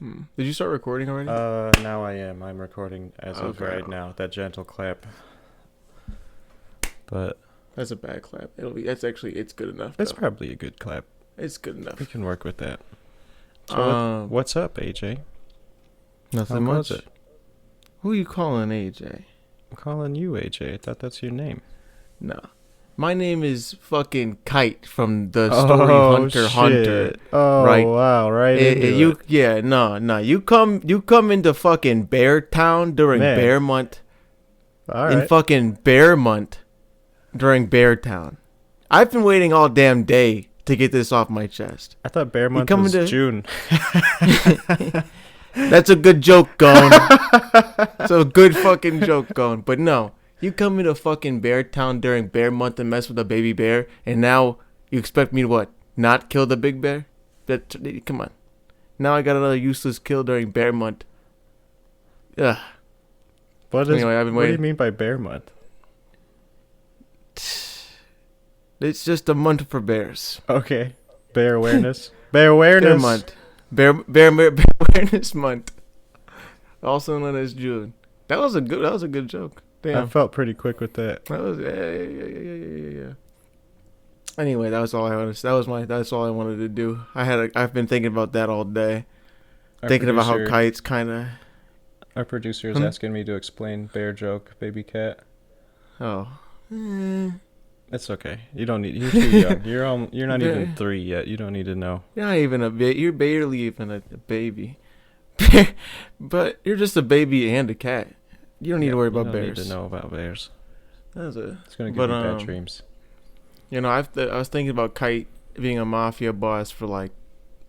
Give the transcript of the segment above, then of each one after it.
Did you start recording already? Now I am. I'm recording as of Okay. right now. That gentle clap. But That's a bad clap. It's good enough it's though. probably a good clap. It's good We enough. can work with that. So Um, what's up, AJ? How Nothing goes much. it? Who you calling AJ? I'm calling you AJ. I thought that's your name. Nah. My name is fucking Kite from the story Hunter x Hunter. Shit. Oh Right? wow, right into You it. yeah, no. You come into fucking Bear Town during Man. Bear Month. All In right. fucking Bear Month during Bear Town. I've been waiting all damn day to get this off my chest. I thought Bear You Month coming was to June. That's a good joke, Gone. It's a good fucking joke, Gone. But no, you come into fucking Bear Town during Bear Month and mess with a baby bear, and now you expect me to what? Not kill the big bear? Come on. Now I got another useless kill during Bear Month. Ugh. Anyway, I've been What do you waiting. mean by Bear Month? It's just a month for bears. Okay. Bear awareness. Bear Bear awareness. Month. Bear Awareness Month. Also known as June. That was a good joke. I Damn. felt pretty quick with that. That was yeah. Anyway, that was all I wanted. That's all I wanted to do. I've been thinking about that all day. Our Thinking about how producer- kites kind of. Our producer is asking me to explain bear joke, baby cat. Oh. Eh. It's okay. You don't need. You're too young. You're not even Ba- 3 yet. You don't need to know. You're not even a bit. You're barely even a baby. But you're just a baby and a cat. You don't need to worry about you don't bears. need to know about bears. That's a. It's gonna give But you bad dreams. I was thinking about Kite being a mafia boss for like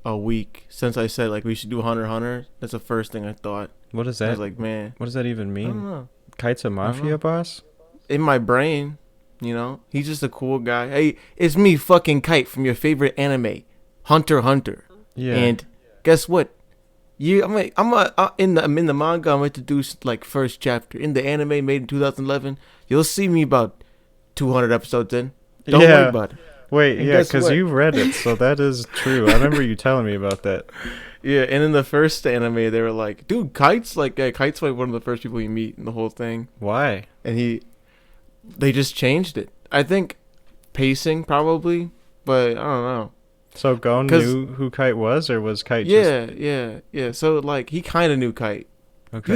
a week since I said like we should do Hunter x Hunter. That's the first thing I thought. What does I that? was like, man, What does that even I don't mean? know. Kite's a know. mafia boss? In my brain, he's just a cool guy. Hey, it's me, fucking Kite from your favorite anime, Hunter x Hunter. Yeah. And guess what? I'm in the manga. I'm introduced like first chapter in the anime made in 2011. You'll see me about 200 episodes in. Don't worry yeah. about it. Wait. And Yeah, guess because what? you read it, so that is true. I remember you telling me about that. Yeah, and in the first anime, they were like, "Dude, Kite's like one of the first people you meet in the whole thing." Why? And they just changed it. I think pacing probably, but I don't know. So Gon 'Cause- knew who Kite was, or was Kite just Yeah. So like he kind of knew Kite. okay?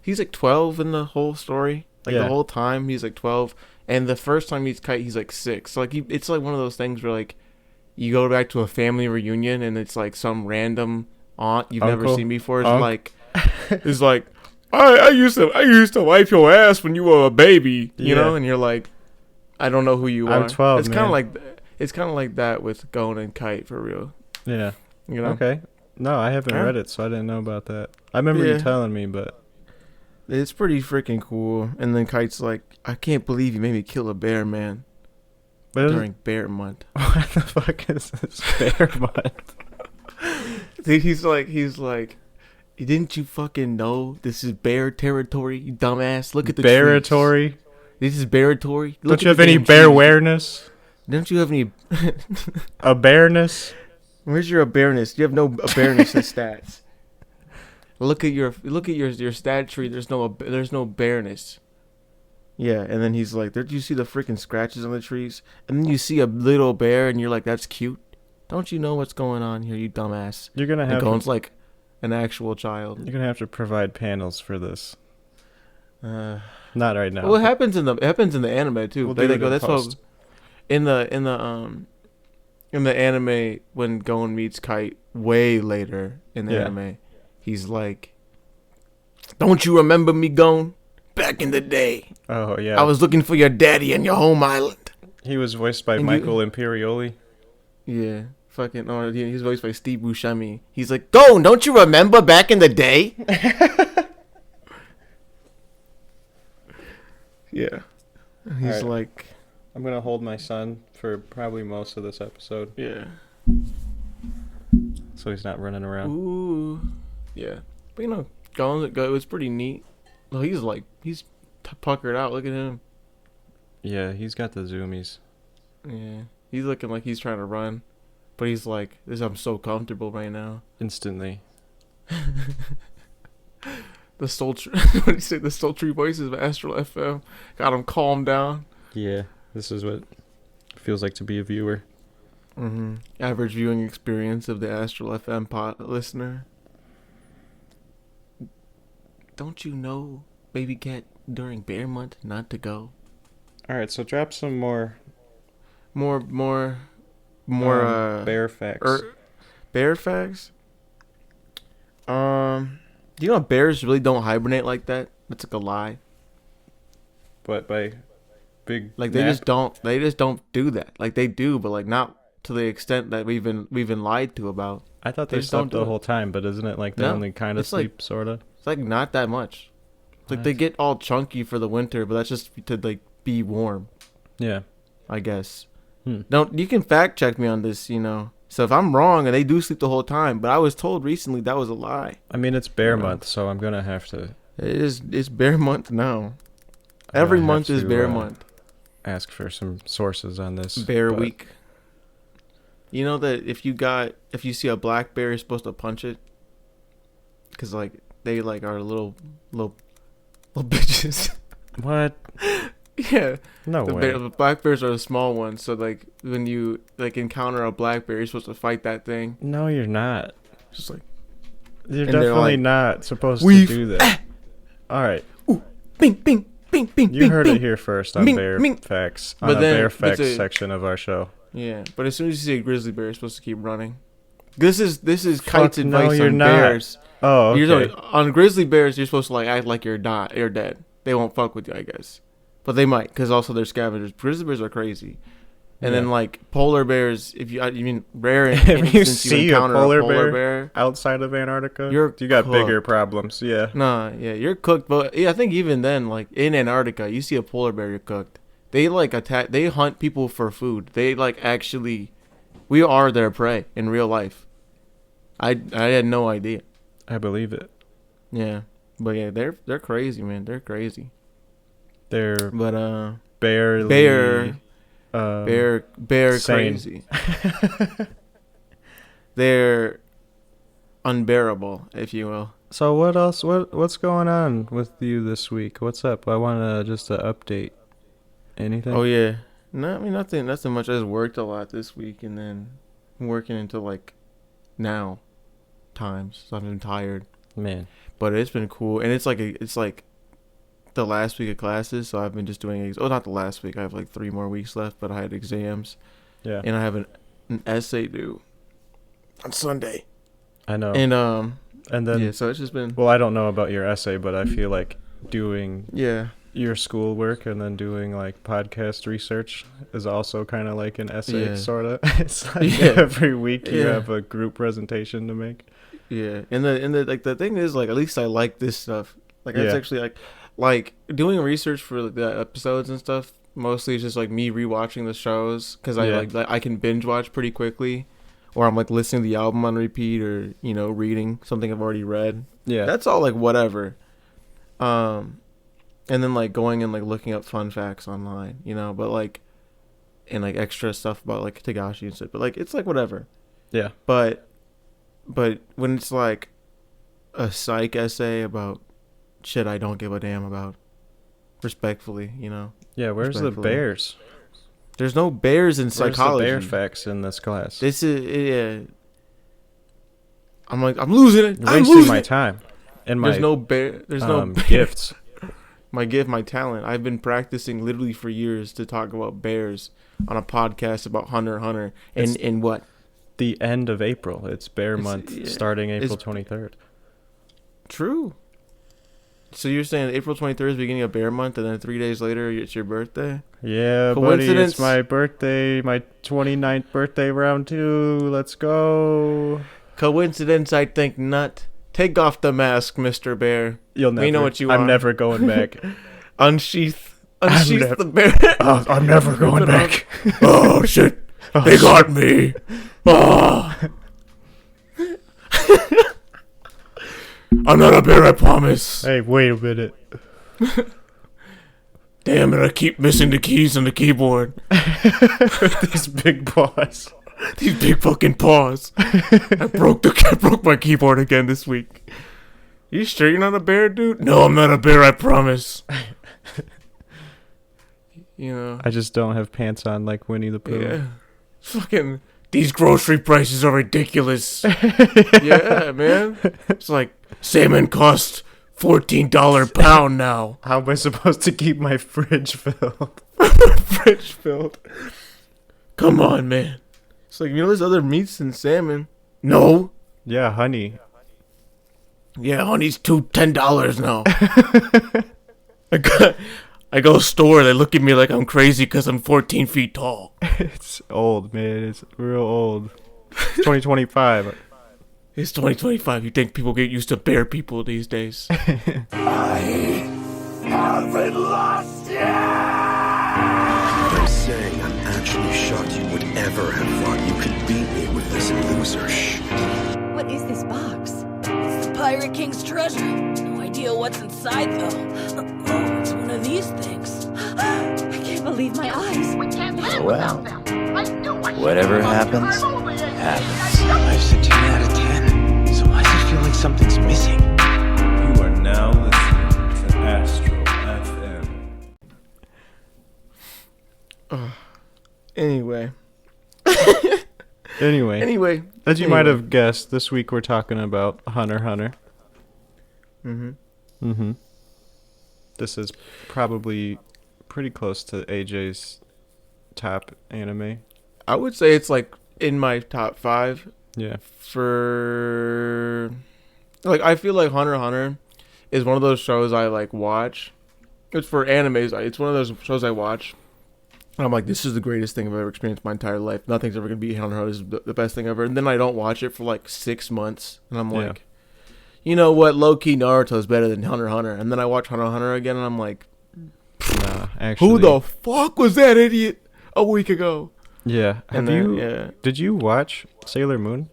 He's like 12 in the whole story. Like Yeah. the whole time he's like 12, and the first time he's Kite, he's like 6. So like it's like one of those things where like you go back to a family reunion and it's like some random aunt you've never Uncle? seen before. It's Unc? like it's like I used to wipe your ass when you were a baby, you Yeah. know, and you're like, I don't know who you are. I'm 12, It's kind of man. like that with Gon and Kite for real, Yeah. you know. Okay. No, I haven't Huh? read it, so I didn't know about that. I remember you Yeah. telling me, but It's pretty freaking cool. And then Kite's like, I can't believe you made me kill a bear, man, during Bear Month. what the fuck is this bear month? He's like, didn't you fucking know this is bear territory, you dumbass? Look at the trees. Bearatory? This is bear territory. Don't you have any bear awareness? Don't you have any? A bearness? Where's your awareness? You have no awareness in stats. Look at your stat tree. There's no bareness. Yeah, and then he's like, "Don't you see the freaking scratches on the trees?" And then you see a little bear, and you're like, "That's cute." Don't you know what's going on here, you dumbass? You're gonna And have Gon's to, like an actual child. you're gonna have to provide panels for this. Uh, Not right now. well, it happens in the anime too. We'll they do it go. in That's post. what in the anime when Gon meets Kite way later in the Yeah. anime, he's like, "Don't you remember me, Gon? Back in the day, Oh yeah. I was looking for your daddy in your home island." He was voiced by And Michael Imperioli. Yeah, fucking. Oh, he's voiced by Steve Buscemi. He's like, "Gon, don't you remember back in the day?" Yeah. He's Alright. like, I'm gonna hold my son for probably most of this episode, yeah. so he's not running around. Ooh. Yeah. But it was pretty neat. Well, he's puckered out. Look at him. Yeah, he's got the zoomies. Yeah. He's looking like he's trying to run. But he's like, I'm so comfortable right now. Instantly. The sultry, what do you say? The sultry voices of Astral FM got him calmed down. Yeah, this is what it feels like to be a viewer. Average viewing experience of the Astral FM listener. Don't you know, baby cat, during bear month not to go? All right, so drop some more More bear facts. Bear facts. You know bears really don't hibernate like that? That's like a lie. But by big Like they nap? just don't do that. Like they do, but like not to the extent that we've been lied to about. I thought they they just don't slept do the it. whole time, but isn't it like they No, only kind of it's like- sleep, sort of? It's like not that much. It's like they get all chunky for the winter, but that's just to like be warm, Yeah. I guess. Hmm. Don't you can fact check me on this, you know. So if I'm wrong and they do sleep the whole time, but I was told recently that was a lie. I mean, it's bear Yeah. month, so I'm gonna have to It's bear month now. I'm Every gonna have month is to, bear month. ask for some sources on this. Bear but week. You know that if you see a black bear, you're supposed to punch it, cause like they like are little bitches. What? Yeah, No way. the black bears are the small ones. So like when you like encounter a black bear, you're supposed to fight that thing. No, you're not. Just like You're And they're definitely like, not supposed to "We've- do that. All right. bing bing bing bing. You bing, heard bing. it here first on Ming, Bear ming. Facts, on But the then Bear it's Facts a- section of our show. Yeah, but as soon as you see a grizzly bear, you're supposed to keep running. This is Fuck, Kite's no, advice you're on not. bears. Oh, okay. On grizzly bears, you're supposed to like act like you're dead. They won't fuck with you, I guess, but they might, because also they're scavengers. Grizzly bears are crazy, and then Yeah. like polar bears. If you mean rare If you instance you see a encounter polar polar bear, bear, Outside of Antarctica, You're you got bigger cooked. problems. Yeah. nah, yeah, you're cooked. But yeah, I think even then, like in Antarctica, you see a polar bear, you're cooked. They like attack. They hunt people for food. They like actually, we are their prey in real life. I had no idea. I believe it. Yeah, but yeah, they're crazy, man. They're crazy. They're But barely bear sane. crazy. They're unbearable, if you will. So what else? What's going on with you this week? What's up? I want to just update. Anything? Oh yeah, no, I mean nothing much. I just worked a lot this week, and then I'm working until like now times. So I've been tired, Man. but it's been cool, and it's like the last week of classes. So I've been just doing not the last week. I have like 3 more weeks left, but I had exams, Yeah. and I have an essay due on Sunday, I know. and then yeah. So it's just been well, I don't know about your essay, but I feel like doing yeah. your schoolwork and then doing like podcast research is also kind of like an essay, Yeah. sort of. It's like Yeah. every week you Yeah. have a group presentation to make. Yeah, and the like the thing is like at least I like this stuff. Like it's Yeah. actually like doing research for the episodes and stuff. Mostly it's just like me rewatching the shows because I Yeah. like I can binge watch pretty quickly, or I'm like listening to the album on repeat, or reading something I've already read. Yeah. That's all like whatever. And then like going and like looking up fun facts online, but like and like extra stuff about like Tagashi and shit. But like it's like whatever. Yeah. But when it's like a psych essay about shit I don't give a damn about, respectfully, Yeah. Where's the Respectfully. bears? there's no bears in Where's psychology. the bear facts in this class? This is yeah. I'm losing it. You're I'm wasting losing my it. time and my There's no bear. There's no bear. gifts. My gift, my talent. I've been practicing literally for years to talk about bears on a podcast about Hunter x Hunter. It's- In what? The end of April. It's bear It's- month yeah. starting April It's- 23rd. True. So you're saying April 23rd is beginning of bear month, and then 3 days later it's your birthday? Yeah, buddy, Coincidence? it's my birthday, my 29th birthday round 2. Let's go. Coincidence? I think not. Take off the mask, Mr. Bear. You'll never. We know what you I'm are. never going back. Unsheath never- the bear. I'm never going Rip it back. Oh shit! They got me. Oh. I'm not a bear, I promise. Hey, wait a minute. Damn it! I keep missing the keys on the keyboard. These big paws. These big fucking paws. I broke my keyboard again this week. You sure you're not a bear, dude? No, I'm not a bear, I promise. You know. I just don't have pants on like Winnie the Pooh. Yeah. Fucking, these grocery prices are ridiculous. Yeah, man. It's like, salmon costs $14 a pound now. How am I supposed to keep my fridge filled? Fridge filled. Come on, man. It's like, you know, there's other meats than salmon. No. Yeah, honey. Yeah, honey's $10 now. I go store, they look at me like I'm crazy because I'm 14 feet tall. It's old, man. It's real old. It's 2025. It's 2025. You think people get used to bear people these days? I haven't lost yet! I'm saying I'm actually shocked you would ever have thought you could beat me with this loser shit. What is this box? It's the Pirate King's treasure. No idea what's inside, though. Oh, it's one of these things. I can't believe my eyes. Well, whatever happens, happens. I said 10 out of 10. So why does it feel like something's missing? You are now listening to Astro FM. Anyway. Anyway, as you might have guessed, this week we're talking about Hunter x Hunter. Mm-hmm. This is probably pretty close to AJ's top anime. I would say it's like in my top 5. Yeah. For like, I feel like Hunter x Hunter is one of those shows I like watch. It's for animes. It's one of those shows I watch. And I'm like, this is the greatest thing I've ever experienced in my entire life. Nothing's ever gonna beat Hunter x Hunter. This is the best thing ever. And then I don't watch it for like 6 months, and I'm like, you know what? Low key Naruto is better than Hunter x Hunter. And then I watch Hunter x Hunter again, and I'm like, Nah, actually. who the fuck was that idiot a week ago? Yeah. And then, Did you watch Sailor Moon?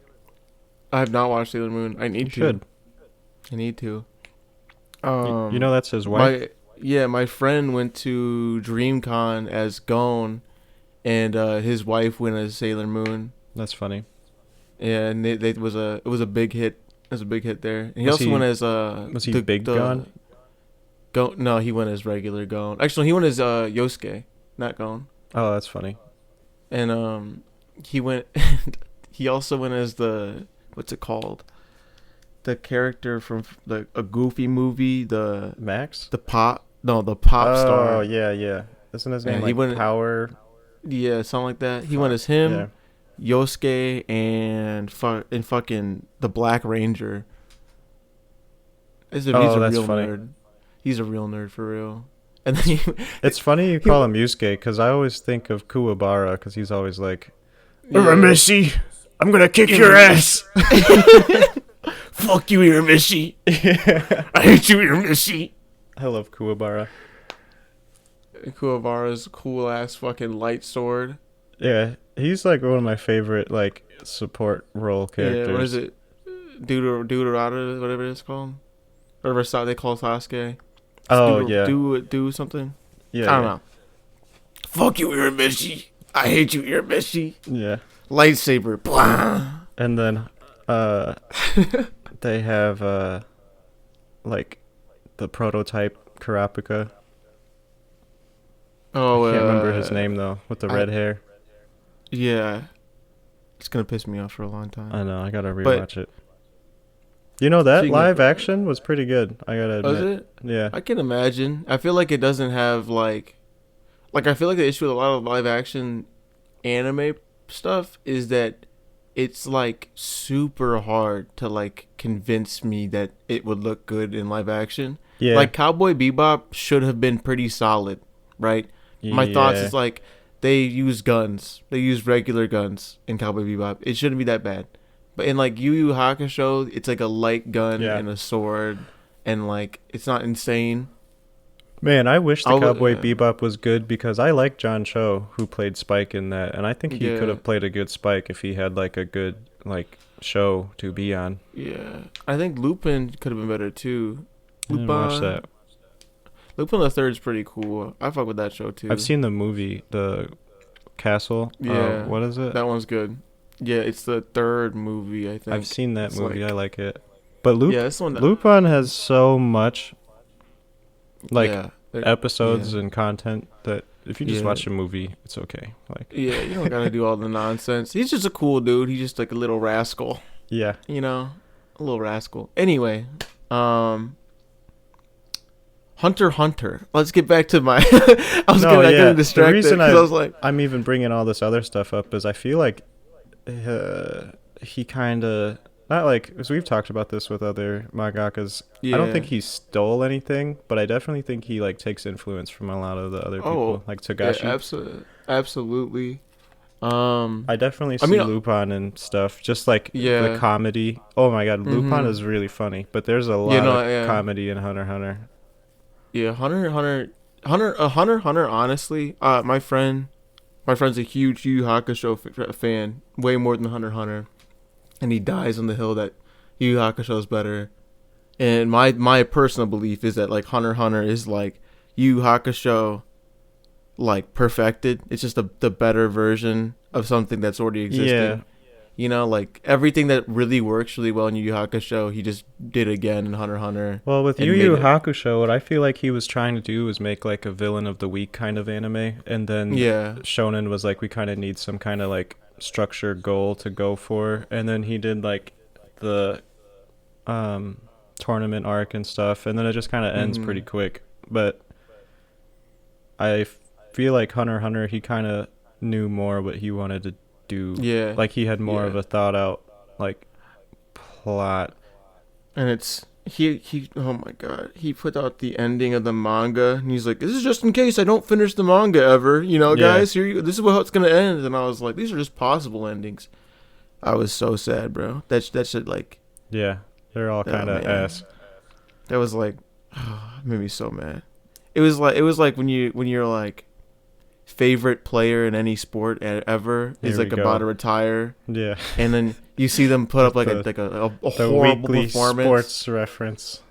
I have not watched Sailor Moon. I need You to. should. I need to. You know that's his wife? My friend went to DreamCon as Gon, and his wife went as Sailor Moon. That's funny. Yeah, and it was a big hit. It was a big hit there. And he Was also he- went as Was he Big Gon? No, he went as regular Gon. Actually, he went as Yosuke, not Gon. Oh, that's funny. And he went. He also went as the, what's it called? The character from a Goofy movie, the Max? pop star. Oh, yeah. Isn't his name Yeah, he like went- Power? Yeah, something like that. He went as him, Yeah. Yosuke, and fucking the Black Ranger. He's a that's real funny. nerd. He's a real nerd for real. And then It's funny you call him Yusuke, because I always think of Kuwabara, because he's always like, Urameshi, I'm going to kick your ass! fuck you, Urameshi. I hate you, Urameshi. I love Kuwabara. Kuwabara's cool ass fucking light sword. Yeah, he's like one of my favorite like support role characters. Yeah, what is it? Deuterata, whatever it's called. Whatever they call Sasuke. Oh, yeah. Do something. Yeah, I don't know. Fuck you, Urameshi. I hate you, Urameshi. Yeah. Lightsaber. Blah. And then they have like the prototype Kurapika. Oh, I can't remember his name though, with the red hair. Yeah. It's gonna piss me off for a long time. I know, I gotta But- rewatch it. You know that Speaking of- live action was pretty good. I gotta admit. Was it? Yeah. I can imagine. I feel like it doesn't have like I feel like the issue with a lot of live action anime stuff is that it's like super hard to like convince me that it would look good in live action. Yeah. Like Cowboy Bebop should have been pretty solid, right? My thoughts Yeah. is like they use guns. They use regular guns in Cowboy Bebop. It shouldn't be that bad. But in like Yu Yu Hakusho, it's like a light gun Yeah. and a sword, and like it's not insane. Man, I wish the I'll- Cowboy yeah. Bebop was good because I like John Cho, who played Spike in that, and I think he Yeah. could have played a good Spike if he had like a good like show to be on. Yeah, I think Lupin could have been better too. I didn't watch that. Lupin the Third's pretty cool. I fuck with that show too. I've seen the movie, The Castle. Yeah. What is it? that one's good. Yeah, it's the third movie, I think. I've seen that It's movie. like- I like it. But Yeah, it's one that- Lupin has so much Yeah, they're- episodes yeah. and content that if you just Yeah. watch a movie, it's okay. Like Yeah, you don't gotta do all the nonsense. He's just a cool dude. He's just like a little rascal, yeah. you know, a little rascal. Anyway, Hunter x Hunter. Let's get back to my. I was getting distracted The reason because I was like, I'm even bringing all this other stuff up is I feel like he kind of not like as we've talked about this with other mangakas. I don't Yeah. think he stole anything, but I definitely think he like takes influence from a lot of the other people, like Togashi. yeah, absolutely. I definitely see mean, Lupin and stuff, just like Yeah. the comedy. Oh my god, Lupin Mhm. is really funny, but there's a lot Yeah, no, of yeah. comedy in Hunter x Hunter. Yeah, Hunter x Hunter. Honestly, my friend's a huge Yu Yu Hakusho fan, way more than Hunter x Hunter, and he dies on the hill that Yu Yu Hakusho is better. And my personal belief is that like Hunter x Hunter is like Yu Yu Hakusho, like perfected. It's just the better version of something that's already existing. Yeah. You know, like everything that really works really well in Yu Yu Hakusho, he just did again in Hunter x Hunter. Well, with and Yu made Yu it- Hakusho, what I feel like he was trying to do was make like a villain of the week kind of anime, and then Yeah. Shonen was like, we kind of need some kind of like structured goal to go for, and then he did like the tournament arc and stuff, and then it just kind of ends pretty quick. But I feel like Hunter x Hunter, he kind of knew more what he wanted to do. Yeah. Like he had more Yeah. of a thought out like plot. And it's he oh my god, he put out the ending of the manga and he's like, this is just in case I don't finish the manga ever, you know, Yeah. guys, this is how it's gonna end. And I was like, these are just possible endings. I was so sad, bro. That shit, like, Yeah, they're all Oh, kind of man. ass. that was like, it made me so mad. It was like when you're like favorite player in any sport ever is Here like we about go. to retire, Yeah. and then you see them put up like The- a The horrible weekly performance. sports reference.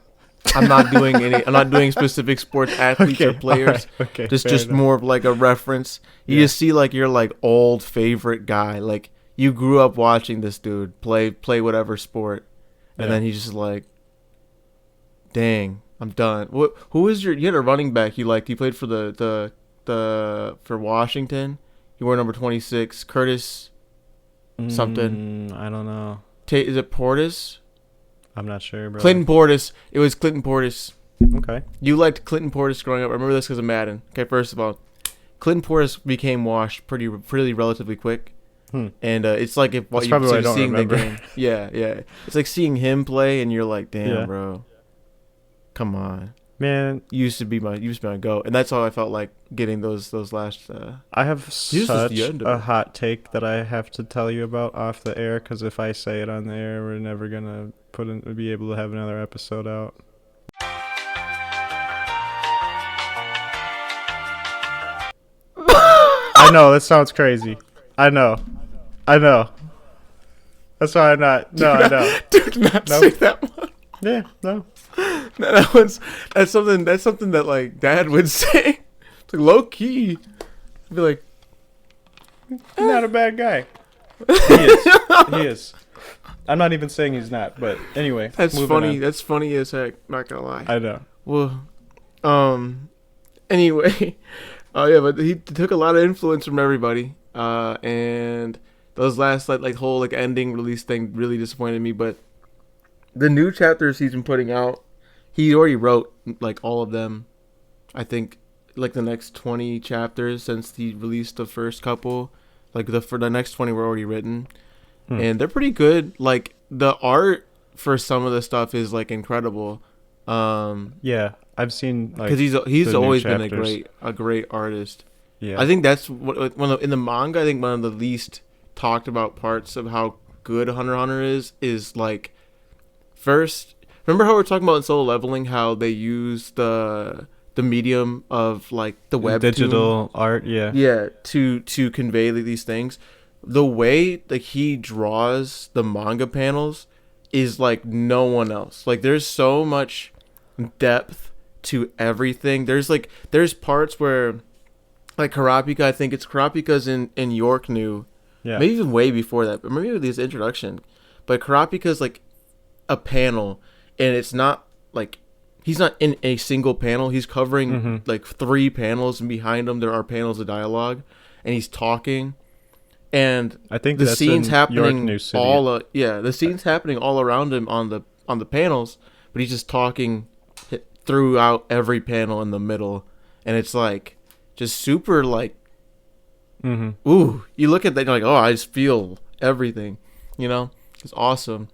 I'm not doing specific sports athletes or players. alright, okay, Just fair enough. more of like a reference. You Yeah. just see like your like old favorite guy. Like you grew up watching this dude play whatever sport, and Yeah. then he's just like, dang, I'm done. Who is you had a running back you liked? He played for the for Washington. He wore number 26. Curtis something. I don't know. Is it Portis? I'm not sure, bro. Clinton Portis. It was Clinton Portis. Okay. You liked Clinton Portis growing up. I remember this because of Madden. Okay, first of all, Clinton Portis became washed pretty relatively quick. And it's like if That's you probably why I don't seeing the remember. game. Yeah. It's like seeing him play, and you're like, damn, Yeah. bro. Come on. Man, You used to be my go, and that's how I felt like getting those last. I have This is such the end of a it. hot take that I have to tell you about off the air, because if I say it on the air, we're never gonna be able to have another episode out. I know that sounds crazy. I know. That's why I'm not. No, I know. Do not Nope. say that one. Yeah, no. That's something that like Dad would say. It's like low key. I'd be like, He's not a bad guy. He is. He is. I'm not even saying he's not, but anyway. that's moving funny. on. That's funny as heck. Not gonna lie. I know. Well, anyway, yeah, but he took a lot of influence from everybody, and those last like whole like ending release thing really disappointed me. But the new chapters he's been putting out, he already wrote like all of them. I think like the next 20 chapters since he released the first couple, like for the next 20 were already written, and they're pretty good. Like the art for some of the stuff is like incredible. Yeah, I've seen like Because he's the new always been chapters. a great artist. Yeah, I think that's in the manga. I think one of the least talked about parts of how good Hunter x Hunter is like first. Remember how we were talking about in Solo Leveling how they use the medium of like the web digital art. Yeah, to convey these things. The way like he draws the manga panels is like no one else. Like there's so much depth to everything. There's parts where like Karapika, I think it's Karapika's in York New, Yeah. maybe even way before that, but maybe with his introduction. But Kurapika's like a panel, and it's not like he's not in a single panel. He's covering like 3 panels, and behind him there are panels of dialogue, and he's talking. And I think the that's scenes in happening York New City. the scenes happening all around him on the panels, but he's just talking throughout every panel in the middle, and it's like just super like ooh, you look at that and you're like, oh, I just feel everything, you know? It's awesome.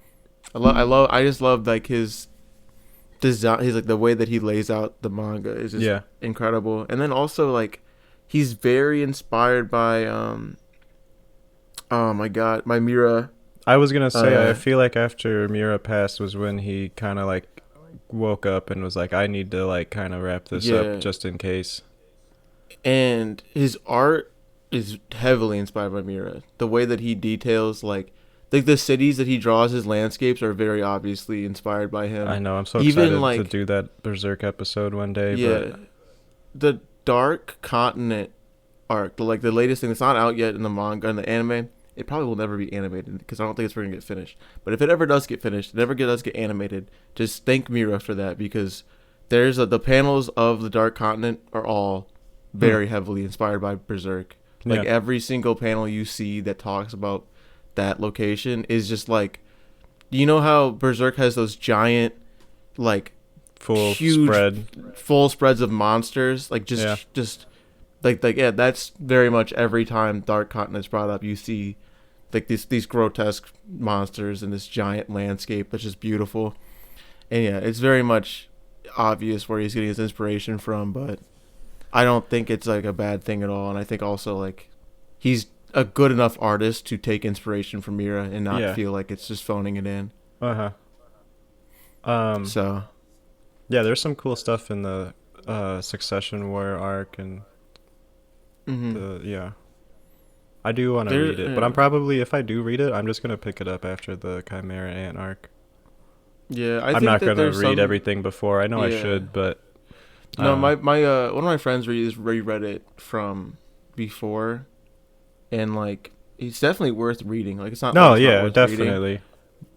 I just love like his design, his like the way that he lays out the manga is just incredible. And then also like he's very inspired by oh my god, my Mira. I was gonna say I feel like after Mira passed was when he kind of like woke up and was like, I need to like kind of wrap this up just in case. And his art is heavily inspired by Mira. The way that he details like the cities that he draws, his landscapes are very obviously inspired by him. I know. I'm so excited to do that Berserk episode one day. Yeah, but the Dark Continent arc, like the latest thing that's not out yet in the manga and the anime, it probably will never be animated because I don't think it's ever gonna get finished. But if it ever does get finished, does get animated, just thank Mira for that, because there's the panels of the Dark Continent are all very heavily inspired by Berserk. Like every single panel you see that talks about that location is just like, you know how Berserk has those giant like full spreads of monsters, like just like that's very much every time Dark Continent's brought up, you see like these grotesque monsters in this giant landscape that's just beautiful. And yeah, it's very much obvious where he's getting his inspiration from, but I don't think it's like a bad thing at all. And I think also like he's a good enough artist to take inspiration from Mira and not feel like it's just phoning it in. So yeah, there's some cool stuff in the Succession War arc, and I do want to read it, but I'm probably, if I do read it, I'm just gonna pick it up after the Chimera Ant arc. Yeah, I'm not gonna read everything before. I know I should, but no, my one of my friends reread it from before, and like it's definitely worth reading. Like it's not. No, like, it's not worth definitely. Reading,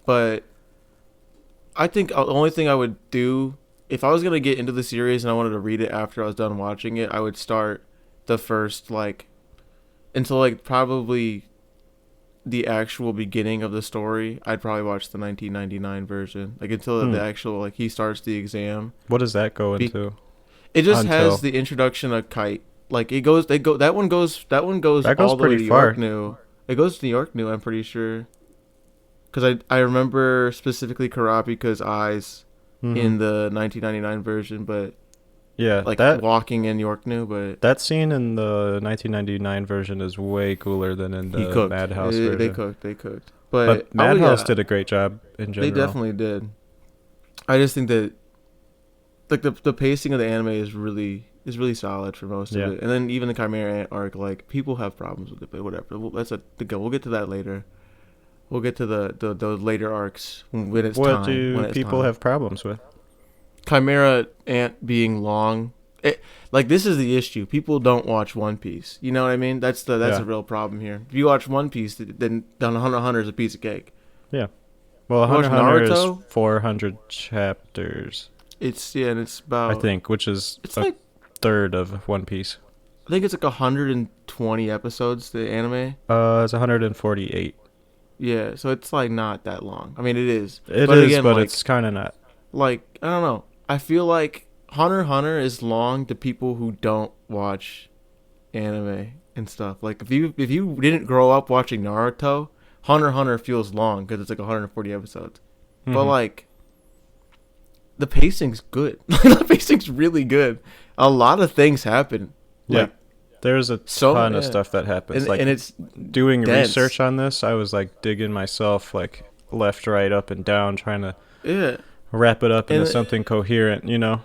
but I think the only thing I would do if I was gonna get into the series and I wanted to read it after I was done watching it, I would start the first until like probably the actual beginning of the story. I'd probably watch the 1999 version, like until the actual like he starts the exam. What does that go into? It just has the introduction of Kite. Like that one goes all the way to York New. It goes to New York New, I'm pretty sure. Because I remember specifically Kurapika's eyes in the 1999 version, but like that walking in York New, but that scene in the 1999 version is way cooler than in the Madhouse version. They cooked. But Madhouse did a great job in general. They definitely did. I just think that like the pacing of the anime is really solid for most of it, and then even the Chimera Ant arc, like people have problems with it, but whatever. We'll get to that later. We'll get to the later arcs when it's time. What do people have problems with? Chimera Ant being long. This is the issue. People don't watch One Piece. You know what I mean? That's a real problem here. If you watch One Piece, then Hunter x Hunter is a piece of cake. Yeah. Well, Hunter x Hunter is 400 chapters. It's about, I think, which is a third of One Piece. I think it's like 120 episodes, the anime. It's 148. Yeah, so it's like not that long. I mean, it is. But it's kind of not. Like, I don't know. I feel like Hunter x Hunter is long to people who don't watch anime and stuff. Like if you didn't grow up watching Naruto, Hunter x Hunter feels long because it's like 140 episodes. But like the pacing's good. The pacing's really good. A lot of things happen. Like, there's a ton of stuff that happens. And it's doing research on this. I was like digging myself like left, right, up, and down, trying to wrap it up into something coherent, you know?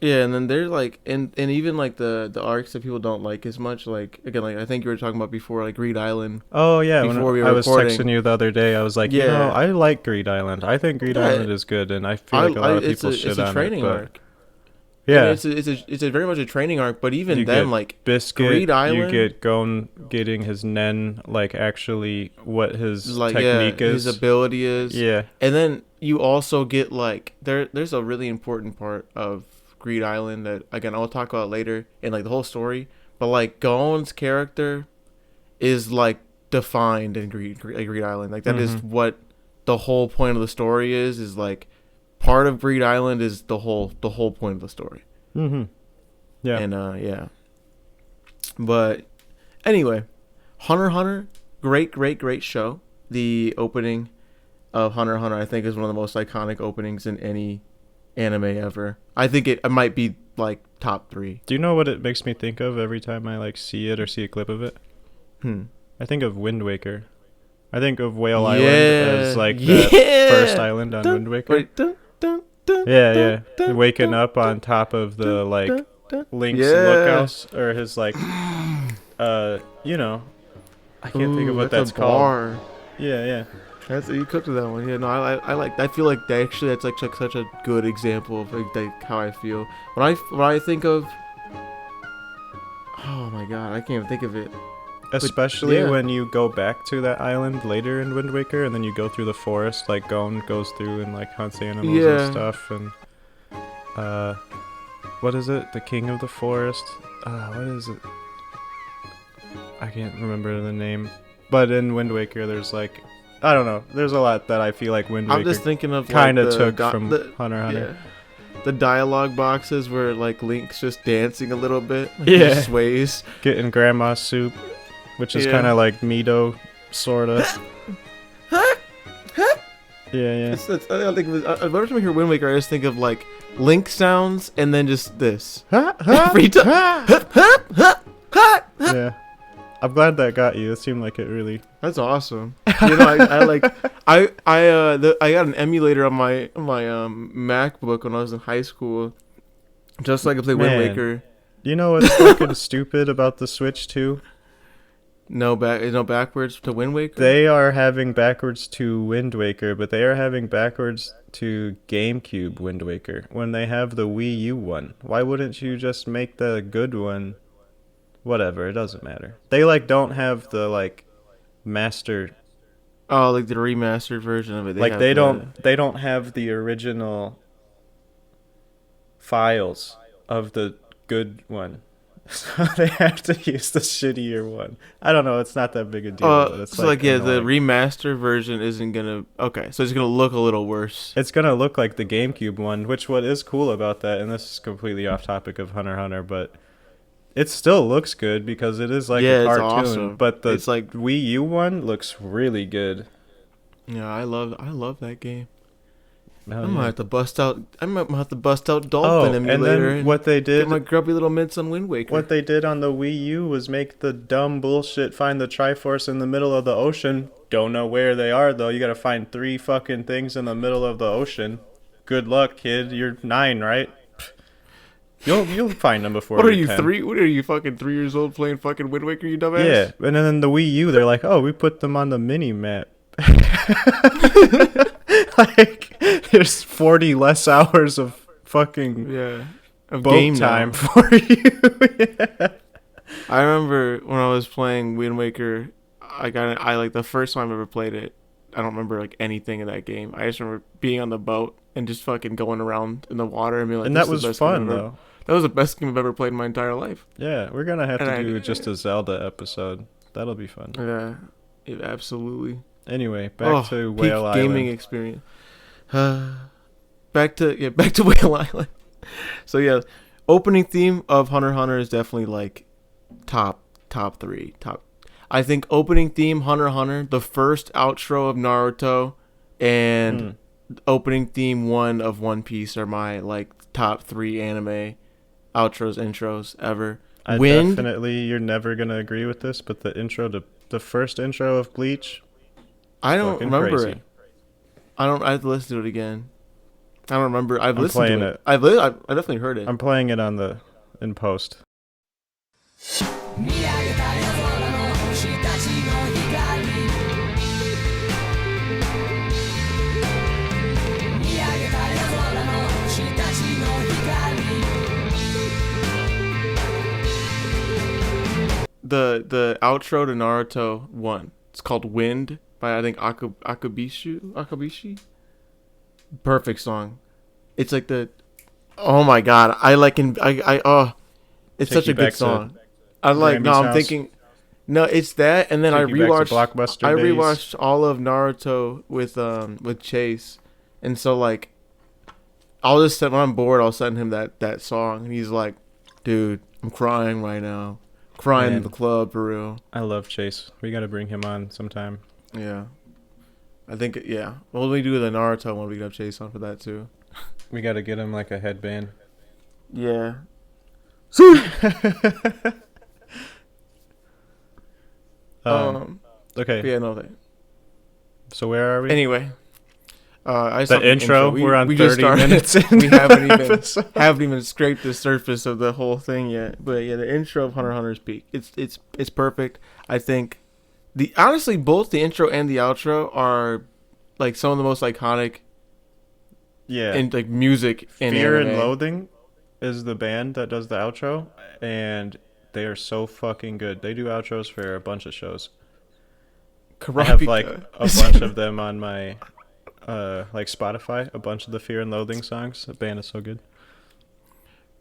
Yeah, and then there's like and even like the arcs that people don't like as much, like again, like I think you were talking about before, like Greed Island. Oh yeah, when I was texting you the other day, I was like, you know, I like Greed Island. I think Greed Island is good, and I feel like a lot of people shit on it. But Yeah. And it's a very much a training arc, but even You then, get like Biscuit, Greed Island, you get Gon getting his Nen, like actually what his like technique is. his ability is. Yeah. And then you also get like there's a really important part of Greed Island that again I'll talk about later in like the whole story. But like Gon's character is like defined in Greed Island. Like that is what the whole point of the story is like part of Greed Island is the whole point of the story. Mm-hmm. Yeah. And yeah. But anyway, Hunter x Hunter, great show. The opening of Hunter x Hunter I think is one of the most iconic openings in any anime ever. I think it might be like top 3. Do you know what it makes me think of every time I like see it or see a clip of it? I think of Wind Waker. I think of Whale Island as like the first island on Wind Waker. Wait, Yeah. Waking up on top of the like Link's lookhouse or his like you know, I can't think of what that's called. Yeah. That's you cooked with that one. Yeah, no, I feel like that's like such a good example of like how I feel when I think of. Oh my god, I can't even think of it. Especially when you go back to that island later in Wind Waker, and then you go through the forest, like Gon goes through and like hunts animals and stuff, and what is it? The King of the Forest? What is it? I can't remember the name. But in Wind Waker, there's like, I don't know. There's a lot that I feel like Wind Waker I'm just thinking of kind of like took from Hunter x Hunter. Yeah. The dialogue boxes where like Link's just dancing a little bit. Like Yeah. He just sways. Getting grandma's soup, which is kind of like Mito, sorta. Yeah. I don't think every time I hear Wind Waker, I just think of like Link sounds and then just this. Every time. Yeah. I'm glad that got you. It seemed like it really. That's awesome. You know, I got an emulator on my MacBook when I was in high school, just so I could play Wind Waker. You know what's fucking stupid about the Switch too? No backwards to Wind Waker. They are having backwards to Wind Waker, but they are having backwards to GameCube Wind Waker when they have the Wii U one. Why wouldn't you just make the good one? Whatever, it doesn't matter. They like don't have the like master. Oh, like the remastered version of it. They don't have the original files of the good one. So they have to use the shittier one. I don't know, it's not that big a deal, but it's so the remaster version isn't gonna so it's gonna look a little worse. It's gonna look like the GameCube one, which what is cool about that, and this is completely off topic of Hunter x Hunter, but it still looks good because it is like a cartoon. It's awesome. But the Wii U one looks really good. Yeah, I love that game. Oh, I might have to bust out Dolphin emulator. And then what they did, get my grubby little mitts on Wind Waker. What they did on the Wii U was make the dumb bullshit find the Triforce in the middle of the ocean. Don't know where they are though. You gotta find 3 fucking things in the middle of the ocean. Good luck, kid. You're 9, right? You'll find them before. What are you 10. 3? What are you fucking 3 years old playing fucking Wind Waker? You dumbass. Yeah, and then the Wii U, they're like, oh, we put them on the mini map. Like, there's 40 less hours of fucking of boat game time now. for you. Yeah. I remember when I was playing Wind Waker, I like the first time I ever played it. I don't remember like anything in that game. I just remember being on the boat and just fucking going around in the water and being like, and that was fun though. That was the best game I've ever played in my entire life. Yeah, we're gonna have to do just a Zelda episode. That'll be fun. Yeah, absolutely. Anyway, back to Whale Island. Gaming experience. Back to Whale Island. So yeah, opening theme of Hunter x Hunter is definitely like top 3. I think opening theme Hunter x Hunter, the first outro of Naruto, and opening theme 1 of One Piece are my like top 3 anime outros intros ever. Definitely, you're never gonna agree with this, but the first intro of Bleach. I don't remember it. I have to listen to it again. I don't remember. I've listened to it. I definitely heard it. I'm playing it in post. the outro to Naruto 1. It's called Wind by I think Akabishi. Perfect song. It's like oh my god, it's Take such you a good back to song. I'm Grammy's thinking, no, it's that, and then I Take you back to rewatched Blockbuster days. rewatched all of Naruto with Chase, and so like, I'll just when I'm bored, I'll send him that song, and he's like, dude, I'm crying right now, crying in Man. the club for real. I love Chase. We gotta bring him on sometime. Yeah, I think Well, we do the Naruto one, we can have Chase on for that too. We gotta get him like a headband. Yeah. Okay. Yeah, no, that. So where are we? Anyway, I The saw intro. We're on 30 started. minutes in. We haven't episode. even scraped the surface of the whole thing yet. But yeah, the intro of Hunter x Hunter's peak. It's perfect. I think honestly both the intro and the outro are like some of the most iconic Yeah. in like music in Fear and anime. Loathing is the band that does the outro, and they are so fucking good. They do outros for a bunch of shows. I have like Kurapika. a bunch of them on my like Spotify. A bunch of the Fear and Loathing songs. The band is so good.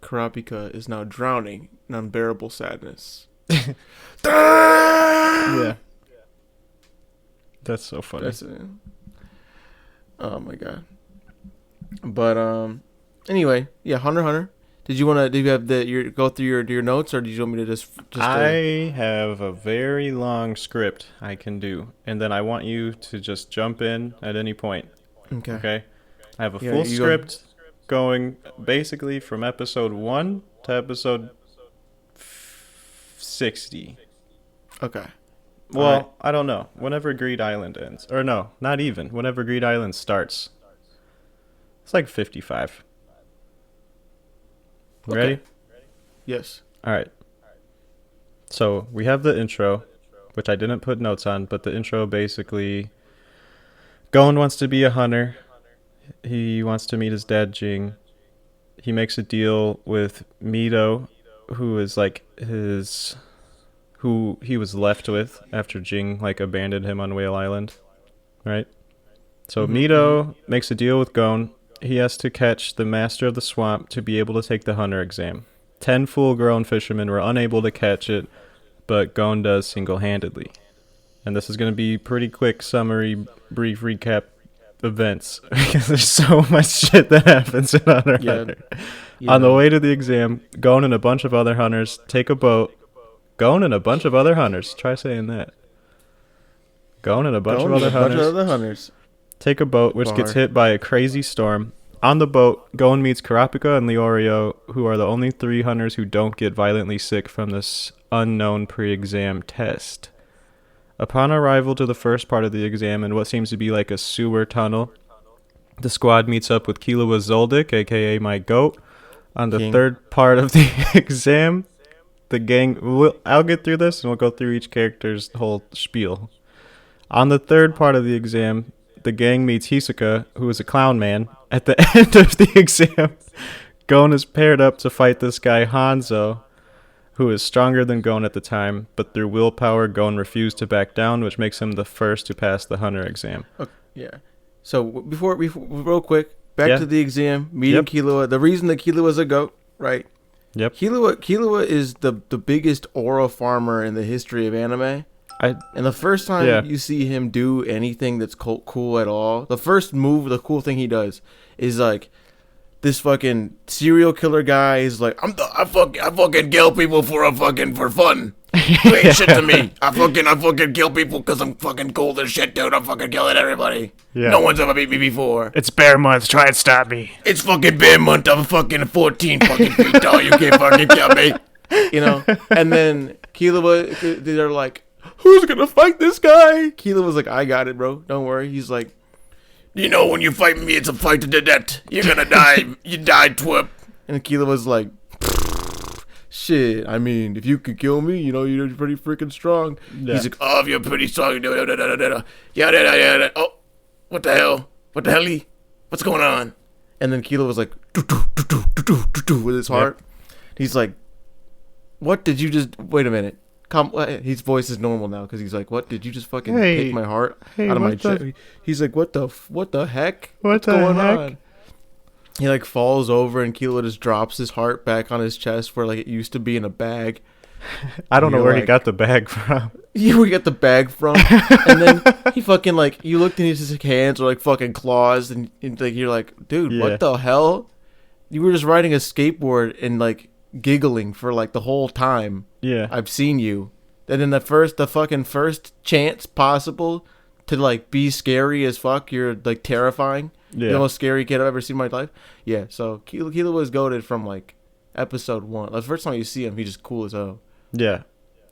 Kurapika is now drowning in unbearable sadness. Yeah. That's so funny. That's it. Oh my god. But anyway, yeah, Hunter x Hunter. Did you have go through your notes, or did you want me to just I have a very long script I can do, and then I want you to just jump in at any point. okay. Okay? I have a Yeah, full you go- script going basically from episode 1 to episode 60. Okay. Well, Alright. I don't know. Whenever Greed Island ends. Or no, not even. Whenever Greed Island starts. It's like 55. Okay. Ready? Yes. All right. So we have the intro, which I didn't put notes on, but the intro basically, Gon wants to be a hunter. He wants to meet his dad, Jing. He makes a deal with Mito, who is like who he was left with after Jing like abandoned him on Whale Island, right? So Mito makes a deal with Gon. He has to catch the master of the swamp to be able to take the hunter exam. 10 full-grown fishermen were unable to catch it, but Gon does single-handedly. And this is going to be pretty quick summary, brief recap events because there's so much shit that happens in Hunter x Yeah. Hunter. On the way to the exam, Gon and a bunch of other hunters take a boat. Gon and a bunch of other hunters. Try saying that. Gon and a bunch of other hunters take a boat which gets Bar. hit by a crazy storm. On the boat, Gon meets Kurapika and Leorio, who are the only 3 hunters who don't get violently sick from this unknown pre-exam test. Upon arrival to the first part of the exam in what seems to be like a sewer tunnel, the squad meets up with Killua Zoldyck, aka my goat. On the King. third part of the exam, the gang... I'll get through this and we'll go through each character's whole spiel. On the third part of the exam, the gang meets Hisoka, who is a clown man. At the end of the exam, Gon is paired up to fight this guy Hanzo, who is stronger than Gon at the time, but through willpower, Gon refused to back down, which makes him the first to pass the hunter exam. Yeah. So before real quick, back Yeah. to the exam, meeting Yep. Killua. The reason that Killua is a goat, right? Yep. Killua is the biggest aura farmer in the history of anime. And the first time Yeah. you see him do anything that's cool at all, the first move, the cool thing he does is like this fucking serial killer guy is like, I fucking kill people for fun. You ain't shit to me. I fucking kill people because I'm fucking cool as shit, dude. I'm fucking killing everybody. Yeah. No one's ever beat me before. It's bear month, try and stop me. It's fucking bear month. I'm fucking 14 fucking feet tall. You can't fucking kill me. You know? And then Killua, they're like, who's gonna fight this guy? Killua was like, I got it, bro. Don't worry. He's like, you know, when you fight me, it's a fight to the death. You're gonna die. You died, twerp. And Killua was like, shit. I mean, if you could kill me, you know, you're pretty freaking strong. Yeah. He's like, oh, if you're pretty strong. Yeah. Oh, what the hell? What the hell? What's going on? And then Killua was like, with his heart. He's like, what did you just... Wait a minute. his voice is normal now because he's like, what? Did you just fucking Hey, take my heart hey, out of my what the- chest? He's like, what the heck? What the going heck? on? He like falls over and Killua just drops his heart back on his chest where like it used to be in a bag. I don't know You're where he like- got the bag from. Yeah, we got the bag from, and then he fucking like you looked and his hands are like fucking claws, and like you're like, dude, Yeah. what the hell? You were just riding a skateboard and like giggling for like the whole time Yeah. I've seen you. And then the fucking first chance possible to like be scary as fuck, you're like terrifying. Yeah. You're the most scary kid I've ever seen in my life. Yeah, so Killua was goated from like episode 1. Like, the first time you see him, he's just cool as hell. Yeah.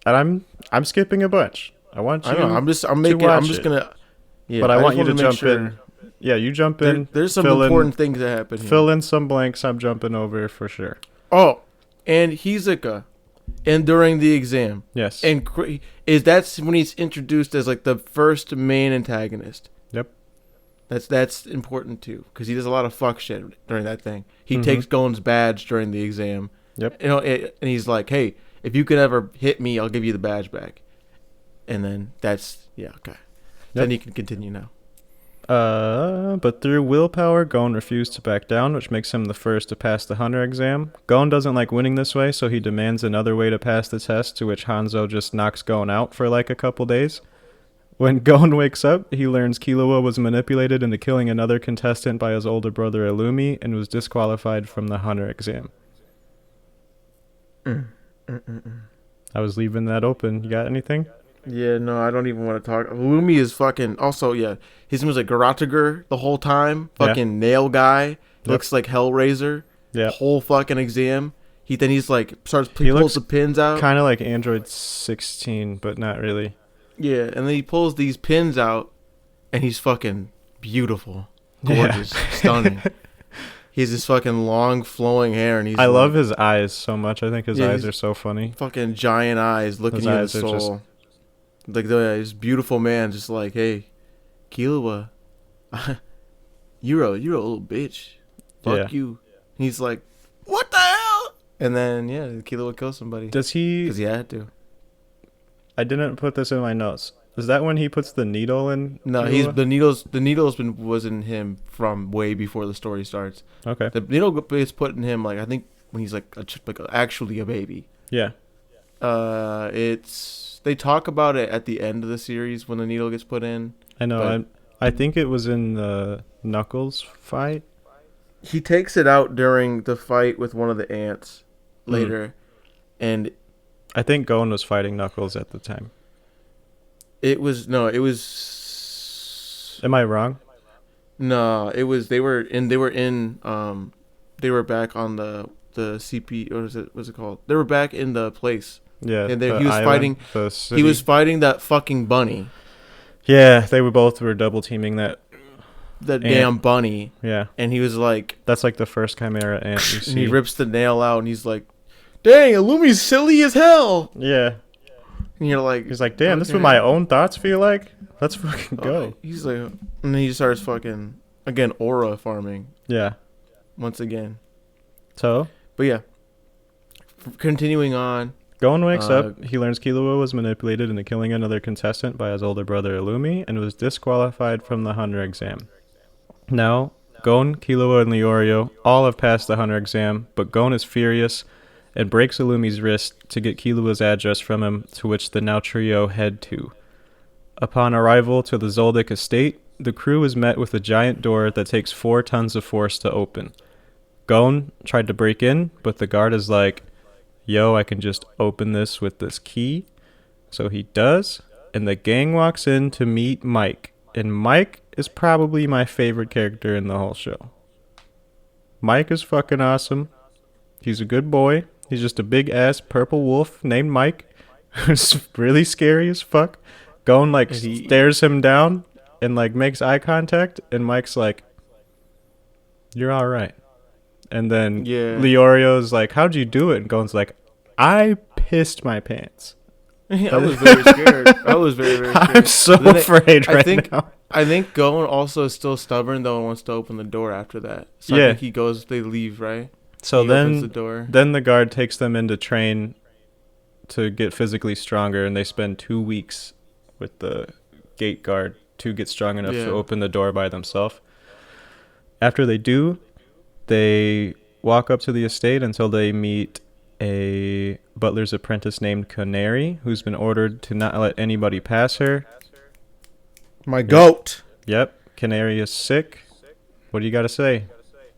And I'm skipping a bunch. I want you I know. I'm to just watch it. gonna. Yeah, But I want just you to wanna make jump sure in. Yeah, you jump in. There's some fill important things that happen in, here. fill in some blanks. I'm jumping over for sure. Oh, and Hizuka, and during the exam, Yes. and that's when he's introduced as like the first main antagonist. Yep. That's important too, because he does a lot of fuck shit during that thing. He Mhm. takes Gon's badge during the exam. Yep. You know, and he's like, "Hey, if you could ever hit me, I'll give you the badge back." And then that's okay. Then you can continue now. But through willpower, Gon refused to back down, which makes him the first to pass the Hunter exam. Gon doesn't like winning this way, so he demands another way to pass the test, to which Hanzo just knocks Gon out for like a couple days. When Gon wakes up, he learns Killua was manipulated into killing another contestant by his older brother Illumi and was disqualified from the Hunter exam. I was leaving that open. You got anything? Yeah, no, I don't even want to talk. Lumi is fucking. Also, yeah, his name was like Garatiger the whole time. Yeah. Fucking nail guy. Looks like Hellraiser. Yeah. Whole fucking exam. He's like starts He pulls looks the pins out. Kind of like Android 16, but not really. Yeah, and then he pulls these pins out, and he's fucking beautiful, Yeah. gorgeous, stunning. He has this fucking long flowing hair, and he's I like, love his eyes so much. I think his Yeah, eyes he's- are so funny. fucking giant eyes looking His you in the eyes are just- soul. Like this beautiful man, just like, hey, Killua, you're a little bitch. Fuck Yeah. you. And he's like, what the hell? And then Killua kills somebody Does he? because he had to. I didn't put this in my notes. Is that when he puts the needle in? No, Killua? the needle's was in him from way before the story starts. Okay. The needle is put in him like I think when he's like actually a baby. Yeah. They talk about it at the end of the series when the needle gets put in. I know. But- I think it was in the Knuckles fight. He takes it out during the fight with one of the ants later, and I think Gon was fighting Knuckles at the time. it was Am I wrong? they were back on the CP, or what's it called? They were back in the place. Yeah. And the he was island, fighting- the He city. was fighting that fucking bunny, Yeah, they were double teaming that. that Ant. damn bunny, Yeah. and he was like, That's like the first Chimera ant you and see. he rips the nail out, and he's like, "Dang, Illumi's silly as hell." Yeah. And you're like, He's like, damn, this is okay. what my own thoughts feel like. Let's fucking go. He's like, and then he starts fucking again aura farming Yeah. once again. So, But yeah, continuing on. Gon wakes Uh, up. He learns Killua was manipulated into killing another contestant by his older brother Illumi and was disqualified from the Hunter exam. Now, Gon, Killua, and Leorio all have passed the Hunter exam, but Gon is furious and breaks Illumi's wrist to get Killua's address from him, to which the now trio head to. Upon arrival to the Zoldyck estate, the crew is met with a giant door that takes 4 tons of force to open. Gon tried to break in, but the guard is like, yo, I can just open this with this key. So he does, and the gang walks in to meet Mike. And Mike is probably my favorite character in the whole show. Mike is fucking awesome. He's a good boy. He's just a big ass purple wolf named Mike. Who's really scary as fuck. Gon like stares him down and like makes eye contact, and Mike's like, you're alright. And then Yeah. Leorio's like, how'd you do it? And Gon's like, I pissed my pants. I was very scared. I was very, very scared. I'm so Then afraid right now. I think Gon also is still stubborn though and wants to open the door after that. So I Yeah. think they leave, right? So He opens the then, door. then the guard takes them in to train to get physically stronger, and they spend 2 weeks with the gate guard to get strong enough Yeah. to open the door by themselves. After they do, they walk up to the estate until they meet a butler's apprentice named Canary, who's been ordered to not let anybody pass her. My goat. Yep, Canary is sick. What do you got to say?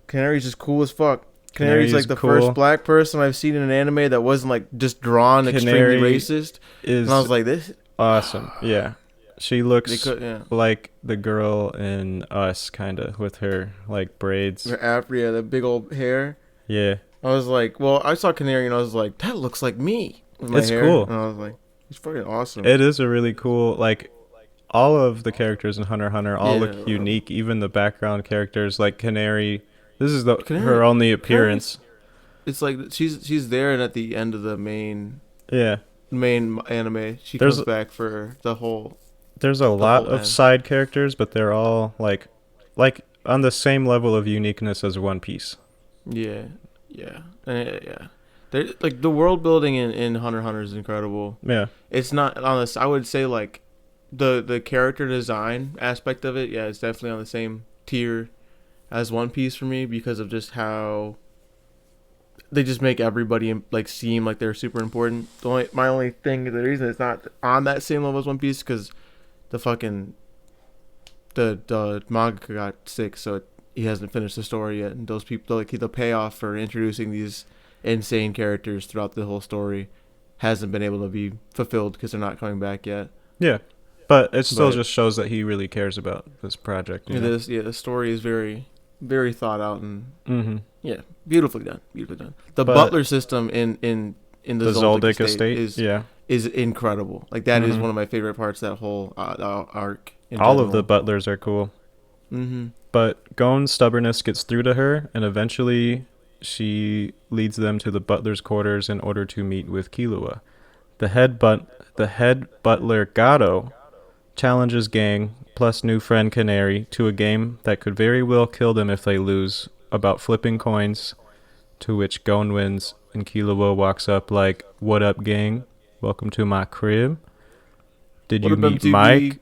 Canary's just cool as fuck. Canary's like is the cool. first black person I've seen in an anime that wasn't like just drawn Canary extremely racist. Is And I was like, this. awesome. Yeah. She They looks could, yeah. like the girl in Us, kind of, with her like braids. Her afro, the big old hair. Yeah. I was like, well, I saw Canary and I was like, that looks like me. With my It's hair. cool. And I was like, he's fucking awesome. It is a really cool, like, all of the characters in Hunter x Hunter all Yeah. look unique. Even the background characters, like Canary. This is her Canary- only appearance. It's like she's there, and at the end of the main Yeah. anime, she There's comes back for the whole. There's a lot whole of end. side characters, but they're all like on the same level of uniqueness as One Piece. Yeah, yeah. They're, like the world building in Hunter x Hunter is incredible. Yeah. It's not on this. I would say like the character design aspect of it. Yeah, it's definitely on the same tier as One Piece for me because of just how they just make everybody like seem like they're super important. My only thing, the reason it's not on that same level as One Piece, because the fucking the manga got sick, so he hasn't finished the story yet, and those people, like the payoff for introducing these insane characters throughout the whole story hasn't been able to be fulfilled because they're not coming back yet. Yeah. But it still But- just shows that he really cares about this project. You Yeah, know? the story is very, very thought out and Mm-hmm. yeah, beautifully done. Beautifully done. The But- butler system in the The Zoldyck Zoldyck estate. is incredible. Like that is Mhm. one of my favorite parts of that whole arc. All of the butlers are cool. Mm-hmm. But Gon's stubbornness gets through to her, and eventually she leads them to the butler's quarters in order to meet with Killua. The head butler Gato challenges Gang plus new friend Canary to a game that could very well kill them if they lose, about flipping coins, to which Gon wins, and Killua walks up like, "What up, gang? Welcome to my crib. Did you meet Mike?"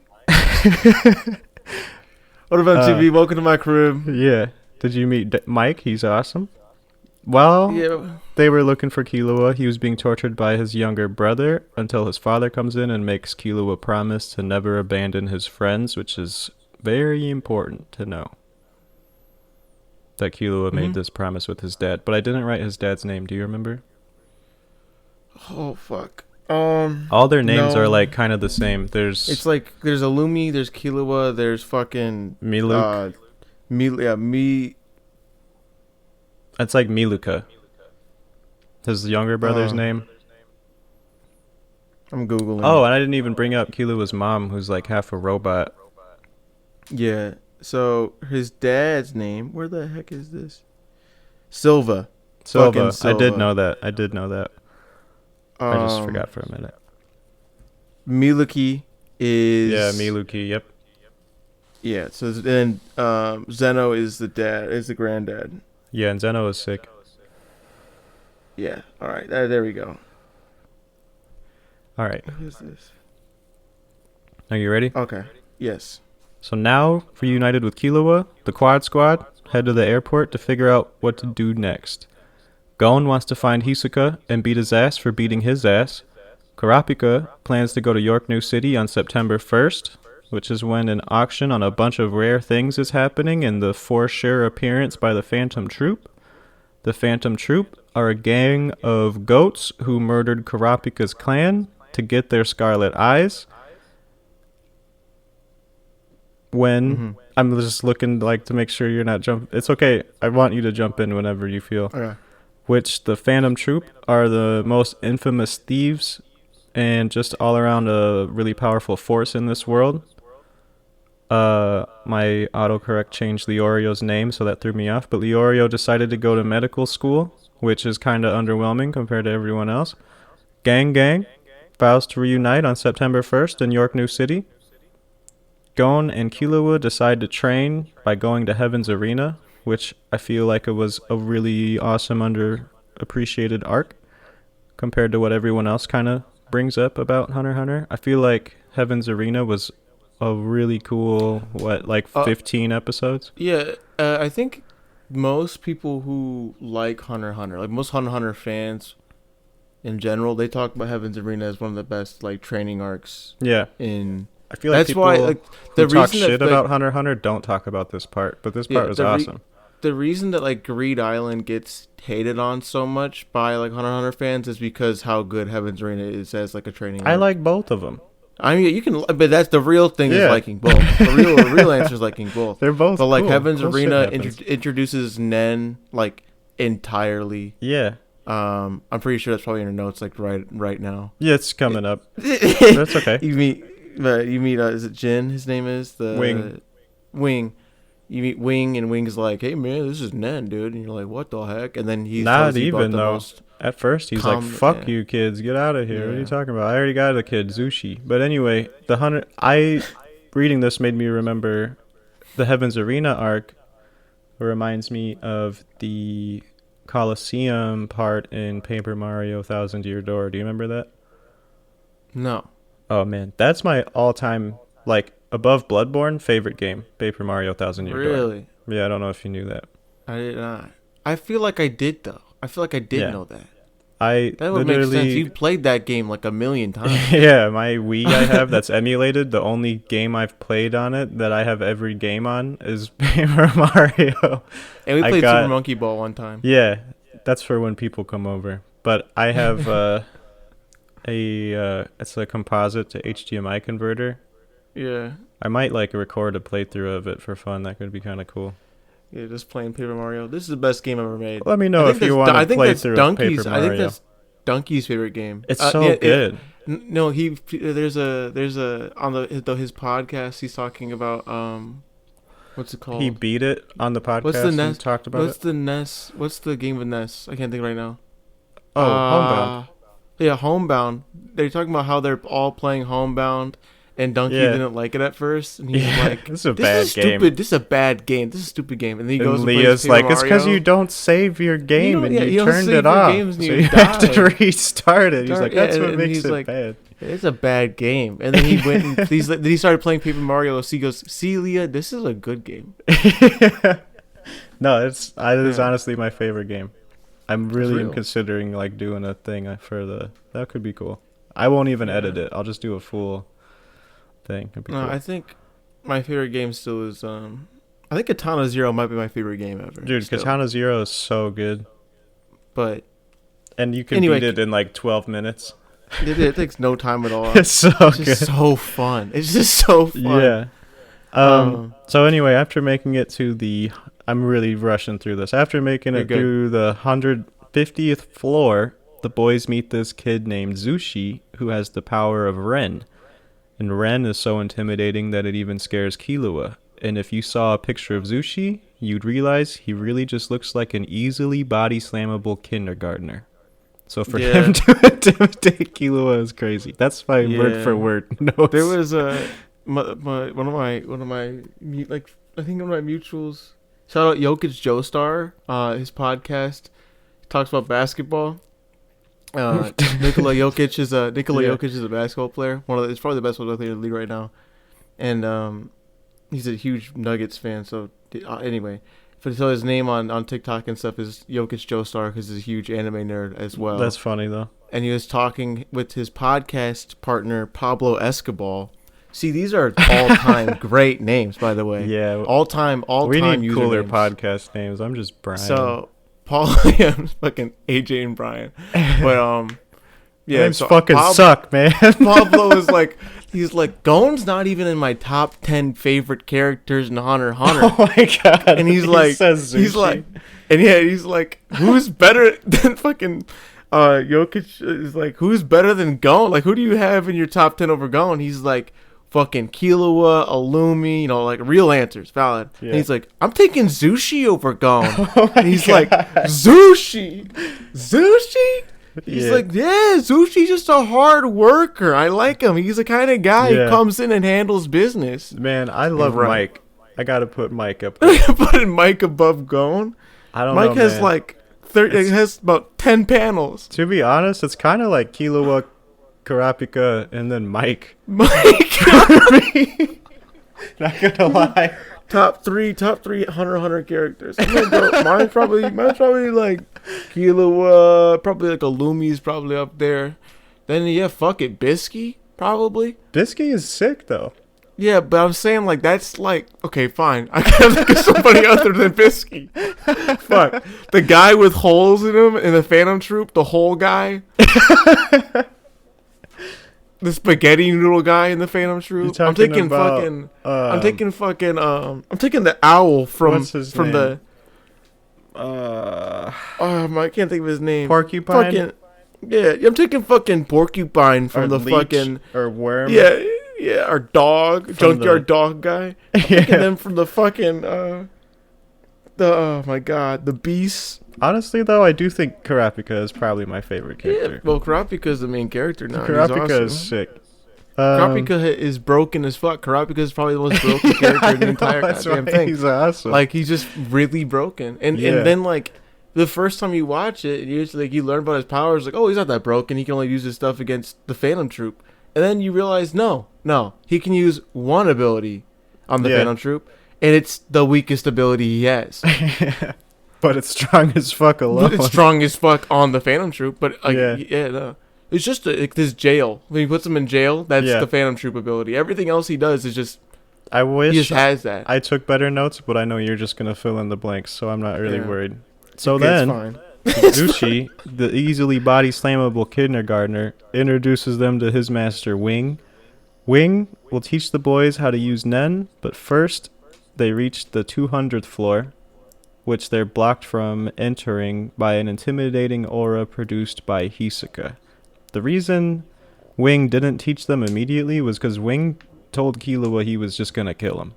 What about TV? Welcome to my crib. Yeah. Did you meet Mike? He's awesome. Well, Yeah. they were looking for Killua. He was being tortured by his younger brother until his father comes in and makes Killua promise to never abandon his friends, which is very important to know. That Killua made this promise with his dad. But I didn't write his dad's name. Do you remember? Oh fuck. All their names No. are like kind of the same. It's There's like there's Illumi, there's Killua, there's fucking Miluk. me. It's like Miluka. His younger brother's Oh. name. I'm googling. Oh, and I didn't even bring up Killua's mom, who's like half a robot. Yeah. So his dad's name. Where the heck is this? Silva. Silva. Fucking I did Silva. know that. I just Um, forgot for a minute. Miluki is. Yeah, Miluki. Yep. Yeah. So then Zeno is the dad. Is the granddad. Yeah, and Zeno is sick. Yeah. All right. There we go. All right. Who is this? Are you ready? Okay. Yes. So now, reunited with Killua, the Quad Squad head to the airport to figure out what to do next. Gon wants to find Hisoka and beat his ass for beating his ass. Kurapika plans to go to York New City on September 1st, which is when an auction on a bunch of rare things is happening, and the for sure appearance by the Phantom Troop. The Phantom Troop are a gang of goats who murdered Kurapika's clan to get their scarlet eyes. When I'm just looking like to make sure you're not jumping. It's okay. I want you to jump in whenever you feel. Okay. Which the Phantom Troop are the most infamous thieves and just all around a really powerful force in this world. My autocorrect changed Leorio's name, so that threw me off. But Leorio decided to go to medical school, which is kind of underwhelming compared to everyone else. Gang vows to reunite on September 1st in York New City. Gon and Killua decide to train by going to Heaven's Arena, which I feel like it was a really awesome underappreciated arc. compared to what everyone else kind of brings up about Hunter x Hunter. I feel like Heaven's Arena was a really cool, 15 episodes? Yeah, I think most people who like Hunter x Hunter, like most Hunter x Hunter fans in general, they talk about Heaven's Arena as one of the best like training arcs. Yeah. I feel like that's people why like who talk shit about Hunter x Hunter don't talk about this part, but this part was awesome. The reason that like Greed Island gets hated on so much by like Hunter x Hunter fans is because how good Heaven's Arena is as like a training arc. I like both of them. I mean, you can, but that's the real thing is liking both. The real answer is liking both. They're both. But like cool. Heaven's Cool Arena introduces introduces Nen like entirely. Yeah. I'm pretty sure that's probably in your notes like right now. Yeah, it's coming up. That's okay. You meet is it Jin? His name is the Wing. You meet Wing, and Wing's like, "Hey man, this is Nen, dude," and you're like, "What the heck?" And then he's not even though. At first, he's like, "Fuck you, kids, get out of here! Yeah. What are you talking about? I already got a kid, Zushi." But anyway, reading this made me remember the Heaven's Arena arc. Reminds me of the Colosseum part in Paper Mario: Thousand Year Door. Do you remember that? No. Oh man, that's my all-time like above Bloodborne favorite game, Paper Mario: Thousand Year Door. Really? Yeah, I don't know if you knew that. I did not. I feel like I did though. I feel like I did know that. That would make sense. You played that game like a million times. Yeah, my Wii I have that's emulated. The only game I've played on it that I have every game on is Paper Mario. And we played Super Monkey Ball one time. Yeah, that's for when people come over. But I have it's a composite to HDMI converter. Yeah. I might like record a playthrough of it for fun. That could be kind of cool. Yeah, just playing Paper Mario. This is the best game ever made. Let me know if you want to play through Paper Mario. I think that's Donkey's favorite game. It's so good. No, there's a on his podcast. He's talking about what's it called? He beat it on the podcast. What's the NES? Talked about what's the NES? What's the game with NES? I can't think right now. Oh, Homebound. Yeah, Homebound. They're talking about how they're all playing Homebound. And Donkey didn't like it at first, and he's like, "This is a bad game. This is a bad game. This is a stupid game." And then he goes. Leah's and plays like, "It's because you don't save your game and you turned it off, so you have to restart it." He's like, "That's what makes it bad." It's a bad game. And then he went and he started playing Paper Mario. So he goes, "See, Leah, this is a good game." No, it is honestly my favorite game. I'm really considering like doing a thing for that could be cool. I won't even edit it. I'll just do a full thing. Cool. I think my favorite game still is I think Katana Zero might be my favorite game ever. Dude, still. Katana Zero is so good. And you can beat it in like 12 minutes. It takes no time at all. It's just so fun. It's just so fun. Yeah. So anyway, after making it to I'm really rushing through this. After making it through the 150th floor, the boys meet this kid named Zushi who has the power of Ren. And Ren is so intimidating that it even scares Killua. And if you saw a picture of Zushi, you'd realize he really just looks like an easily body-slammable kindergartner. So for him to intimidate Killua is crazy. That's my word for word notes. There was one of my like I think one of my mutuals. Shout out Jokic Joestar. His podcast talks about basketball. Nikola Jokic is a basketball player. It's probably the best player in the league right now, and he's a huge Nuggets fan. So anyway, so his name on TikTok and stuff is Jokic Joestar because he's a huge anime nerd as well. That's funny though. And he was talking with his podcast partner Pablo Escobar. See, these are all-time great names, by the way. Yeah, all-time. We need cooler names. Podcast names. I'm just Brian. So. Paul, fucking AJ and Brian, but names fucking suck, man. Pablo is like, he's like, Gon's not even in my top 10 favorite characters in Hunter x Hunter. Oh my god! And he's like, he's like, who's better than fucking Jokic? Is like, who's better than Gon? Like, who do you have in your top 10 over Gon? He's like, fucking Killua, Illumi, like real answers, valid. Yeah. And he's like, I'm taking Zushi over Gon. And he's like, Zushi? He's like, yeah, Zushi's just a hard worker. I like him. He's the kind of guy who comes in and handles business. Man, I love Mike. I gotta put Mike up there. Putting Mike above Gon? I don't know, Mike has like it has about 10 panels. To be honest, it's kind of like Killua, Kurapika, and then Mike. Mike, Not gonna lie. top three Hunter x Hunter characters. I'm gonna go, mine's probably like Killua, probably like Illumi's probably up there. Then yeah, fuck it, Bisky probably. Bisky is sick though. Yeah, but I'm saying like that's like okay, fine. I can't think of somebody other than Bisky. Fuck, the guy with holes in him in the Phantom Troop, the hole guy. The spaghetti noodle guy in the Phantom Troop. I'm taking fucking the owl from What's his from name? I can't think of his name. Porcupine? Fucking, yeah, I'm taking fucking Porcupine from Or the Leech, fucking or Worm. yeah, our dog, junkyard dog guy. I'm taking Yeah. them from the fucking oh my god, the beast. Honestly though, I do think Kurapika is probably my favorite Yeah, character. well, Kurapika's the main character now. Kurapika He's awesome. is sick. Kurapika is broken as fuck. Kurapika is probably the most broken character in the entire that's goddamn why thing. he's awesome. Like he's just really broken, and Yeah. then like the first time you watch it, you just like you learn about his powers. Like, oh, he's not that broken. He can only use his stuff against the Phantom Troop, and then you realize no, he can use one ability on the Yeah. Phantom Troop, and it's the weakest ability he has. but it's strong as fuck alone. It's strong as fuck on the Phantom Troop, but like, Yeah. no. It's just like this jail. When he puts him in jail, that's Yeah. the Phantom Troop ability. Everything else he does is just I wish he just has that. I took better notes, but I know you're just gonna fill in the blanks, so I'm not really Yeah. worried. So It's then, fine. Zuchi, the easily body slammable kindergartner, introduces them to his master Wing. Wing will teach the boys how to use Nen, but first they reach the 200th floor, which they're blocked from entering by an intimidating aura produced by Hisoka. The reason Wing didn't teach them immediately was because Wing told Killua he was just gonna kill him.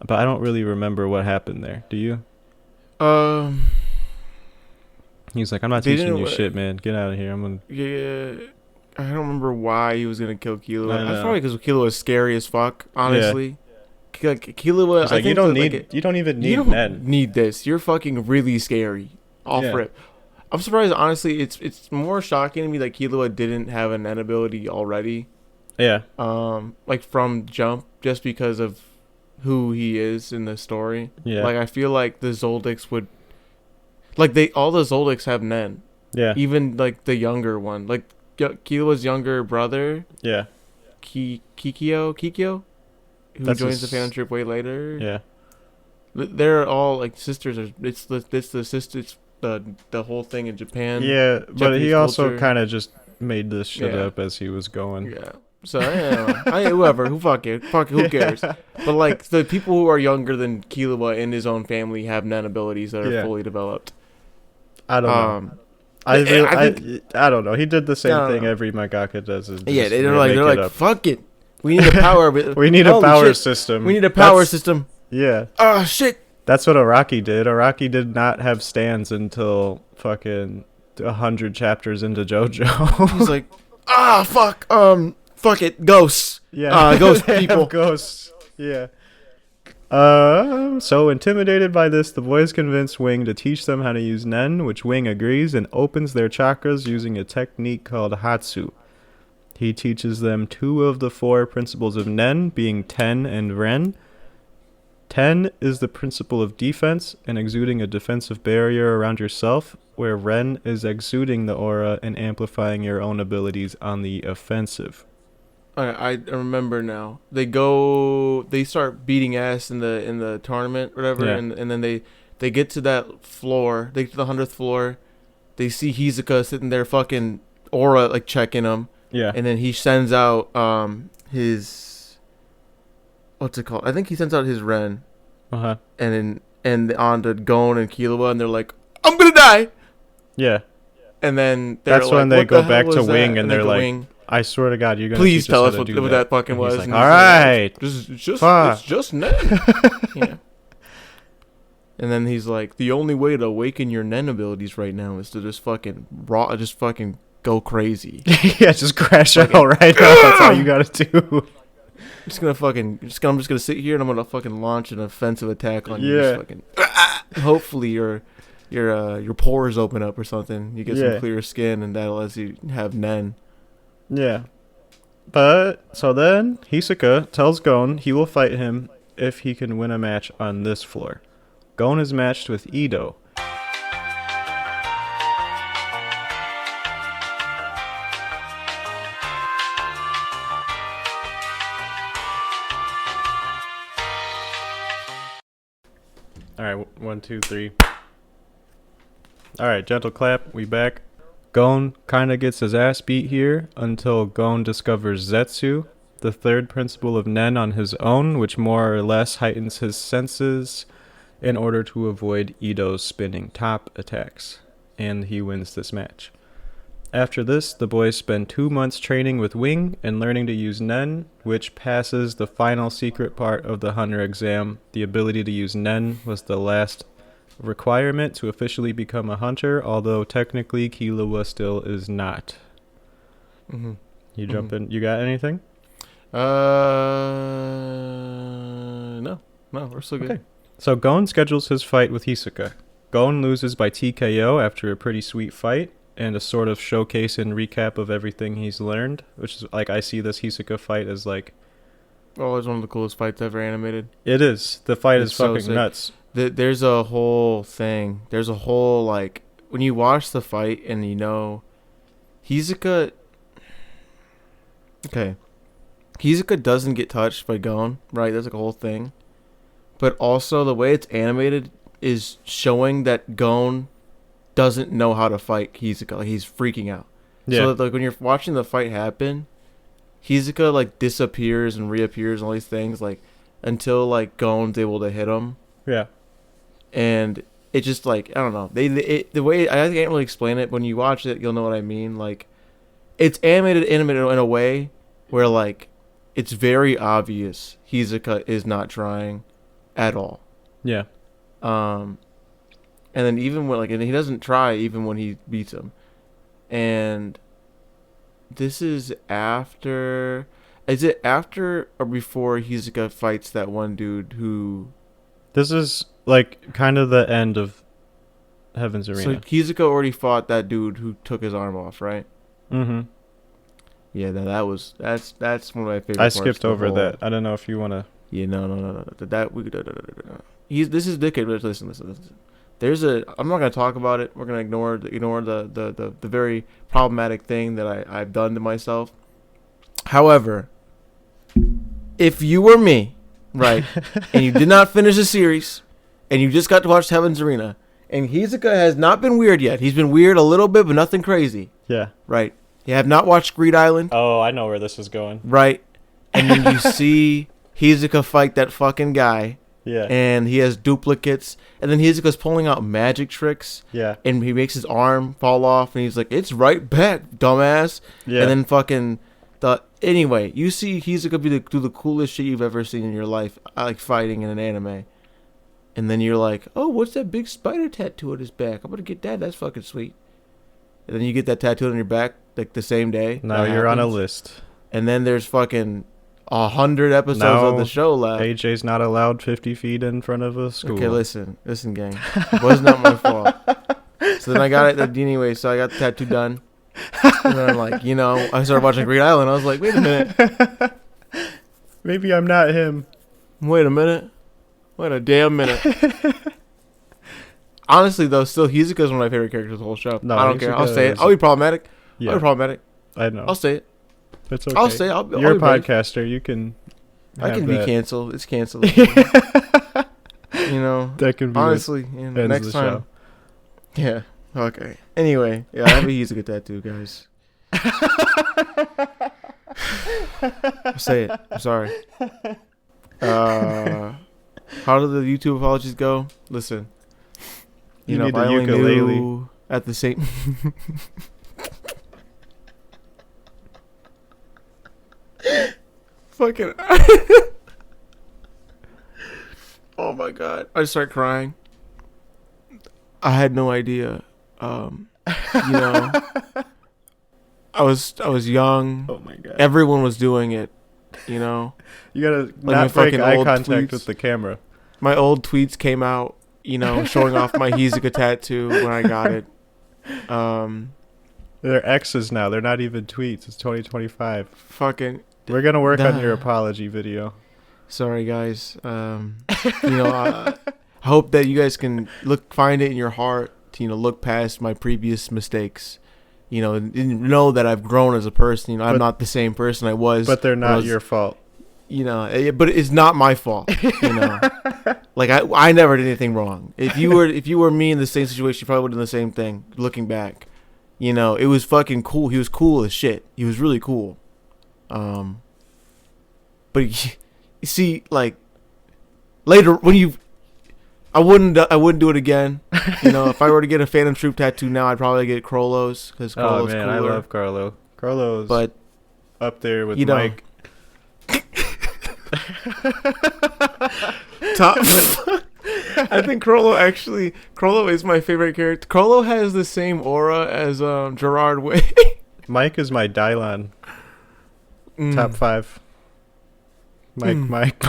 But I don't really remember what happened there. Do you? He's like, I'm not They teaching didn't you wa- shit, man. Get out of here. I'm gonna. Yeah, I don't remember why he was gonna kill Killua. I That's know. probably because Killua was scary as fuck. Honestly, like Killua. He's I like, you think don't that, need. like, You don't even you need don't Nen. need this. You're fucking really scary. Off Yeah. rip. I'm surprised. Honestly, it's more shocking to me that Killua didn't have an ability already. Yeah. Like from jump, just because of who he is in the story. Yeah. Like I feel like the Zoldycks would. Like all the Zoldycks have Nen. Yeah. Even like the younger one, like Killua's younger brother, Yeah. Kikyo, who That's joins the his- Phantom Troop way later. Yeah. They're all like sisters. It's the sisters. The whole thing in Japan. Yeah, but Japanese he also culture. kind of just made this shit Yeah. up as he was going. Yeah. So whoever, fuck it, who cares? But like the people who are younger than Killua in his own family have Nen abilities that are Yeah. fully developed. I don't know. I don't know. He did the same No, thing no. every mangaka does. Is Yeah, just they're make like it up. fuck it. We need a power. We need a Holy power shit. system. We need a power That's- system. Yeah, Oh shit. that's what Araki did. Araki did not have stands until fucking 100 chapters into JoJo. He's like, fuck, fuck it, ghosts. Yeah, Ghost They have people. Ghosts. Yeah. So intimidated by this, the boys convince Wing to teach them how to use Nen, which Wing agrees and opens their chakras using a technique called Hatsu. He teaches them 2 of the 4 principles of Nen, being Ten and Ren. Ten is the principle of defense and exuding a defensive barrier around yourself, where Ren is exuding the aura and amplifying your own abilities on the offensive. I remember now. They start beating ass in the tournament, whatever, Yeah. and then they get to that floor. They get to the 100th floor. They see Hisoka sitting there, fucking aura like checking him, Yeah. and then he sends out his what's it called? I think he sends out his Ren, Uh-huh. and on to Gon and Killua, and they're like, "I'm gonna die." Yeah. And then they're That's like, when they "What go the back hell to was that?" Wing and they they're go, like, "Wing, I swear to God, you're gonna please teach tell how us to what do that fucking And was." he's like, And all he's right. "This is just Fuck." it's just Nen. Yeah. And then he's like, the only way to awaken your Nen abilities right now is to just fucking go crazy. Yeah, just crash out right now. That's all you gotta do. I'm just gonna sit here and I'm gonna fucking launch an offensive attack on you. Yeah. Just fucking, hopefully your your pores open up or something. You get Yeah. some clear skin, and that lets you have Nen. Yeah. But, so then, Hisoka tells Gon he will fight him if he can win a match on this floor. Gon is matched with Ido. Alright, 1, 2, 3. Alright, gentle clap, we back. Gon kinda gets his ass beat here until Gon discovers Zetsu, the third principle of Nen on his own, which more or less heightens his senses in order to avoid Ido's spinning top attacks, and he wins this match. After this, the boys spend 2 months training with Wing and learning to use Nen, which passes the final secret part of the Hunter exam. The ability to use Nen was the last requirement to officially become a hunter, although technically Killua still is not. Mm-hmm. You jump in. You got anything? No, we're still good. Okay. So Gon schedules his fight with Hisoka. Gon loses by TKO after a pretty sweet fight and a sort of showcase and recap of everything he's learned, which is like, I see this Hisoka fight as like, Oh, it's one of the coolest fights ever animated. it is. The fight It's is so fucking sick. nuts. There's a whole thing. There's a whole, like, when you watch the fight and you know, Hisoka. Okay. Hisoka doesn't get touched by Gon, right? That's like a whole thing. But also, the way it's animated is showing that Gon doesn't know how to fight Hisoka. Like, he's freaking out. Yeah. So, like, when you're watching the fight happen, Hisoka, like, disappears and reappears and all these things, like, until, like, Gon's able to hit him. Yeah. And it just, like, I don't know. The way, I can't really explain it. When you watch it, you'll know what I mean. Like, it's animated in a way where, like, it's very obvious Hisoka is not trying at all. Yeah. And then even when, like, and he doesn't try even when he beats him. And this is after, is it after or before Hisoka fights that one dude who? This is like kind of the end of Heaven's So Arena. Hisoka already fought that dude who took his arm off, right? Mm-hmm. Yeah, that's one of my favorite. I parts skipped of the over whole- that. I don't know if you want to. Yeah, no. That we no. This is dickhead. Listen. I'm not gonna talk about it. We're gonna ignore the very problematic thing that I've done to myself. However, if you were me, right, and you did not finish the series, and you just got to watch Heaven's Arena, and Hisoka has not been weird yet. He's been weird a little bit, but nothing crazy, Yeah. right? You have not watched Greed Island, Oh, I know where this is going. right? And then you see Hisoka fight that fucking guy. Yeah. And he has duplicates, and then Hisoka's pulling out magic tricks, Yeah. and he makes his arm fall off, and he's like, "It's right back, dumbass." Yeah. And then fucking anyway, you see Hisoka do the coolest shit you've ever seen in your life, like fighting in an anime, and then you're like, "Oh, what's that big spider tattoo on his back? I'm gonna get that. That's fucking sweet." And then you get that tattoo on your back like the same day. Now that you're on a happens. list. And then there's fucking 100 episodes Now of the show left. AJ's not allowed 50 feet in front of a school. Okay, listen, gang. It was not my fault. So then I got it anyway. So I got the tattoo done, and then I'm like, I started watching Greed Island. I was like, wait a minute, Maybe I'm not him. wait a damn minute. Honestly, though, still Hisoka's one of my favorite characters of the whole show. No, I don't care. I'll Hisoka say it. is- I'll be problematic. Yeah. I'll be problematic. I know. I'll say it. It's okay. I'll say it. I'll You're a be brave. podcaster. You can. I can have be that. canceled. It's canceled. That can be honestly, ends next the time. show. Yeah. Okay. Anyway, yeah, I have a Hisoka tattoo, guys. I'll say it. I'm sorry. How did the YouTube apologies go? Listen. You need if I a only ukulele. knew at the same. Fucking. Oh my god! I start crying. I had no idea. I was young. Oh my god. Everyone was doing it. You gotta my not break fucking eye old contact tweets. with the camera. My old tweets came out, you know, showing off my Hizuka tattoo when I got it. They're X's now. They're not even tweets. It's 2025. Fucking. We're gonna work on your apology video. Sorry, guys. You know, I hope that you guys can find it in your heart to, you know, look past my previous mistakes. You know, and know that I've grown as a person. You know, I'm not the same person I was. But they're not your fault. You know, but it's not my fault. You know, like I never did anything wrong. If you were me in the same situation, you probably would have done the same thing. Looking back, you know, it was fucking cool. He was cool as shit. He was really cool. But you see, like later when I wouldn't do it again. You know, if I were to get a Phantom Troop tattoo now, I'd probably get Crollo's because Crollo's cooler. I love Carlo. Carlo's but up there with you know, Mike. Top. I think Crollo is my favorite character. Crollo has the same aura as Gerard Way. Mike is my Dylon. Top 5. Mike.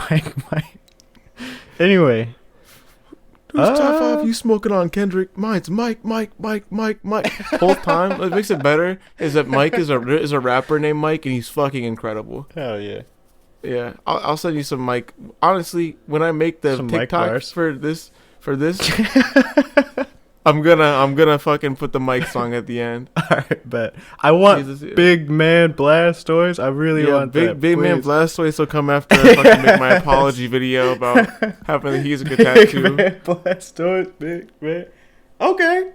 Anyway. Who's top 5 you smoking on, Kendrick? Mine's Mike. Whole time. What makes it better is that Mike is a rapper named Mike, and he's fucking incredible. Hell yeah. Yeah, I'll send you some Mike. Honestly, when I make the TikTok for this, I'm gonna fucking put the Mike song at the end. Alright, bet. I want Big Man Blastoise. I really want that. Big Man Blastoise will come after I fucking make my apology video about having the Hizuka tattoo. Big Man Blastoise, Big Man. Okay.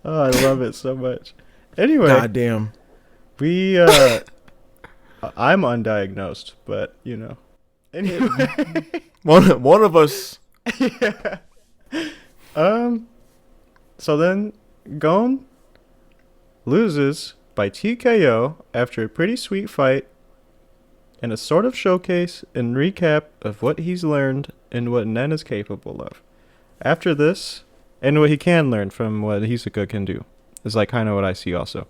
Oh, I love it so much. Anyway. Goddamn. We I'm undiagnosed, but you know. Anyway. one of us. Yeah. So then Gon loses by TKO after a pretty sweet fight and a sort of showcase and recap of what he's learned and what Nen is capable of. After this, and what he can learn from what Hisoka can do, is like kind of what I see also.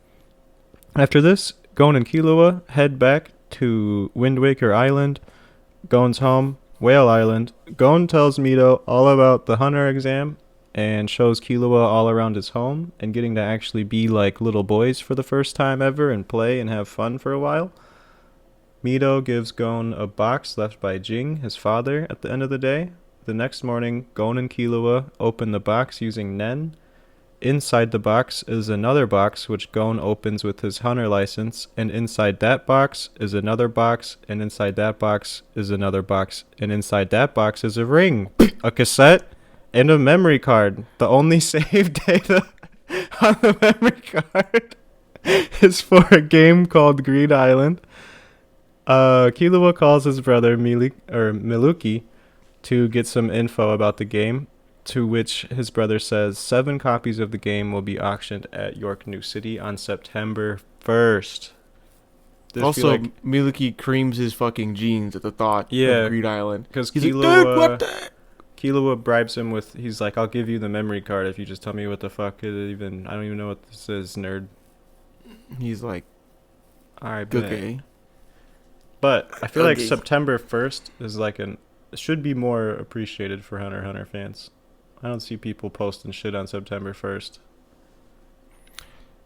After this, Gon and Killua head back to Wind Waker Island, Gon's home, Whale Island. Gon tells Mito all about the hunter exam and shows Killua all around his home and getting to actually be like little boys for the first time ever and play and have fun for a while. Mito gives Gon a box left by Jing, his father, at the end of the day. The next morning, Gon and Killua open the box using Nen. Inside the box is another box which Gon opens with his hunter license, and inside that box is another box, and inside that box is another box, and inside that box is a ring, a cassette, and a memory card. The only save data on the memory card is for a game called Green Island. Killua calls his brother Miluki to get some info about the game, to which his brother says 7 copies of the game will be auctioned at York New City on September 1st. Also, Miluki creams his fucking jeans at the thought of Greed Island. Because he's like, dude, what the? Killua bribes him with, he's like, I'll give you the memory card if you just tell me what the fuck it even, I don't even know what this is, nerd. He's like, alright, okay. But I feel like September 1st is like should be more appreciated for Hunter x Hunter fans. I don't see people posting shit on September 1st.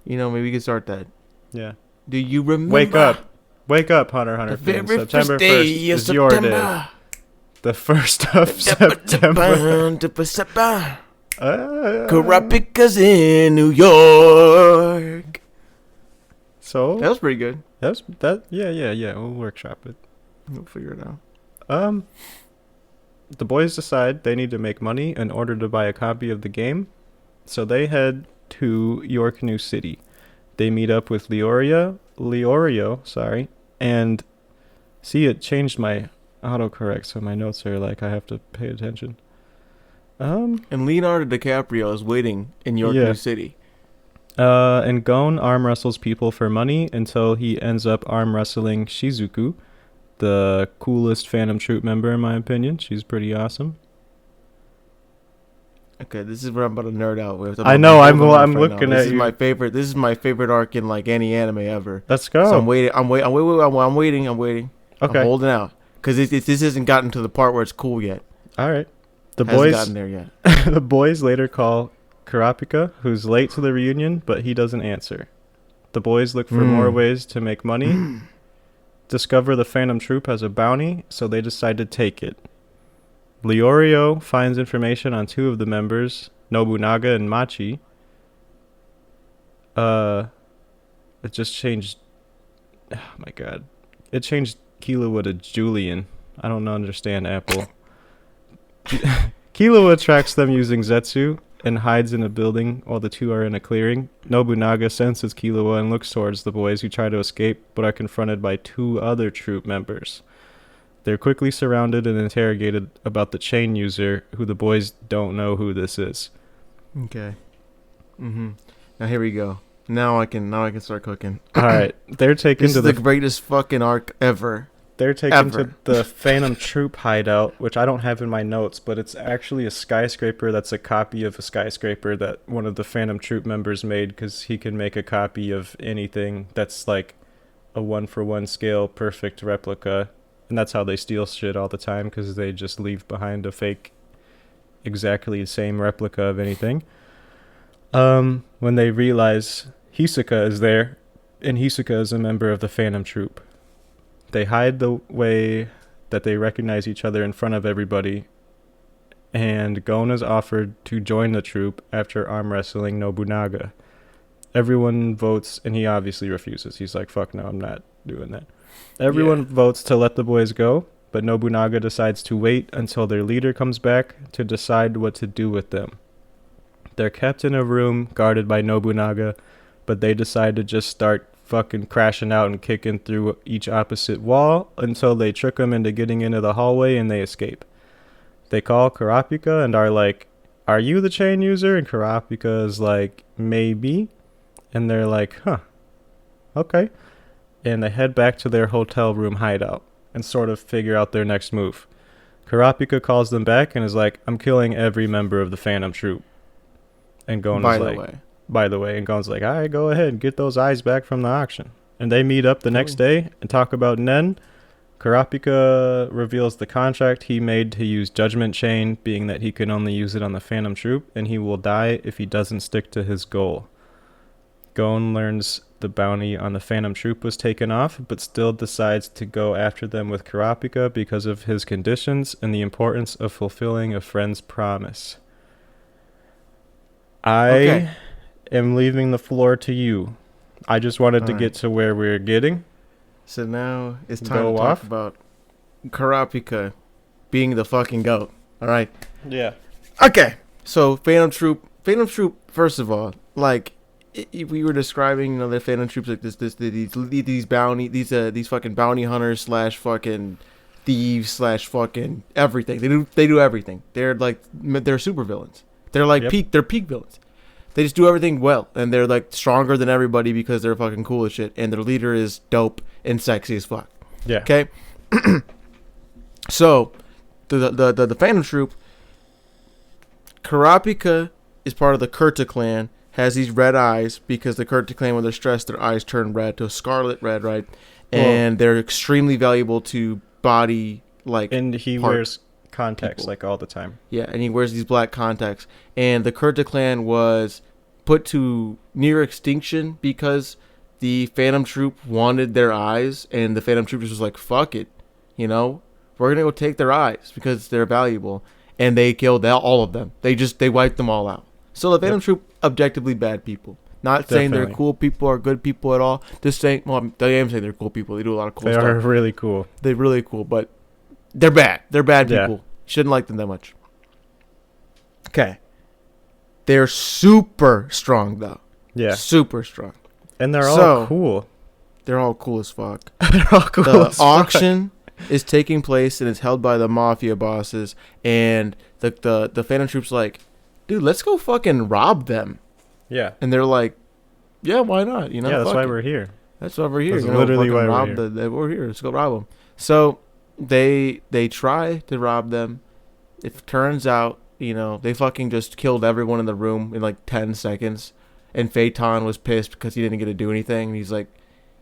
You know, maybe we could start that. Yeah. Do you remember? Wake up, Hunter x Hunter fans. September 1st is your day. The 1st of September. Kurapika's in New York. So that was pretty good. Yeah. We'll workshop it. We'll figure it out. The boys decide they need to make money in order to buy a copy of the game, so they head to York New City. They meet up with Leorio, and see, it changed my autocorrect, so my notes are like I have to pay attention. And Leonardo DiCaprio is waiting in York New City. And Gon arm wrestles people for money until he ends up arm wrestling Shizuku, the coolest Phantom Troop member in my opinion. She's pretty awesome. Okay, this is where I'm about to nerd out with. I know, I'm looking at you. This is my favorite arc in like any anime ever. Let's go. So I'm waiting. I'm waiting. Okay. I'm holding out because this hasn't gotten to the part where it's cool yet. All right. The Hasn't boys gotten there yet. the boys later call Kurapika, who's late to the reunion, but he doesn't answer. The boys look for more ways to make money, discover the Phantom Troop has a bounty, so they decide to take it. Leorio finds information on two of the members, Nobunaga and Machi. It just changed... Oh my god. It changed Killua to Julian. I don't understand Apple. Killua tracks them using Zetsu and hides in a building while the two are in a clearing. Nobunaga senses Killua and looks towards the boys who try to escape but are confronted by two other troop members. They're quickly surrounded and interrogated about the chain user, who the boys don't know who this is. Okay. Now here we go. Now I can start cooking. All right, they're taken This to is the greatest fucking arc ever. They're taken to Ever. the Phantom Troop hideout, which I don't have in my notes, but it's actually a skyscraper that's a copy of a skyscraper that one of the Phantom Troop members made, because he can make a copy of anything that's like a 1-for-1 scale perfect replica. And that's how they steal shit all the time, because they just leave behind a fake, exactly the same replica of anything. When they realize Hisoka is there, and Hisoka is a member of the Phantom Troop. They hide the way that they recognize each other in front of everybody, and Gon is offered to join the troop after arm wrestling Nobunaga. Everyone votes, and he obviously refuses. He's like, fuck no, I'm not doing that. Everyone votes to let the boys go, but Nobunaga decides to wait until their leader comes back to decide what to do with them. They're kept in a room guarded by Nobunaga, but they decide to just start fucking crashing out and kicking through each opposite wall until they trick them into getting into the hallway and they escape. They call Kurapika and are like, "Are you the chain user?" And Kurapika is like, "Maybe." And they're like, "Huh, okay." And they head back to their hotel room hideout and sort of figure out their next move. Kurapika calls them back and is like, "I'm killing every member of the Phantom Troop." And Gon is like, by the way, and Gon's like, "All right, go ahead, get those eyes back from the auction." And they meet up the next day and talk about Nen. Kurapika reveals the contract he made to use Judgment Chain, being that he can only use it on the Phantom Troop, and he will die if he doesn't stick to his goal. Gon learns the bounty on the Phantom Troop was taken off, but still decides to go after them with Kurapika because of his conditions and the importance of fulfilling a friend's promise. I am leaving the floor to you. I just wanted to get to where we're getting. So now it's time Go to talk off? about Kurapika being the fucking goat. All right. Yeah. Okay. So Phantom Troop. First of all, like we were describing, you know, the Phantom Troops like these fucking bounty hunters slash fucking thieves slash fucking everything. They do everything. They're super villains. They're like peak villains. They just do everything well, and they're like stronger than everybody because they're fucking cool as shit, and their leader is dope and sexy as fuck. Yeah. Okay. So, the Phantom Troop, Kurapika is part of the Kurta clan. Has these red eyes because the Kurta clan, when they're stressed, their eyes turn red to a scarlet red, right? And they're extremely valuable to body like. And he wears contacts like all the time. Yeah, and he wears these black contacts. And the Kurta clan was put to near extinction because the Phantom Troop wanted their eyes, and the Phantom Troopers was like, "Fuck it, you know, we're gonna go take their eyes because they're valuable." And they killed all of them. They wiped them all out. So the Phantom Troop, objectively bad people. Not saying they're cool people or good people at all. Just saying, well, I am saying they're cool people. They do a lot of cool stuff. They are really cool. They're really cool, but they're bad. They're bad Yeah. people. Shouldn't like them that much. Okay. They're super strong, though. Yeah. Super strong. And they're all cool. They're all cool as fuck. They're all cool The as fuck. auction is taking place, and it's held by the mafia bosses. And the Phantom Troop's like, "Dude, let's go fucking rob them." Yeah. And they're like, "Yeah, why not? You know, Yeah, that's fuck why it. we're here. That's why we're here. That's you know, literally fucking why we're rob here. we're here. Let's go rob them." So they try to rob them. It turns out, you know, they fucking just killed everyone in the room in like 10 seconds. And Phaeton was pissed because he didn't get to do anything. And he's like,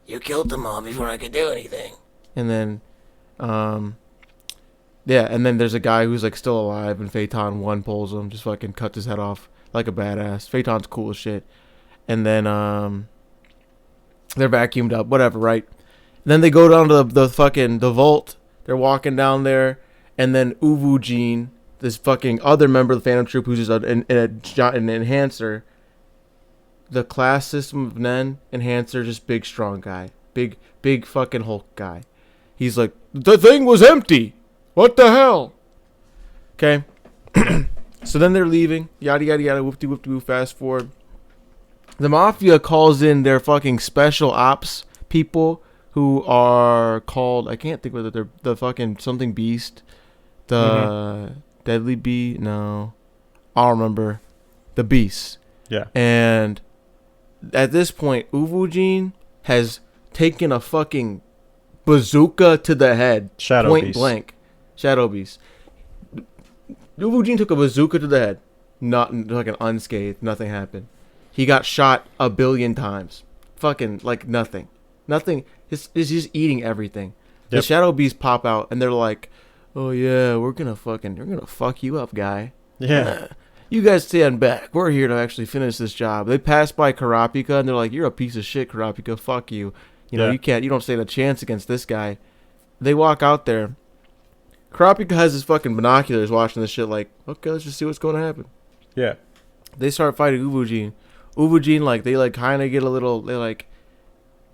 "You killed them all before I could do anything." And then Yeah, and then there's a guy who's like still alive, and Phaeton 1 pulls him, just fucking cuts his head off like a badass. Phaeton's cool as shit. And then they're vacuumed up, whatever, right? And then they go down to the vault. They're walking down there, and then Uwu Jin, this fucking other member of the Phantom Troop, who's just an enhancer. The class system of Nen enhancer, just big strong guy, big fucking Hulk guy. He's like, the thing was empty. What the hell? Okay. So then they're leaving. Yada yada yada. Whoop de whoop de whoop. Fast forward. The Mafia calls in their fucking special ops people, who are called, I can't think of it. They're the fucking something beast. The Deadly Bee? No. I'll remember. The Beast. Yeah. And at this point, Uwu Jin has taken a fucking bazooka to the head. Shadow point Beast. blank. Shadow Beast. Uwu Jin took a bazooka to the head. Not fucking unscathed. Nothing happened. He got shot 1 billion times. Fucking like nothing. Nothing. He's just eating everything. The Yep. Shadow Beasts pop out and they're like, oh yeah, we're gonna fuck you up, guy. Yeah. You guys stand back. We're here to actually finish this job. They pass by Karapika and they're like, you're a piece of shit, Karapika. Fuck you. You know, Yeah. you don't stand a chance against this guy. They walk out there. Karapika has his fucking binoculars watching this shit like, okay, let's just see what's going to happen. Yeah. They start fighting Uwu Jin. Uwu Jin, like, they, like, kind of get a little, they, like,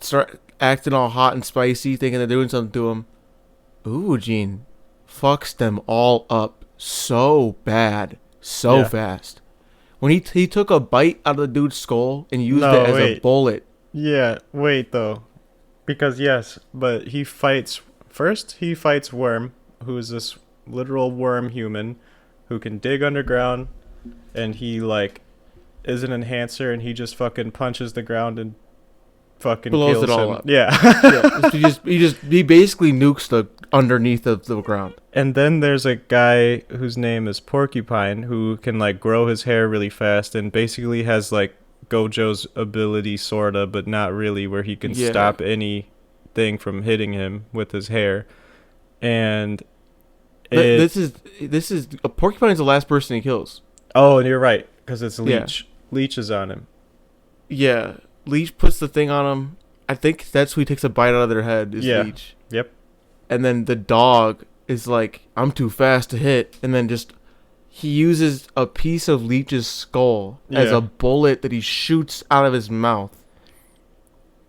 start acting all hot and spicy, thinking they're doing something to him. Uwu Jin fucks them all up so bad, so fast. When he took a bite out of the dude's skull and used it as a bullet. Yeah, wait though. Because yes, but he fights Worm, who's this literal worm human who can dig underground, and he like is an enhancer, and he just fucking punches the ground and fucking Blows kills it all him. up. Yeah. He basically nukes the underneath of the ground. And then there's a guy whose name is Porcupine, who can like grow his hair really fast and basically has like Gojo's ability sorta, but not really, where he can stop anything from hitting him with his hair. And This is Porcupine's the last person he kills. oh, and you're right, because it's Yeah. Leech. Leech is on him. Yeah, Leech puts the thing on him. I think that's who he takes a bite out of their head. Is Yeah. Leech. Yep. And then the dog is like, I'm too fast to hit, and then just he uses a piece of Leech's skull as Yeah. a bullet that he shoots out of his mouth,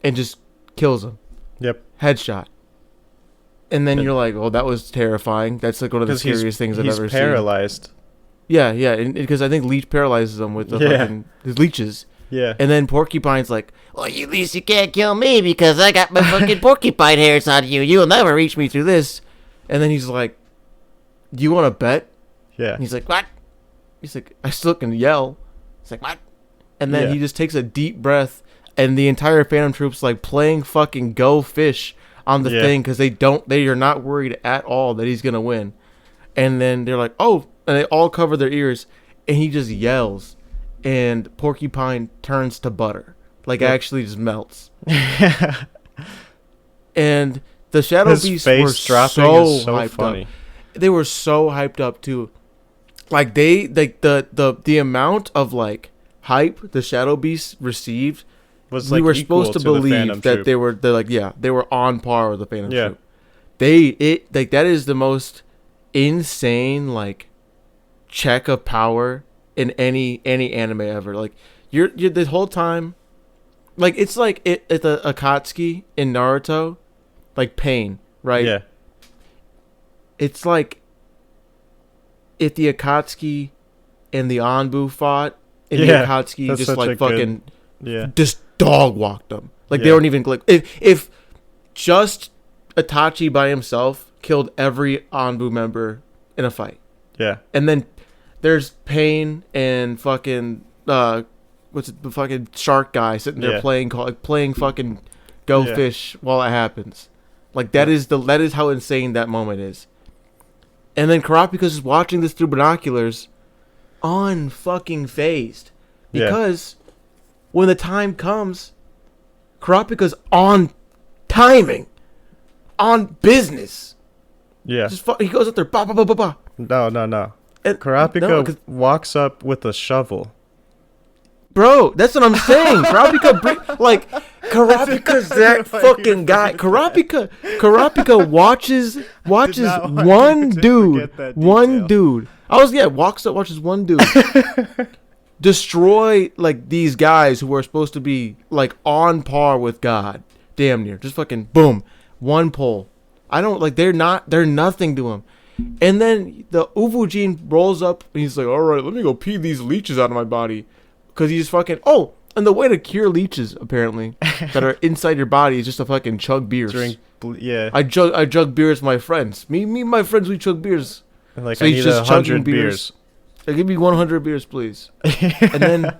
and just kills him. Yep. Headshot. And then you're like, oh, that was terrifying. That's like one of the Because scariest things I've he's ever paralyzed. seen. Yeah, because I think Leech paralyzes him with the fucking his leeches. Yeah. And then Porcupine's like, Well, at least you can't kill me because I got my fucking porcupine hairs on you. You'll never reach me through this. and then he's like, do you want to bet? Yeah. And he's like, what? He's like, I still can yell. He's like, what? And then Yeah. he just takes a deep breath, and the entire Phantom Troop's like playing fucking Go Fish on the Yeah. thing because they are not worried at all that he's gonna win. And then they're like, oh, and they all cover their ears, and he just yells, and Porcupine turns to butter, like actually just melts. And the Shadow His Beasts face were dropping so is so hyped funny. up. They were so hyped up too. Like the amount of like hype the Shadow Beasts received, Was we like were equal supposed to the believe Phantom that Troop. they were on par with the Phantom Yeah. Troop. That is the most insane like check of power in any anime ever. Like you're the whole time, like it's like the Akatsuki in Naruto, like Pain, right? Yeah. It's like if the Akatsuki and the Anbu fought, and Yeah, the Akatsuki that's just such a like good- fucking Yeah. just dog walked them. Like they Yeah. weren't even like if just Itachi by himself killed every Anbu member in a fight, Yeah. and then there's Pain and fucking what's it, the fucking shark guy sitting there Yeah. playing fucking Go Yeah. Fish while it happens. Like that is how insane that moment is. And then Karapika's just watching this through binoculars, unfucking phased, Yeah. because when the time comes, Karapika's on timing, on business. Yeah. He goes up there, ba ba ba ba ba. No. And Kurapika no, 'cause- walks up with a shovel. bro, that's what I'm saying. Kurapika's that fucking guy. Kurapika watches not want one you to dude, forget that one detail. dude. Walks up, watches one dude destroy like these guys who are supposed to be like on par with God, damn near. Just fucking boom, one pull. They're nothing to him. And then the Uvujin rolls up and he's like, all right, let me go pee these leeches out of my body. Because he's fucking, and the way to cure leeches, apparently, that are inside your body is just to fucking chug beers. I jug beers with my friends. Me and my friends, we chug beers. Like, So I he's need just 100 chugging beers. Give me 100 beers, please. And then,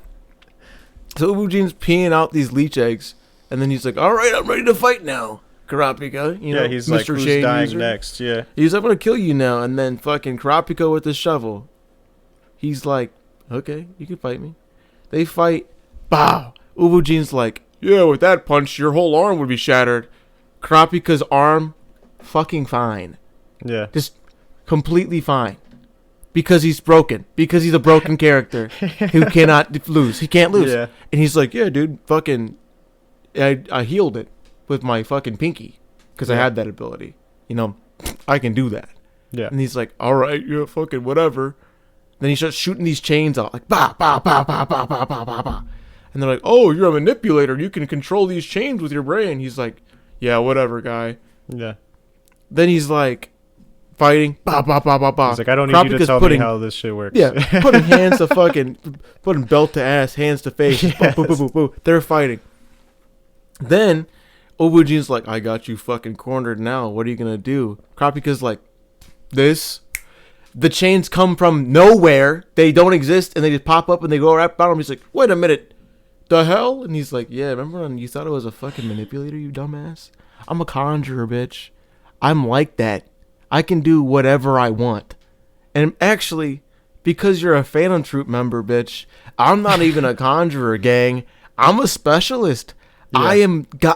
so Uvujin's peeing out these leech eggs. And then he's like, all right, I'm ready to fight now. Kurapika, He's like, who's chain dying user. next? Yeah. He's like, I'm gonna kill you now. And then fucking Kurapika with the shovel. He's like, okay, you can fight me. They fight. Bow. Uvujin's like, yeah, with that punch, your whole arm would be shattered. Kurapika's arm, fucking fine. Yeah. Just completely fine. Because he's broken. Because he's a broken character who cannot lose. He can't lose. Yeah. And he's like, yeah, dude, fucking, I healed it with my fucking pinky. Because I had that ability. I can do that. Yeah. And he's like, all right, yeah, fucking whatever. Then he starts shooting these chains out. Like, bah, bah, bah, bah, bah, bah, bah, bah, bah. And they're like, oh, you're a manipulator. You can control these chains with your brain. He's like, yeah, whatever, guy. Yeah. Then he's like, fighting. Bah, bah, bah, bah, bah. He's like, I don't need you to Kurapika's tell me how this shit works. Yeah, putting hands to fucking, putting belt to ass, hands to face. Yes. Boo, boo, boo, boo, boo. They're fighting. Then, Obujin's like, I got you fucking cornered now. What are you going to do? Kurapika's like, this. The chains come from nowhere. They don't exist, and they just pop up, and they go right about him. He's like, wait a minute. The hell? And he's like, yeah, remember when you thought I was a fucking manipulator, you dumbass? I'm a conjurer, bitch. I'm like that. I can do whatever I want. And actually, because you're a Phantom Troop member, bitch, I'm not even a conjurer, gang. I'm a specialist. Yeah.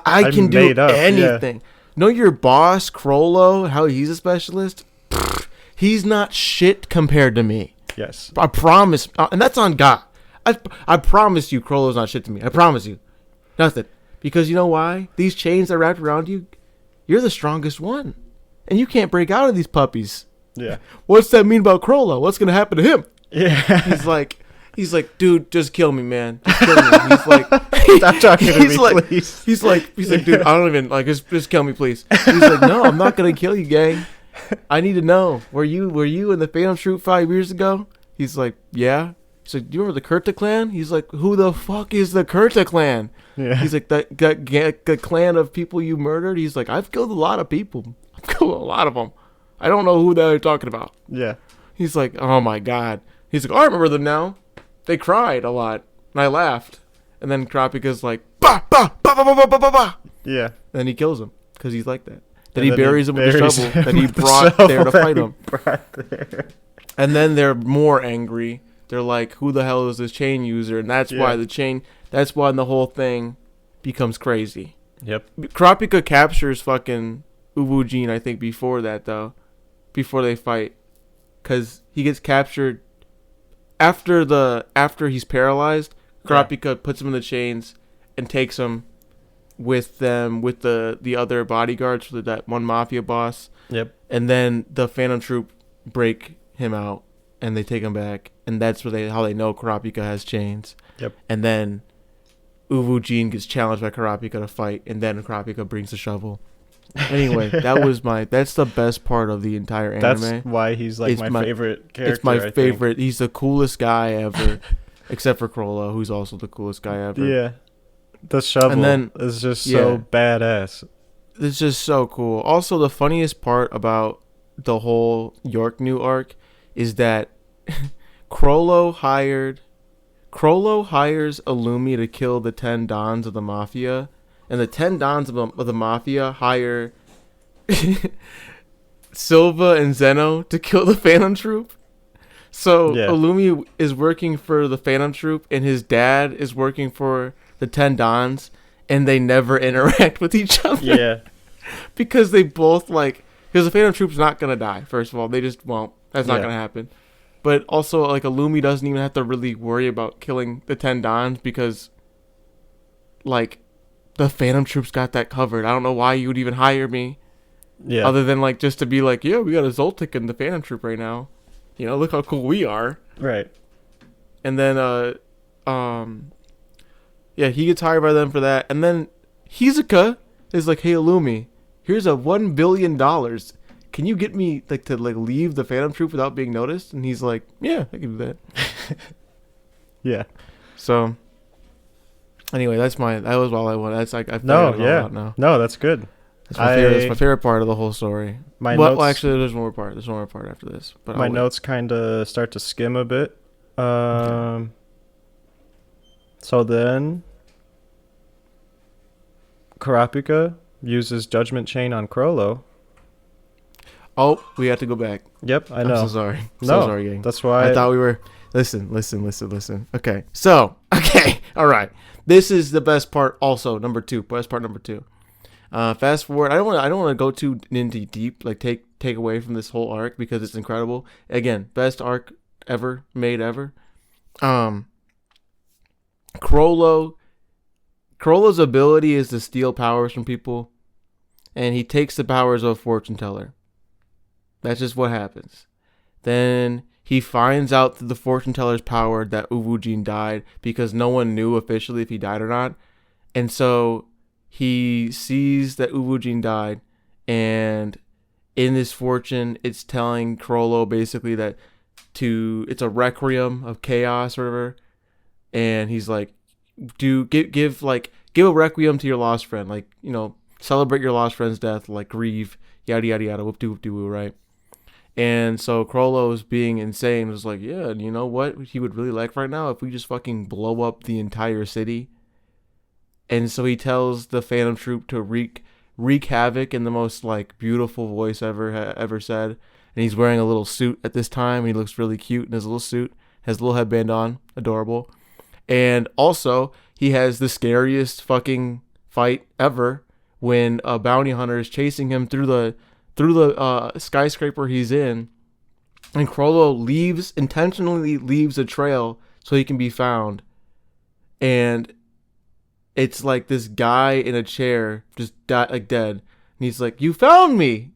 I can do made up, anything. Know your boss, Crollo, how he's a specialist? Pfft, he's not shit compared to me. Yes. I promise. And that's on God. I promise you Crollo's not shit to me. I promise you. Nothing. Because you know why? These chains are wrapped around you. You're the strongest one. And you can't break out of these puppies. Yeah. What's that mean about Crollo? What's going to happen to him? Yeah. He's like, dude, just kill me, man. Just kill me. He's like, Stop talking to me, please. He's like, dude, I don't even, like, just kill me, please. He's like, no, I'm not going to kill you, gang. I need to know. Were you in the Phantom Troop 5 years ago? He's like, yeah. He's like, do you remember the Kurta clan? He's like, who the fuck is the Kurta clan? Yeah. He's like, the clan of people you murdered? He's like, I've killed a lot of people. I've killed a lot of them. I don't know who they're talking about. Yeah. He's like, oh my God. He's like, oh, I remember them now. They cried a lot. And I laughed. And then Kurapika's like, bah, bah, bah, bah, bah, bah, bah, bah, bah. Yeah. And then he kills him. Because he's like that. Then And he buries him with the buries shovel him that he with the brought shovel there to that fight he him. brought there. And then they're more angry. They're like, who the hell is this chain user? And that's why that's why the whole thing becomes crazy. Yep. Kurapika captures fucking Uvujin, I think, before that, though. Before they fight. Because he gets captured after he's paralyzed. Kurapika puts him in the chains and takes him with the other bodyguards for that one mafia boss. Yep. And then the Phantom Troop break him out and they take him back. And that's how they know Kurapika has chains. Yep. And then Uvujin gets challenged by Kurapika to fight, and then Kurapika brings the shovel. Anyway, that's the best part of the entire anime. That's why he's like my favorite character. It's my I favorite. think. He's the coolest guy ever, except for Crollo, who's also the coolest guy ever. Yeah. The shovel And then- is just so badass. It's just so cool. Also, the funniest part about the whole York New arc is that Crollo hires Illumi to kill the 10 Dons of the Mafia, and the 10 Dons of the Mafia hire Silva and Zeno to kill the Phantom Troop. So Illumi is working for the Phantom Troop, and his dad is working for the 10 Dons, and they never interact with each other. Yeah. Because they both Because the Phantom Troop's not gonna die. First of all, they just won't. That's not Yeah. gonna happen. But also, like, Illumi doesn't even have to really worry about killing the 10 Dons because, like, the Phantom Troop's got that covered. I don't know why you would even hire me, Yeah. other than like just to be like, yeah, we got a Zoltik and the Phantom Troop right now. You know, look how cool we are. Right. And then, yeah, he gets hired by them for that. And then Hisoka is like, hey, Illumi, here's a $1 billion. Can you get me like to like leave the Phantom Troop without being noticed? And he's like, yeah, I can do that. Yeah. So, anyway, that was all I wanted. That's like I No, figured it all yeah. out now. No, that's good. That's my favorite. That's my favorite part of the whole story. Well, actually, there's one more part. There's one more part after this. But my notes kind of start to skim a bit. So then, Kurapika uses Judgment Chain on Chrollo. Oh, we have to go back. Yep, I know. I'm so sorry. No, So sorry, gang. that's why I thought we were. Listen. Okay. So, all right. This is the best part. Also, number 2. Best part number 2. Fast forward. I don't want to go too into deep. Like take away from this whole arc because it's incredible. Again, best arc ever made ever. Chrollo's ability is to steal powers from people, and he takes the powers of a fortune teller. That's just what happens. Then he finds out through the fortune teller's power that Uvujin died because no one knew officially if he died or not. And so he sees that Uvujin died, and in this fortune, it's telling Chrollo basically that it's a requiem of chaos or whatever. And he's like, give a requiem to your lost friend, like, you know, celebrate your lost friend's death, like grieve, yada yada yada, whoop de whoop de woo, right? And so Chrollo's being insane was like, yeah, you know what he would really like right now if we just fucking blow up the entire city. And so he tells the Phantom Troop to wreak havoc in the most like beautiful voice ever said. And he's wearing a little suit at this time. And he looks really cute in his little suit, has a little headband on, adorable. And also he has the scariest fucking fight ever when a bounty hunter is chasing him through the skyscraper he's in, and Chrollo intentionally leaves a trail so he can be found. And it's like this guy in a chair just dead, and he's like, "You found me,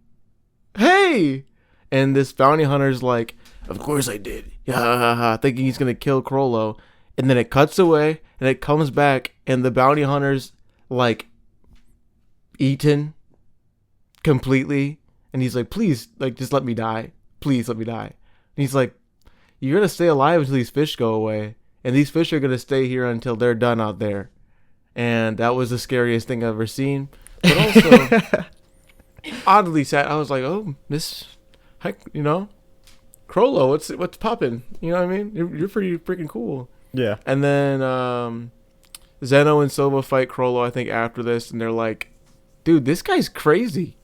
hey!" And this bounty hunter's like, "Of course I did," thinking he's gonna kill Chrollo. And then it cuts away, and it comes back, and the bounty hunter's like eaten completely. And he's like, please, like, just let me die. Please let me die. And he's like, you're going to stay alive until these fish go away. And these fish are going to stay here until they're done out there. And that was the scariest thing I've ever seen. But also, oddly sad. I was like, oh, you know, Chrollo, what's popping? You know what I mean? You're pretty freaking cool. Yeah. And then Zeno and Silva fight Chrollo, I think, after this. And they're like, dude, this guy's crazy.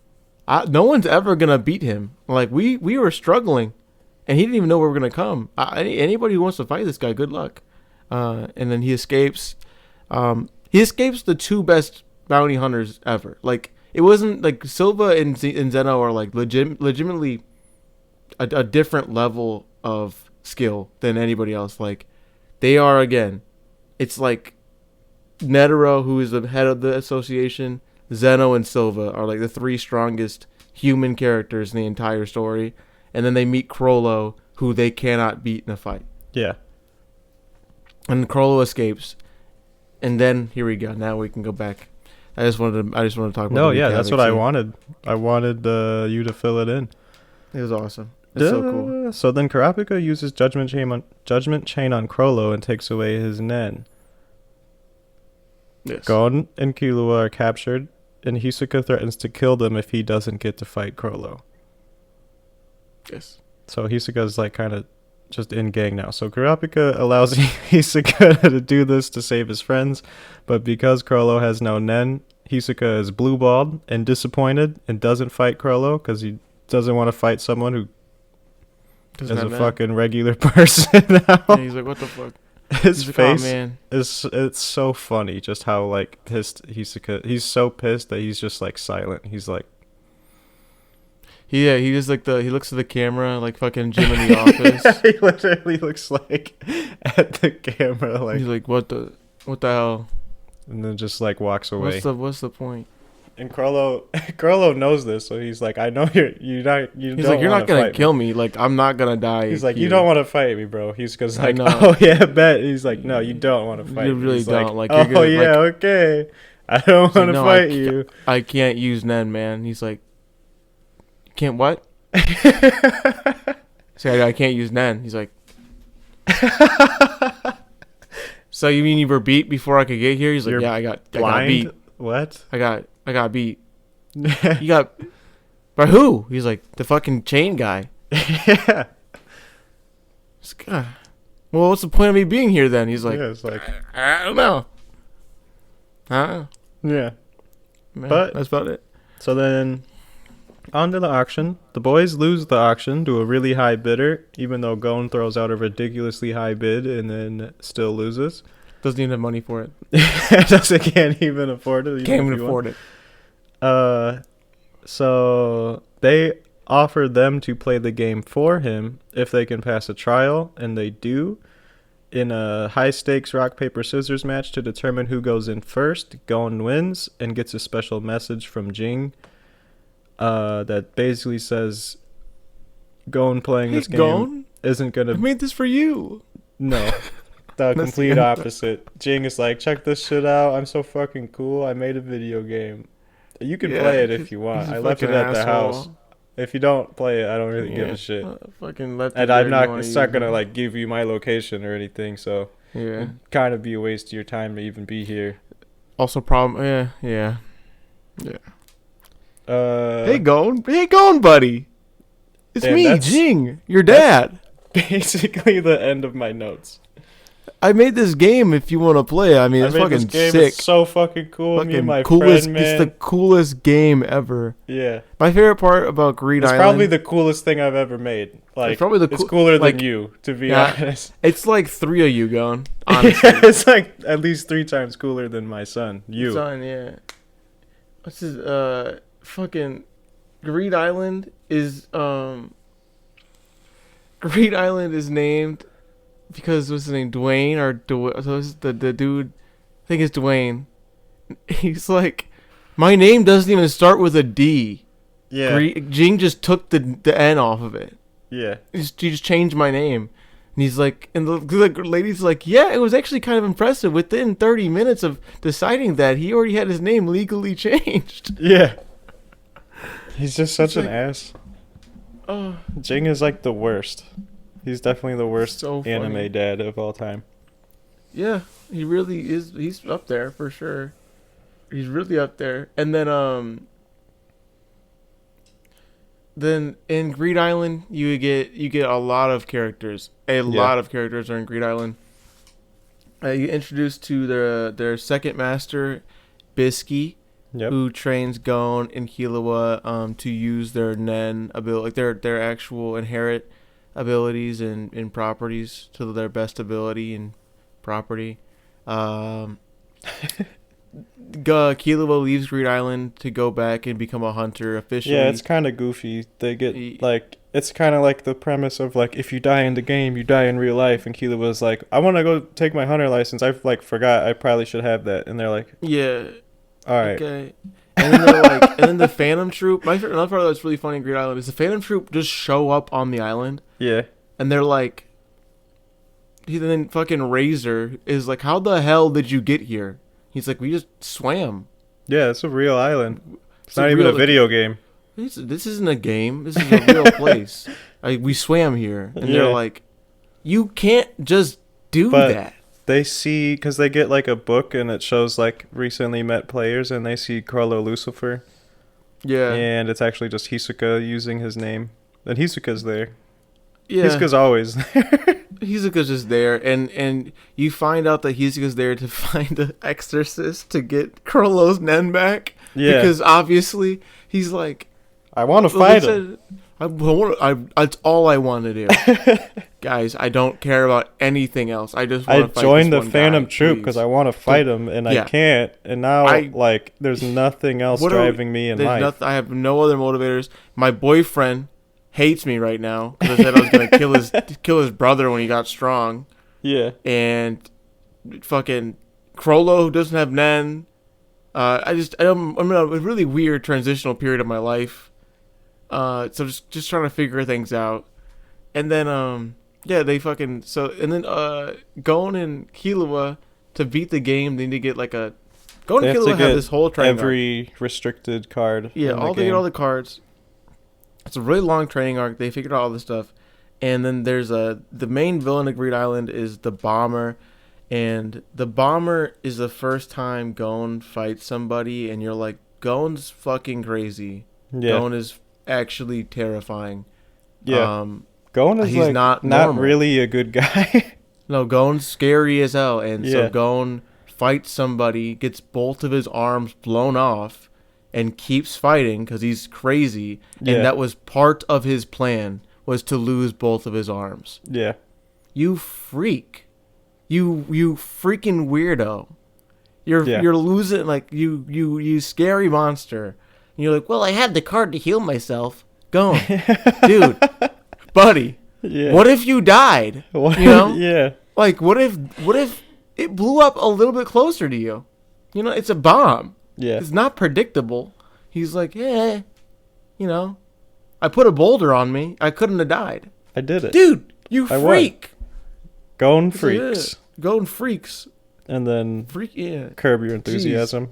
No one's ever gonna beat him. Like we were struggling, and he didn't even know we were gonna come. Anybody who wants to fight this guy, good luck. And then he escapes. He escapes the 2 best bounty hunters ever. Like it wasn't like Silva and Zeno are like legitimately a different level of skill than anybody else. Like they are, again. It's like Netero, who is the head of the association. Zeno and Silva are like the 3 strongest human characters in the entire story. And then they meet Chrollo, who they cannot beat in a fight. Yeah. And Chrollo escapes. And then here we go. Now we can go back. I just wanted to talk about No, yeah, that's what I wanted. I wanted you to fill it in. It was awesome. It's so cool. So then Kurapika uses Judgment Chain on Chrollo and takes away his Nen. Yes. Gon and Killua are captured, and Hisoka threatens to kill them if he doesn't get to fight Chrollo. Yes. So Hisoka's like kind of just in gang now. So Kurapika allows Hisoka to do this to save his friends, but because Chrollo has no Nen, Hisoka is blue-balled and disappointed and doesn't fight Chrollo because he doesn't want to fight someone who is a fucking regular person now. Yeah, he's like, what the fuck? His face like, oh, man. it's so funny just how like pissed Hisoka. He's so pissed that he's just like silent. He's like, He just like he looks at the camera like fucking Jim in the office. He literally looks like at the camera, like, He's like, what the hell? and then just like walks away. What's the point? And Crollo knows this, so he's like, I know you He's like, you're not gonna kill me. Like, I'm not gonna die. He's like, you here." don't want to fight me, bro. He's goes I like, know. oh yeah, bet. He's like, no, you don't want to fight. You me. really He's don't. Like, oh you're gonna, yeah, okay. I don't He's like, want to "No, fight you. I can't use Nen, man." He's like, "Can't what?" Say, I can't use Nen. He's like, "So you mean you were beat before I could get here?" He's like, You're "Yeah, I got Blind? beat. What? I got beat." You got by who? He's like, the fucking chain guy. Yeah. It's, God. Well, what's the point of me being here then? He's like, Yeah, it's like, I don't know. yeah. Man, But- that's about it. So then, on to the auction. The boys lose the auction to a really high bidder, even though Gon throws out a ridiculously high bid and then still loses. Doesn't even have money for it. Can't even afford it. Can't even afford it. So they offer them to play the game for him if they can pass a trial, and they do. In a high-stakes rock, paper, scissors match to determine who goes in first, Gon wins and gets a special message from Jing that basically says Gon playing Hey, this game Gon, isn't I going to... made this for you. No. The That's complete the- opposite. Jing is like, check this shit out. I'm so fucking cool. I made a video game. You can Yeah, play it if you want. he's a I left it fucking at the asshole. house. If you don't play it, I don't really give Yeah. a shit. Fucking left. And it I'm there, not. you wanna It's not use gonna it. like give you my location or anything. So Yeah. kind of be a waste of your time to even be here. Also, problem. Yeah. Hey, Hey, Gon, buddy. It's Damn, me, that's- Jing, your dad. basically the end of my notes. I made this game. If you want to play, I mean, it's I made fucking this game. sick. It's so fucking cool. Me and Fucking my coolest. friend, It's man. the coolest game ever. Yeah, My favorite part about Greed it's Island. probably the coolest thing I've ever made. Like, probably the it's cool- cooler like, than you, to be yeah. honest. It's like 3 of you, Gon. Honestly. It's like at least 3 times cooler than my son. You. Son, yeah. What's his fucking Greed Island is Greed Island is named because what's his name? Dwayne or so it's the dude, I think it's Dwayne. He's like, my name doesn't even start with a D. Yeah. Jing just took the N off of it. Yeah. He just changed my name. And he's like, and the lady's like, yeah, it was actually kind of impressive. Within 30 minutes of deciding that, he already had his name legally changed. Yeah. He's just such an like- ass. Oh, Jing is like the worst. He's definitely the worst So funny. anime dad of all time. yeah, he really is. He's up there for sure. He's really up there. And then in Greed Island, you get a lot of characters. A lot of characters are in Greed Island. You get introduced to their second master, Bisky, Yep. who trains Gon and Killua to use their Nen ability, like their actual inherent abilities and properties to their best ability and property. Killua leaves Greed Island to go back and become a hunter officially. Yeah, it's kind of goofy. They get Ye- like it's kind of like the premise of like if you die in the game, you die in real life. And Keela was like, "I want to go take my hunter license. I like forgot. I probably should have that." And they're like, Yeah. "All right, Okay. And then they're like, and then the Phantom Troop. Another part that's really funny in Greed Island is the Phantom Troop just show up on the island, yeah, and they're like, then fucking Razor is like, how the hell did you get here? He's like, we just swam. yeah, it's a real island. It's a not even real- a video game." This isn't a game. This is a real place. We swam here, and Yeah. they're like, you can't just do But- that. They see because they get like a book and it shows like recently met players, and they see Carlo Lucifer, Yeah, and it's actually just Hisoka using his name. And Hisoka's there. yeah. Hisoka's always there. Hisoka's just there, and you find out that Hisoka's there to find an exorcist to get Crollo's Nen back. Yeah. Because obviously he's like, I want to well, fight they him. said, that's all I want to do. guys, I don't care about anything else. I just want I to fight joined this the one Phantom guy, Troop because please. I want to fight him, and Yeah. I can't. And now, there's nothing else What are we- driving me in there's life. I have no other motivators. My boyfriend hates me right now because I said I was gonna kill his brother when he got strong. Yeah. And fucking Crollo, who doesn't have Nen. I'm in a really weird transitional period of my life. So just trying to figure things out. And then they fucking Gon and Killua, to beat the game, they need to get like a Gon They and have to Killua have get this whole training arc. every restricted card. Yeah, in the they get game. all the cards. It's a really long training arc. They figured out all this stuff. And then there's the main villain of Greed Island is the Bomber. And the Bomber is the first time Gon fights somebody, and you're like, Gon's fucking crazy. Yeah. Gon is actually terrifying. Yeah. Gon is he's like not not normal. really a good guy. No, Gon's scary as hell. And Yeah. so Gon fights somebody, gets both of his arms blown off, and keeps fighting because he's crazy. Yeah. And that was part of his plan, was to lose both of his arms. Yeah. You freak. You freaking weirdo. You're losing, like, you scary monster. And you're like, well, I had the card to heal myself. Gon. Dude. Buddy. Yeah. What if you died? What? You know? Yeah. Like, what if it blew up a little bit closer to you? You know, it's a bomb. Yeah. It's not predictable. He's like, yeah, you know, I put a boulder on me. I couldn't have died. I did it. Dude, you I won. freak. Gon That's freaks. it. Gon freaks. And then Freak, yeah. Curb Your Enthusiasm.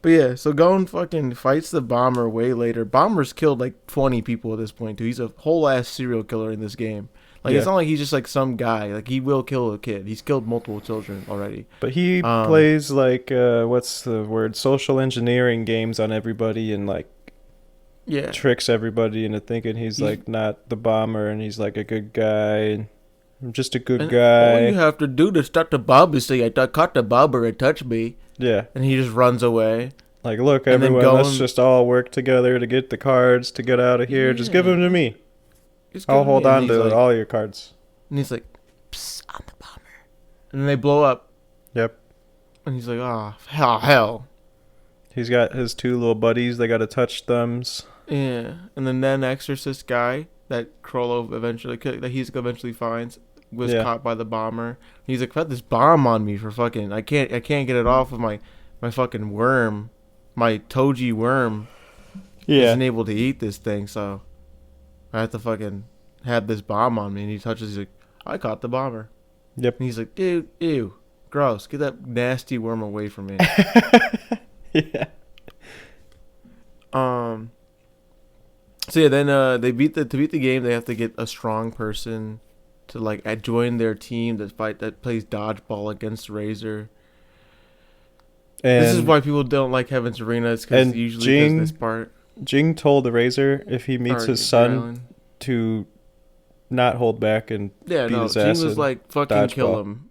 But yeah, so Gon fucking fights the Bomber way later. Bomber's killed like 20 people at this point, too. He's a whole ass serial killer in this game. Like, Yeah. it's not like he's just like some guy. Like, he will kill a kid. He's killed multiple children already. But he plays like what's the word? Social engineering games on everybody and like Yeah. tricks everybody into thinking he's like not the Bomber and he's like a good guy. And I'm just a good And guy. all you have to do to start the bomb is say, I caught the Bomber and touch me. Yeah. And he just runs away. Like, look, And then everyone, let's Gon- just all work together to get the cards to get out of here. Just give them to me. Just I'll give me- hold and on he's to like- all your cards. And he's like, psst, I'm the Bomber. And then they blow up. Yep. And he's like, oh, hell. He's got his two little buddies. They got to touch thumbs. Yeah. And then Exorcist guy that Crollo eventually finds was Yeah. caught by the Bomber. He's like, put this bomb on me for fucking, I can't get it off of my fucking worm. My Toji worm Yeah. isn't able to eat this thing, so I have to fucking have this bomb on me. And he touches, he's like, I caught the Bomber. Yep. And he's like, dude, ew, gross. Get that nasty worm away from me. Yeah. So yeah, then to beat the game, they have to get a strong person to like join their team that plays dodgeball against Razor. And This is why people don't like Heaven's Arena. It's because and usually Jing- does this part. Jing told the Razor if he meets Or his son Drillin. to not hold back and Yeah, beat no, his Jing ass was in like, fucking kill dodgeball. him.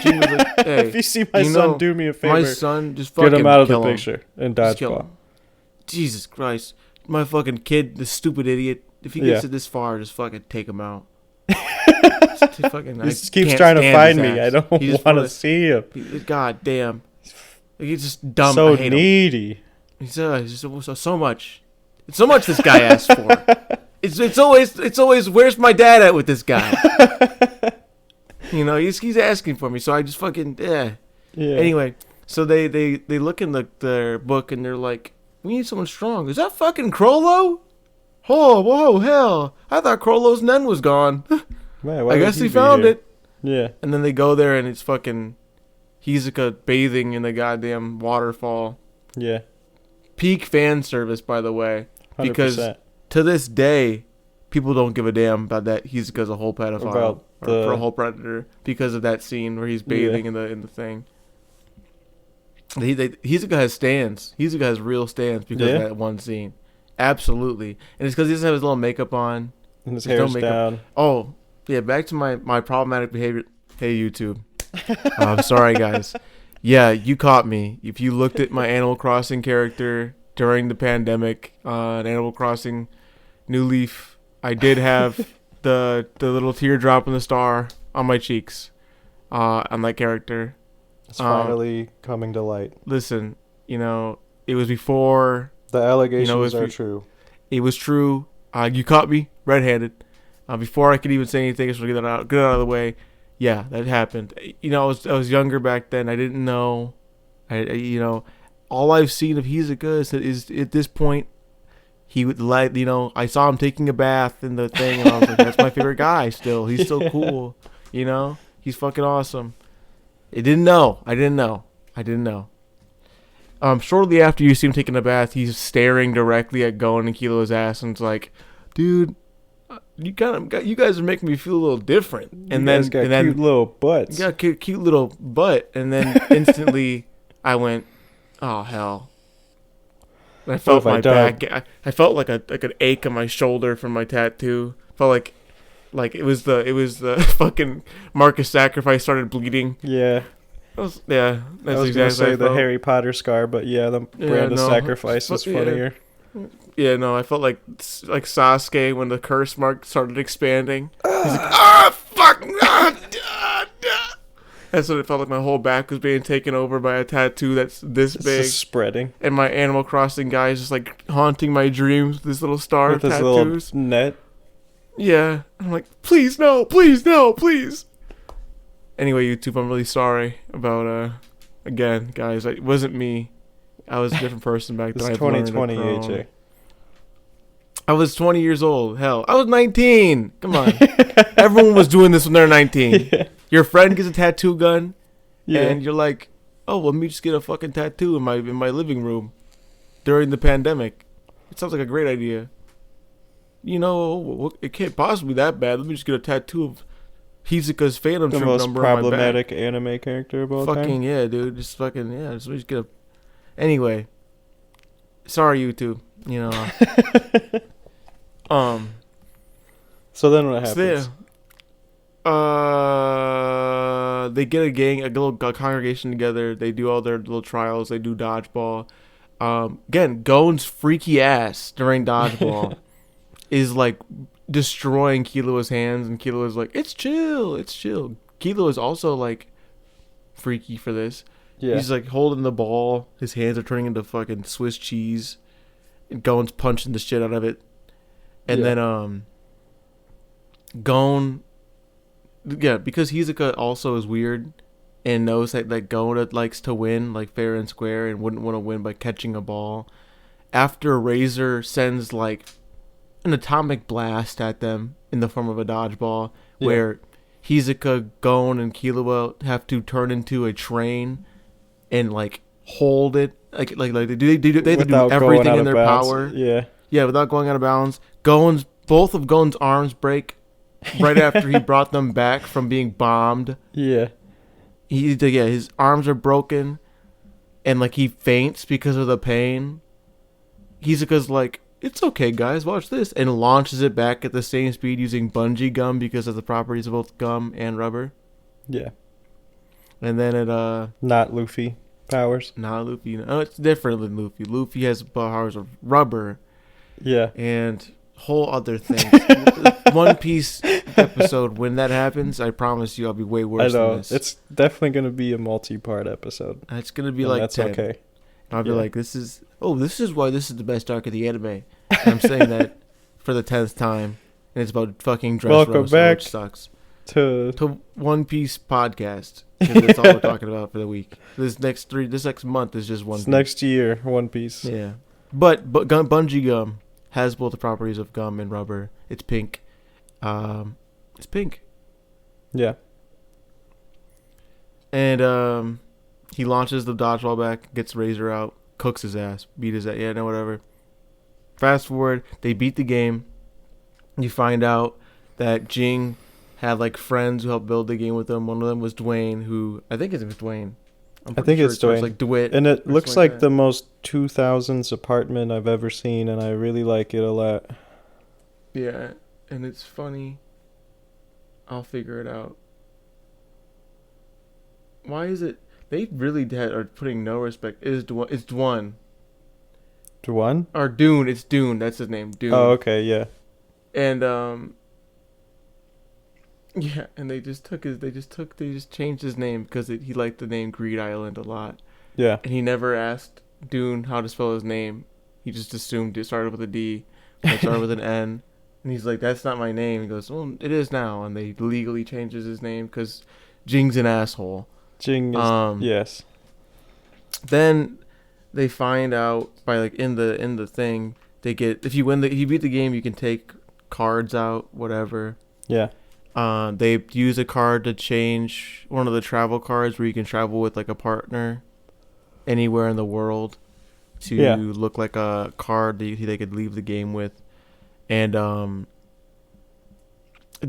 Jing was like, hey, if you see my you son, know, do me a favor. my son, just fucking get him out of the kill him. picture in Just kill dodgeball. him. Jesus Christ. My fucking kid, the stupid idiot. If he Yeah. gets it this far, just fucking take him out. Just fucking, He I just keeps can't trying to stand find his me. ass. I don't He just want to wanna- see him. God damn. Like, he's just dumb. So I hate him. needy. He's just so much. It's so much this guy asks for. It's always where's my dad at with this guy? You know, he's asking for me, so I just fucking Yeah. Anyway, so they look in their book and they're like, we need someone strong. Is that fucking Crollo? Oh, whoa, hell! I thought Crollo's Nen was gone. Man, why I would guess he be found here? it. Yeah. And then they go there and it's fucking Hizuka bathing in the goddamn waterfall. Yeah. Peak fan service, by the way, 100%. because to this day, people don't give a damn about that Hizuka's a whole pedophile About or a whole predator because of that scene where he's bathing in the thing. Hizuka has stands. Hizuka has real stands because of Yeah? that one scene. Absolutely, and it's because he doesn't have his little makeup on. And his There's no hair's makeup. down. Oh, yeah. Back to my problematic behavior. Hey, YouTube. I'm sorry, guys. Yeah, you caught me. If you looked at my Animal Crossing character during the pandemic on Animal Crossing New Leaf, I did have the little teardrop and the star on my cheeks on that character. It's finally coming to light. Listen, it was before. The allegations are true. It was true. You caught me red-handed. Before I could even say anything, so get it out of the way. Yeah, that happened. I was younger back then. I didn't know. All I've seen of Hisoka is at this point, he would I saw him taking a bath in the thing, and I was like, that's my favorite guy. Still, he's so cool. He's fucking awesome. I didn't know. Shortly after you see him taking a bath, he's staring directly at Gon and Kilo's ass, and it's like, dude, you guys are making me feel a little different. And then cute little butts. You got a cute little butt, and then instantly I went, oh hell. And I felt my back. I felt like an ache on my shoulder from my tattoo. Felt like it was the fucking Marcus sacrifice started bleeding. Yeah. That's I was exactly gonna say the felt. Harry Potter scar, but yeah, the brand of sacrifice is funnier. Yeah, no, I felt like Sasuke when the curse mark started expanding. He's like, fuck! That's what it felt like. My whole back was being taken over by a tattoo that's this big, just spreading. And my Animal Crossing guy is just like haunting my dreams with this little star with of his tattoos. Little net. Yeah, I'm like, please no, please. Anyway, YouTube, I'm really sorry about again, guys. It wasn't me. I was a different person back then. It's 2020, AJ. I was 20 years old. Hell, I was 19. Come on. Everyone was doing this when they're 19. Yeah. Your friend gets a tattoo gun, and you're like, oh, well, let me just get a fucking tattoo in my living room during the pandemic. It sounds like a great idea. It can't possibly be that bad. Let me just get a tattoo of Hisoka's Phantom Troop number on my back. The most problematic anime character of all time. Fucking yeah, dude. Just fucking yeah. Just get a. Anyway, sorry, YouTube. So then what happens? They get a little congregation together. They do all their little trials. They do dodgeball. Again, Gon's freaky ass during dodgeball is like destroying Kilo's hands, and Kilo is like, it's chill. Kilo is also like freaky for this. Yeah. He's like holding the ball. His hands are turning into fucking Swiss cheese. And Gon's punching the shit out of it. And then Gon, because Hisoka also is weird and knows that Gon likes to win like fair and square and wouldn't want to win by catching a ball. After Razor sends like an atomic blast at them in the form of a dodgeball, where Hisoka, Gon, and Killua have to turn into a train and like hold it, like they do everything in their power. Yeah, without going out of bounds. Both of Gon's arms break right after he brought them back from being bombed. Yeah. His arms are broken, and like he faints because of the pain. Hisoka's like, it's okay, guys, watch this, and launches it back at the same speed using bungee gum because of the properties of both gum and rubber. Yeah. And then it not Luffy powers. Not Luffy. No, it's different than Luffy. Luffy has powers of rubber. Yeah. And whole other things. One Piece episode, when that happens, I promise you I'll be way worse than this. It's definitely going to be a multi-part episode. It's going to be like that's 10. Okay. And I'll be like, this is why this is the best arc of the anime. And I'm saying that for the 10th time. And it's about fucking Dressrosa, which sucks. To One Piece podcast. Because that's all we're talking about for the week. This next month is just One Piece. Next year, One Piece. Yeah. But bungee gum has both the properties of gum and rubber. It's pink. It's pink. Yeah. And he launches the dodgeball back, gets Razor out, cooks his ass, beat his ass. Yeah, no, whatever. Fast forward, they beat the game. You find out that Jing had like friends who helped build the game with them. One of them was Dwayne, who I think his name is Dwayne. I think it's Dwayne. Like DeWitt, and it looks like the most 2000s apartment I've ever seen, and I really like it a lot. Yeah, and it's funny. I'll figure it out. Why is it? They really are putting no respect. It's Dwan. One? or Dune. It's Dune. That's his name. Dune. Oh, okay, yeah. And yeah, and they just changed his name because he liked the name Greed Island a lot, Yeah. and he never asked Dune how to spell his name. He just assumed it started with a D, or it started with an N, and he's like, "That's not my name." He goes, "Well, it is now," and they legally changes his name because Jing's an asshole. Jing is yes. Then they find out by like in the thing they get, if you beat the game, you can take cards out, whatever. Yeah. They use a card to change one of the travel cards where you can travel with like a partner anywhere in the world to look like a card that they could leave the game with. And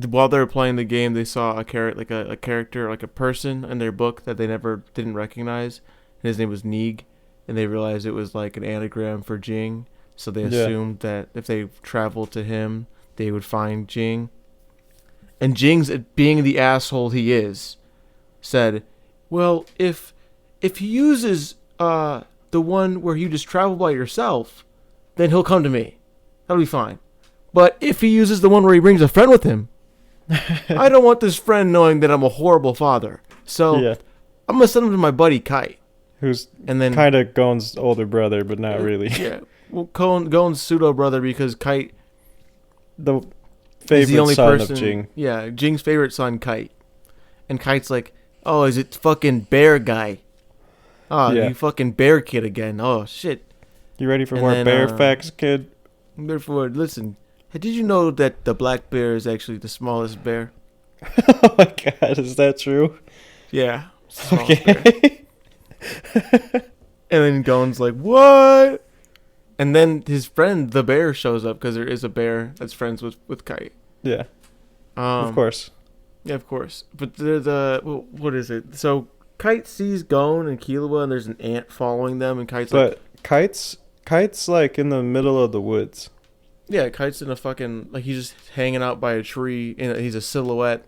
while they were playing the game, they saw a character, like a person in their book that they didn't recognize. And his name was Neeg, and they realized it was like an anagram for Jing. So they assumed that if they traveled to him, they would find Jing. And Jing's, being the asshole he is, said, "Well, if he uses the one where you just travel by yourself, then he'll come to me. That'll be fine. But if he uses the one where he brings a friend with him, I don't want this friend knowing that I'm a horrible father. So I'm gonna send him to my buddy Kite, who's and then kind of Gon's older brother, but not really. Yeah, well, Gon's pseudo brother because Kite, the favorite son of Jing. Yeah, Jing's favorite son, Kite. And Kite's like, "Oh, is it fucking bear guy? Oh, you fucking bear kid again. Oh, shit. You ready for more bear facts, kid?" Therefore, listen, did you know that the black bear is actually the smallest bear? Oh my god, is that true? Yeah. Okay. And then Gon's like, "What?" And then his friend, the bear, shows up because there is a bear that's friends with Kite. Yeah. Of course. Yeah, of course. But what is it? So Kite sees Gon and Killua, and there's an ant following them, and Kite's like... But Kite's like in the middle of the woods. Yeah, Kite's in a fucking... Like, he's just hanging out by a tree, and he's a silhouette.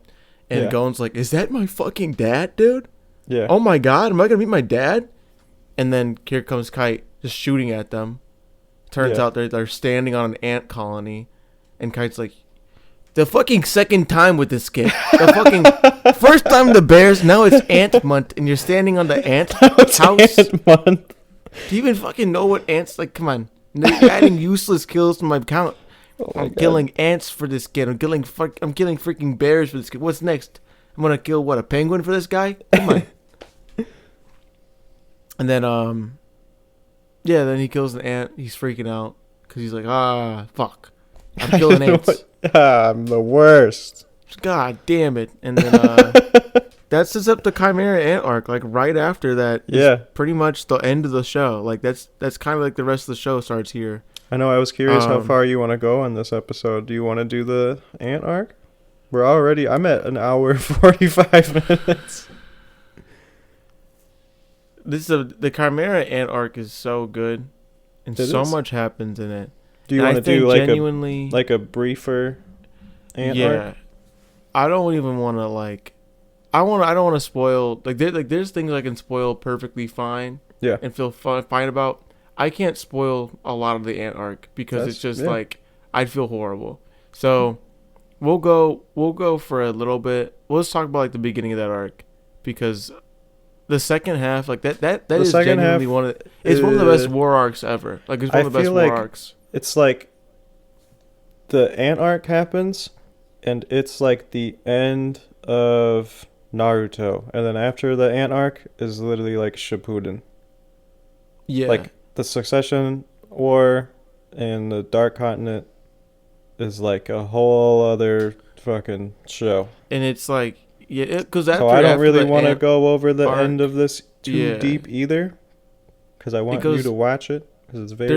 And Gon's like, "Is that my fucking dad, dude? Yeah. Oh my god, am I gonna meet my dad?" And then here comes Kite, just shooting at them. Turns out they're standing on an ant colony, and Kite's like, "The fucking second time with this kid. The fucking first time the bears, now it's ant month, and you're standing on the ant house. Ant month. Do you even fucking know what ants like? Come on, you're adding useless kills to my count. I'm killing ants for this kid. I'm killing freaking bears for this kid. What's next? I'm gonna kill a penguin for this guy? Come on." And then then he kills an ant. He's freaking out because he's like, fuck, I'm killing ants. I'm the worst. God damn it. And then that sets up the Chimera ant arc. Like right after that, pretty much the end of the show. Like that's kind of like the rest of the show starts here. I know. I was curious how far you want to go on this episode. Do you want to do the ant arc? I'm at an hour 45 minutes. The Chimera ant arc is so good, and so much happens in it. Do you want to do like a briefer ant arc? Yeah, I don't even want to like. I don't want to spoil there's things I can spoil perfectly fine. Yeah. And feel fine about. I can't spoil a lot of the ant arc because it's just like I'd feel horrible. So we'll go for a little bit. Let's talk about like the beginning of that arc because. The second half, like that is genuinely one of the best war arcs ever. Like it's one of the best war arcs. It's like the ant arc happens, and it's like the end of Naruto, and then after the ant arc is literally like Shippuden. Yeah, like the Succession War and the Dark Continent is like a whole other fucking show. And it's like. Yeah, because so I don't really want to go over the end of this too deep either, because I want you to watch it because it's very.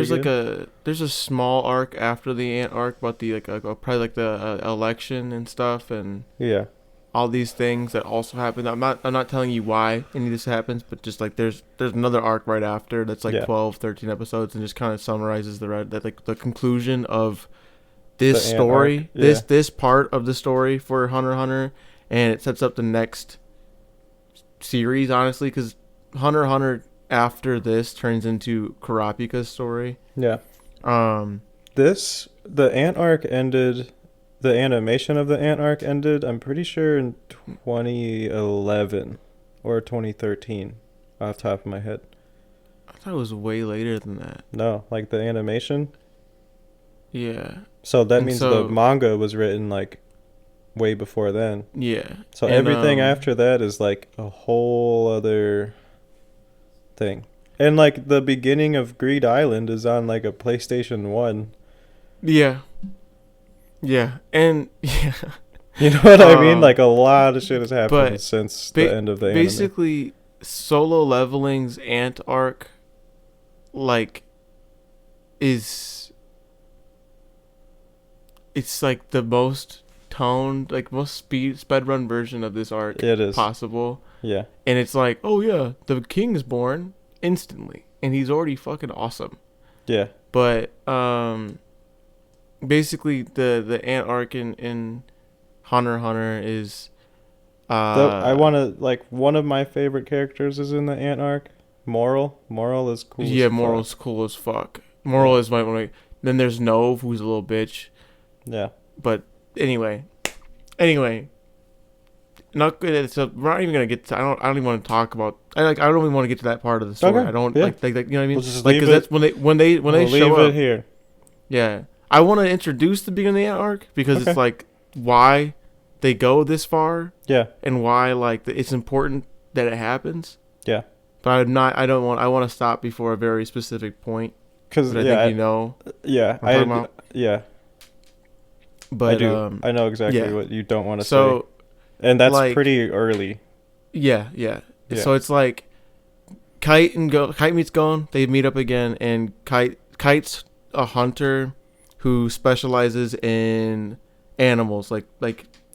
There's a small arc after the ant arc about the probably like the election and stuff and all these things that also happen. I'm not telling you why any of this happens, but just like there's another arc right after that's like 12, 13 episodes and just kind of summarizes the conclusion of this story, this part of the story for Hunter x Hunter. And it sets up the next series, honestly, because Hunter x Hunter after this turns into Kurapika's story. Yeah. Um, The Ant arc ended. The animation of the Ant arc ended, I'm pretty sure, in 2011 or 2013, off the top of my head. I thought it was way later than that. No, like the animation. Yeah. So that And means so- the manga was written like way before then. Yeah. So And, everything after that is like a whole other thing. And like the beginning of Greed Island is on like a PlayStation 1. Yeah. Yeah. And yeah. You know what I mean? Like a lot of shit has happened but since the end of the anime. basically Solo Leveling's Ant arc like is it's like the most toned, like most sped run version of this arc It is. possible. Yeah. And it's like, oh yeah, the king is born instantly and he's already fucking awesome. Yeah. But basically the Ant arc in Hunter x Hunter is I want to, like, one of my favorite characters is in the Ant arc. Moral is cool. yeah, as fuck. Moral's cool as fuck. Moral is my one. Then there's Nove, who's a little bitch. Yeah. But anyway, not good. So we're not even gonna get to. I don't even want to talk about. I don't even want to get to that part of the story. Okay, I don't yeah. like you know what I mean. We'll just Like leave because that's it- when they We'll show leave up. it here. Yeah, I want to introduce the beginning of the arc because Okay. it's like why they go this far Yeah. and why like it's important that it happens. Yeah. But I don't want. I want to stop before a very specific point. Because But I yeah, think you know. yeah, what I'm talking about. yeah, But I do. I know exactly yeah. what you don't want to So say, and that's like- pretty early. yeah. So it's like Kite meets Gon. They meet up again, and Kite's a hunter who specializes in animals, like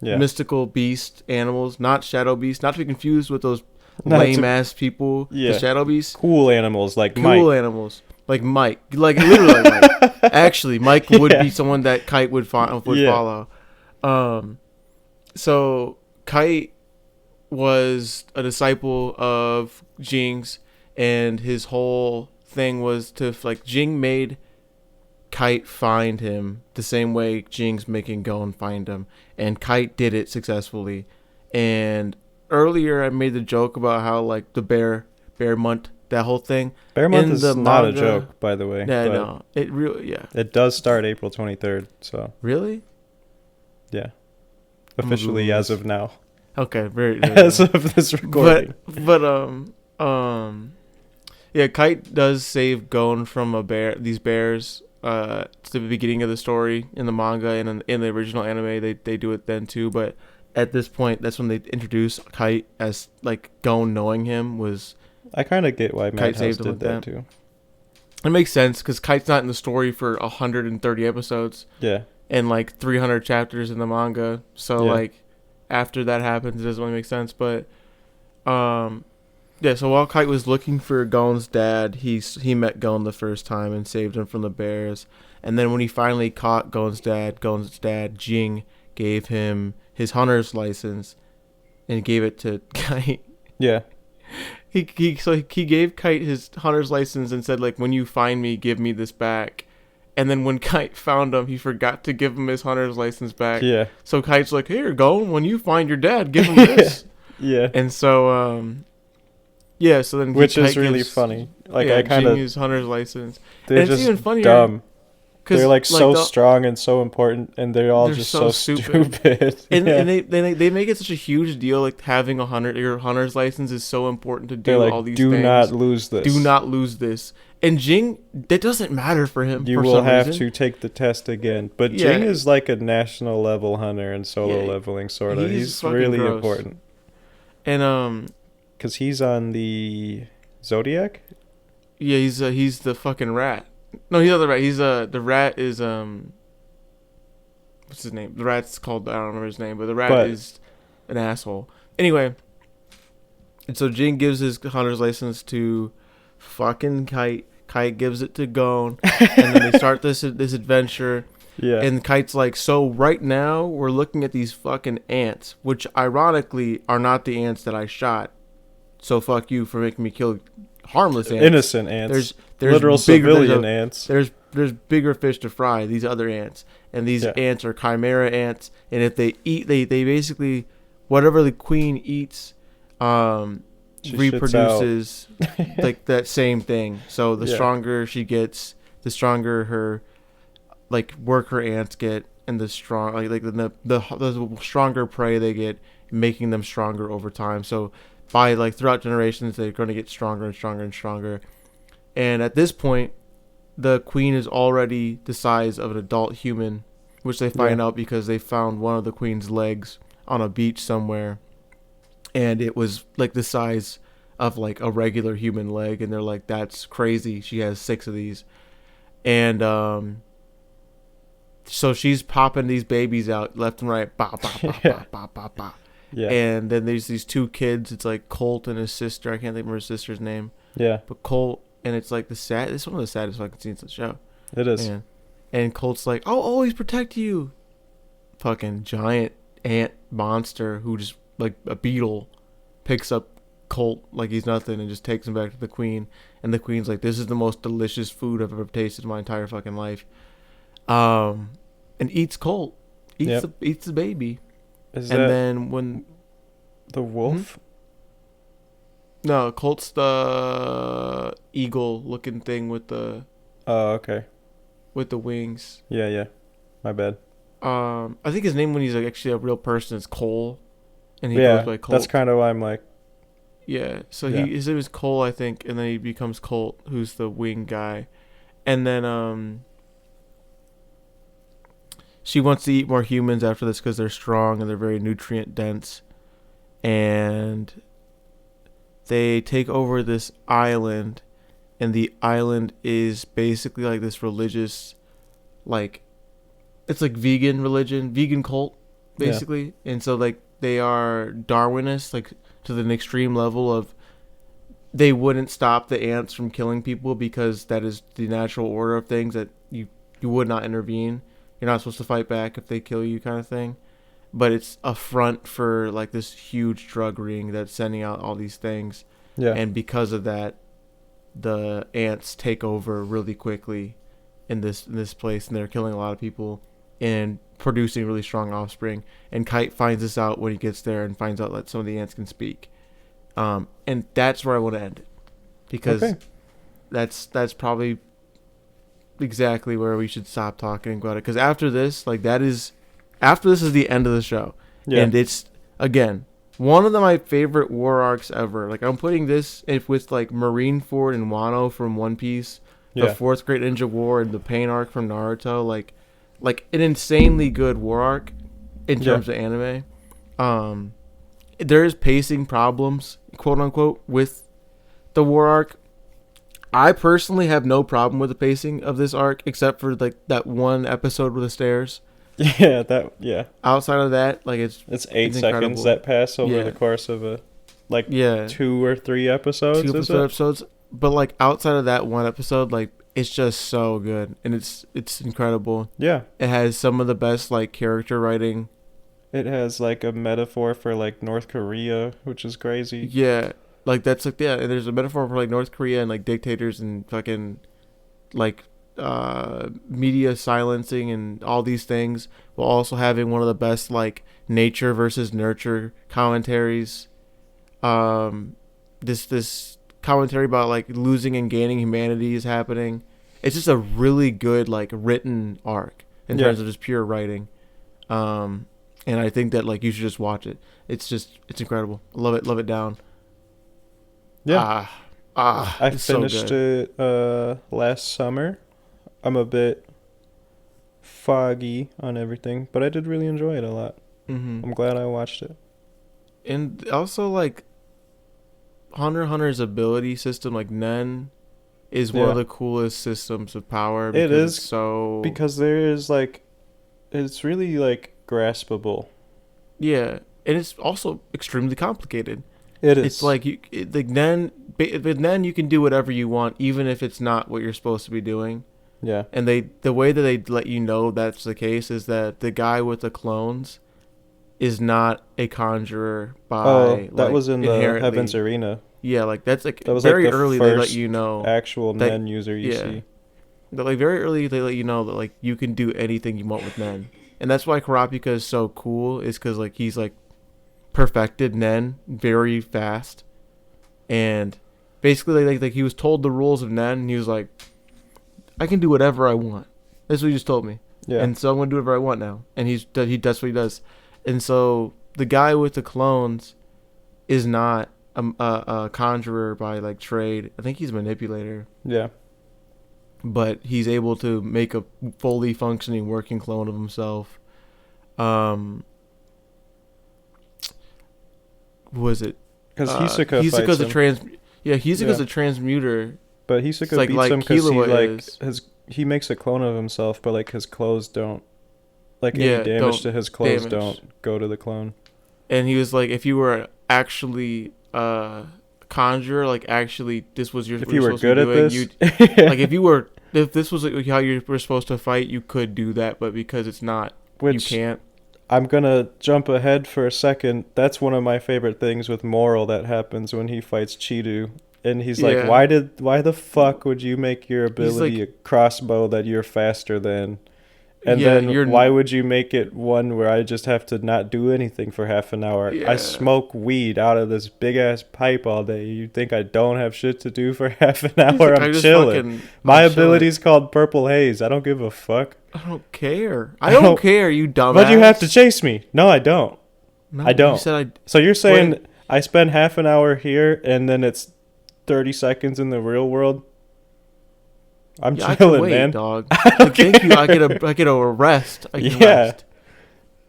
Yeah. mystical beast animals, not shadow beasts, not to be confused with those Not to- lame ass people. Yeah. The shadow beasts, Cool animals like cool Mike. animals. Like Mike, like literally Mike. Actually, Mike would Yeah. be someone that Kite would Yeah. follow. So Kite was a disciple of Jing's, and his whole thing was to like Jing made Kite find him the same way Jing's making Gon find him, and Kite did it successfully. And earlier I made the joke about how like the bear month, that whole thing. Bear Month in is the not a manga- joke, by the way. Yeah, but no, it really, yeah, It does start April 23rd, so really, yeah, gonna officially Google as this. of now, okay, very. as of this recording. but yeah, Kite does save Gon from these bears. It's the beginning of the story in the manga, and in the original anime they do it then too. But at this point, that's when they introduce Kite as like Gon knowing him was. I kind of get why Madhouse saved him did with that that. too. It makes sense because Kite's not in the story for 130 episodes Yeah, and like 300 chapters in the manga. So Yeah. like after that happens, it doesn't really make sense. But yeah. So while Kite was looking for Gon's dad, he met Gon the first time and saved him from the bears. And then when he finally caught Gon's dad Jing gave him his hunter's license and gave it to Kite. yeah, He gave Kite his hunter's license and said like, when you find me, give me this back. And then when Kite found him, he forgot to give him his hunter's license back. yeah, So Kite's like, here, go. When you find your dad, give him this. yeah. And so yeah. So then Which Kite is really gives- funny. Like yeah, I kind Jing of, his hunter's license. they're and it's just even funnier dumb. 'cause, They're like so the- strong and so important, and they're all They're just so so stupid. stupid. And, Yeah. and they make it such a huge deal, like having your hunter's license is so important to do They're like, all these do things. not lose this. Do not lose this. And Jing, that doesn't matter for him. You for will some have reason. to take the test again. But Yeah. Jing is like a national level hunter and solo Yeah, leveling, sort of. he's He's fucking really gross. important. And Because he's on the Zodiac? yeah, he's the fucking rat. No, he's not the rat. He's the rat is what's his name? The rat's called, I don't remember his name, but the rat But- is an asshole. Anyway, and so Jing gives his hunter's license to fucking Kite. Kite gives it to Gon, and then they start this adventure. Yeah. And Kite's like, so right now we're looking at these fucking ants, which ironically are not the ants that I shot. So fuck you for making me kill harmless ants. Innocent ants. There's literal bigger, civilian ants. There's bigger fish to fry. These other ants, and these ants are chimera ants. And if they eat, they basically whatever the queen eats, She reproduces like that same thing. So the Yeah. stronger she gets, the stronger her like worker ants get, and the strong like the stronger prey they get, making them stronger over time. So by like throughout generations, they're going to get stronger and stronger and stronger. And at this point, the queen is already the size of an adult human, which they find out because they found one of the queen's legs on a beach somewhere, and it was like the size of like a regular human leg. And they're like, that's crazy, she has 6 of these. And so she's popping these babies out left and right, ba ba ba ba ba ba ba. Yeah. And then there's these 2 kids. It's like Colt and his sister. I can't think of her sister's name. Yeah. But Colt, and it's like it's one of the saddest fucking scenes of the show. It is. And Colt's like, I'll always protect you. Fucking giant ant monster who just like a beetle picks up Colt like he's nothing and just takes him back to the queen. And the queen's like, this is the most delicious food I've ever tasted in my entire fucking life. And eats Colt. Eats the baby. Is and that then when the wolf? No, Colt's the eagle looking thing with the Oh, okay. with the wings. Yeah. My bad. I think his name when he's like actually a real person is Cole, and he goes by Colt. That's kind of why I'm like. Yeah, so Yeah. his name is Cole, I think, and then he becomes Colt, who's the wing guy, and then she wants to eat more humans after this because they're strong and they're very nutrient dense, and they take over this island, and the island is basically like this religious, like, it's like vegan religion, vegan cult, basically. Yeah. And so like they are Darwinists, like to the extreme level of they wouldn't stop the ants from killing people because that is the natural order of things, that you would not intervene. You're not supposed to fight back if they kill you, kind of thing. But it's a front for like this huge drug ring that's sending out all these things. Yeah. And because of that, the ants take over really quickly in this place, and they're killing a lot of people and producing really strong offspring. And Kite finds this out when he gets there and finds out that some of the ants can speak. And that's where I want to end it, because that's probably exactly where we should stop talking about it. Because after this is the end of the show. Yeah. And it's, again, one of my favorite war arcs ever. Like, I'm putting this with like Marineford and Wano from One Piece, the Fourth Great Ninja War, and the Pain arc from Naruto. Like an insanely good war arc in terms of anime. There is pacing problems, quote unquote, with the war arc. I personally have no problem with the pacing of this arc, except for like that one episode with the stairs. Yeah. Outside of that, like it's 8 seconds that pass over the course of 2 or 3 episodes. 2 episodes. But like outside of that one episode, like it's just so good, and it's incredible. Yeah. It has some of the best like character writing. It has like a metaphor for like North Korea, which is crazy. Yeah. Like that's like and there's a metaphor for like North Korea and like dictators and fucking like media silencing and all these things, while also having one of the best like nature versus nurture commentaries. This commentary about like losing and gaining humanity is happening. It's just a really good like written arc in terms of just pure writing. And I think that like you should just watch it. It's incredible. Love it down. Yeah. I finished it last summer. I'm a bit foggy on everything, but I did really enjoy it a lot. Mm-hmm. I'm glad I watched it. And also like Hunter x Hunter's ability system, like Nen, is one of the coolest systems of power. It is because there is like, it's really like graspable. Yeah, and it's also extremely complicated. It is. It's like with Nen you can do whatever you want, even if it's not what you're supposed to be doing. Yeah. And the way that they let you know that's the case is that the guy with the clones, is not a conjurer by. Oh, that like, was in the inherently- Heaven's Arena. Yeah, like that's like That was very like the early. They let first you know actual that- Nen user you yeah. see. that like very early they let you know that like you can do anything you want with Nen, and that's why Kurapika is so cool. Is because like he's like perfected Nen very fast, and basically like he was told the rules of Nen, and he was like, I can do whatever I want. That's what he just told me. Yeah. And so I'm gonna do whatever I want now. And that's what he does. And so the guy with the clones is not a conjurer by like trade. I think he's a manipulator, Yeah. but he's able to make a fully functioning working clone of himself. Who was it? Because Hisoka Hisoka's fights him. Hisoka's Yeah. a transmuter. But Hisoka It's like- beats like him because he Killua is. he makes a clone of himself, but like his clothes don't. Like Yeah, any damage don't to his clothes damage. don't go to the clone. And he was like, if you were actually conjurer, like actually this was your. If what you you're were supposed to good be at doing, this, you'd- like if this was like how you were supposed to fight, you could do that, but because it's not, which you can't. I'm gonna jump ahead for a second. That's one of my favorite things with Moral that happens when he fights Chidu. And he's like, Yeah. why the fuck would you make your ability like- a crossbow that you're faster than? And Yeah, then you're- why would you make it one where I just have to not do anything for half an hour? Yeah. I smoke weed out of this big ass pipe all day. You think I don't have shit to do for half an He's hour? like, I'm just chilling. fucking- My I'm chilling. ability's called Purple Haze. I don't give a fuck. I don't care. I don't care, you dumbass. But you have to chase me. No, I don't. No, I don't. You said So you're saying Wait. I spend half an hour here and then it's 30 seconds in the real world? I'm yeah, I can chilling, wait, man. dog. don't Like, thank you. I care. get a rest. I can Yeah. rest.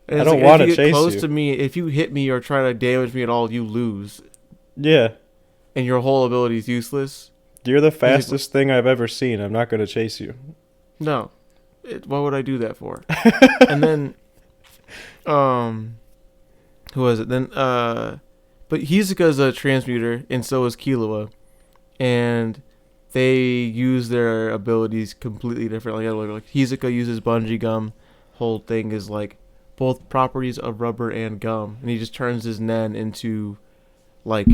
And I it's don't like, wanna if you get chase close you. to me, if you hit me or try to damage me at all, you lose, Yeah. and your whole ability is useless. You're the fastest thing I've ever seen. I'm not going to chase you. No, what would I do that for? And then, who was it? Then, but Hisoka's a transmuter, and so is Killua, and they use their abilities completely differently. Like Hisoka uses bungee gum. Whole thing is like both properties of rubber and gum, and he just turns his nen into like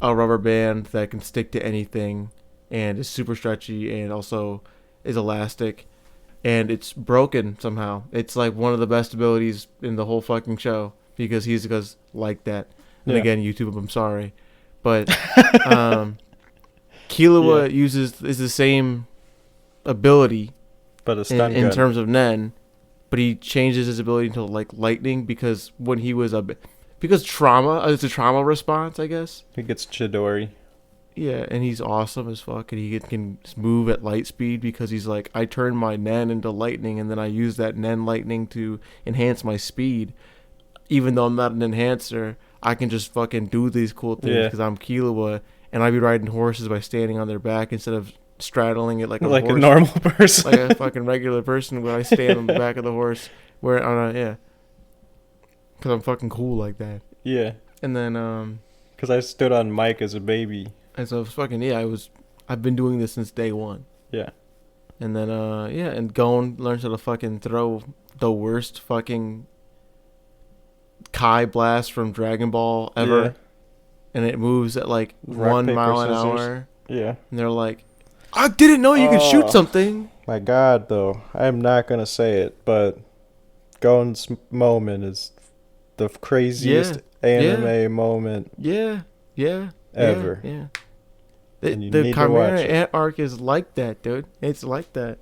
a rubber band that can stick to anything, and is super stretchy and also is elastic, and it's broken somehow. It's like one of the best abilities in the whole fucking show because Hisoka's like that. And Yeah. again, YouTube, I'm sorry, but Killua is the same ability But a stun in gun. terms of Nen, but he changes his ability to like lightning because when he was because trauma, it's a trauma response, I guess. He gets Chidori. Yeah, and he's awesome as fuck, and he can move at light speed because he's like, I turn my Nen into lightning, and then I use that Nen lightning to enhance my speed. Even though I'm not an enhancer, I can just fucking do these cool things Yeah. because I'm Killua, and I be riding horses by standing on their back instead of straddling it like a Like horse. a normal person. Like a fucking regular person when I stand on the back of the horse where because I'm fucking cool like that. Yeah. And then Because I stood on Mike as a baby. and so fucking I've been doing this since day one. Yeah. And then and Gon learns how to fucking throw the worst fucking Kai blast from Dragon Ball ever. Yeah. And it moves at like Rock, 1 paper, mile an scissors. hour. Yeah. And they're like, I didn't know you could shoot Oh. something. My God, though. I'm not going to say it, but Gon's moment is the craziest anime moment Yeah. ever. Yeah. And you The need to watch Chimera it. Ant arc is like that, dude. It's like that.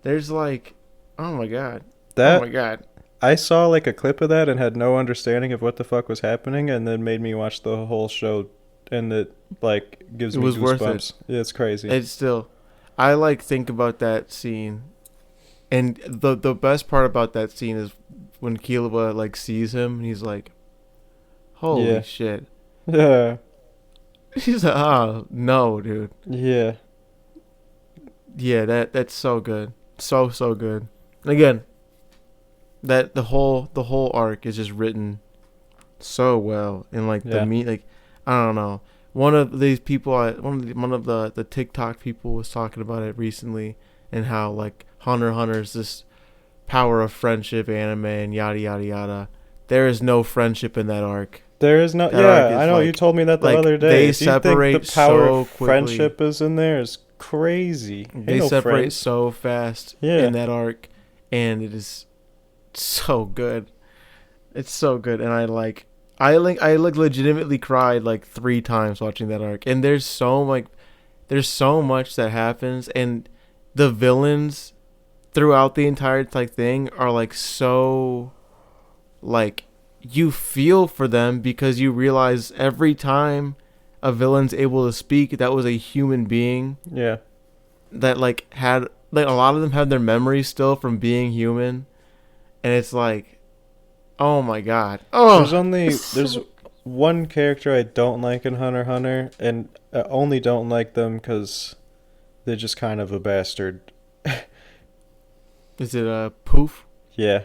There's like, oh my god. That Oh my god. I saw like a clip of that and had no understanding of what the fuck was happening, and then made me watch the whole show, and it like gives It me was worth goosebumps. Yeah, it's crazy. It's still, I like think about that scene, and the best part about that scene is when Killua like sees him and he's like, holy Yeah. shit. Yeah, He's like, oh no, dude. yeah, Yeah, that's so good, so good. And again, that the whole arc is just written so well, and like Yeah. like I don't know. One of these people, one of the TikTok people was talking about it recently, and how like Hunter x Hunter is this power of friendship anime and yada yada yada. there is no friendship in that arc. There is no. That arc Yeah, is I know. like- You told me that the like, other day. they Do you think separate the power so of quickly. friendship is in there is crazy. Ain't They no separate friends. so fast Yeah. in that arc, and it is so good. It's so good, and I legitimately cried like 3 times watching that arc. And there's so much that happens, and the villains throughout the entire thing are like so like you feel for them because you realize every time a villain's able to speak, that was a human being Yeah. that like had like a lot of them had their memories still from being human, and it's like, oh my god. There's one character I don't like in Hunter x Hunter, and I only don't like them because they're just kind of a bastard. Is it Poof? Yeah.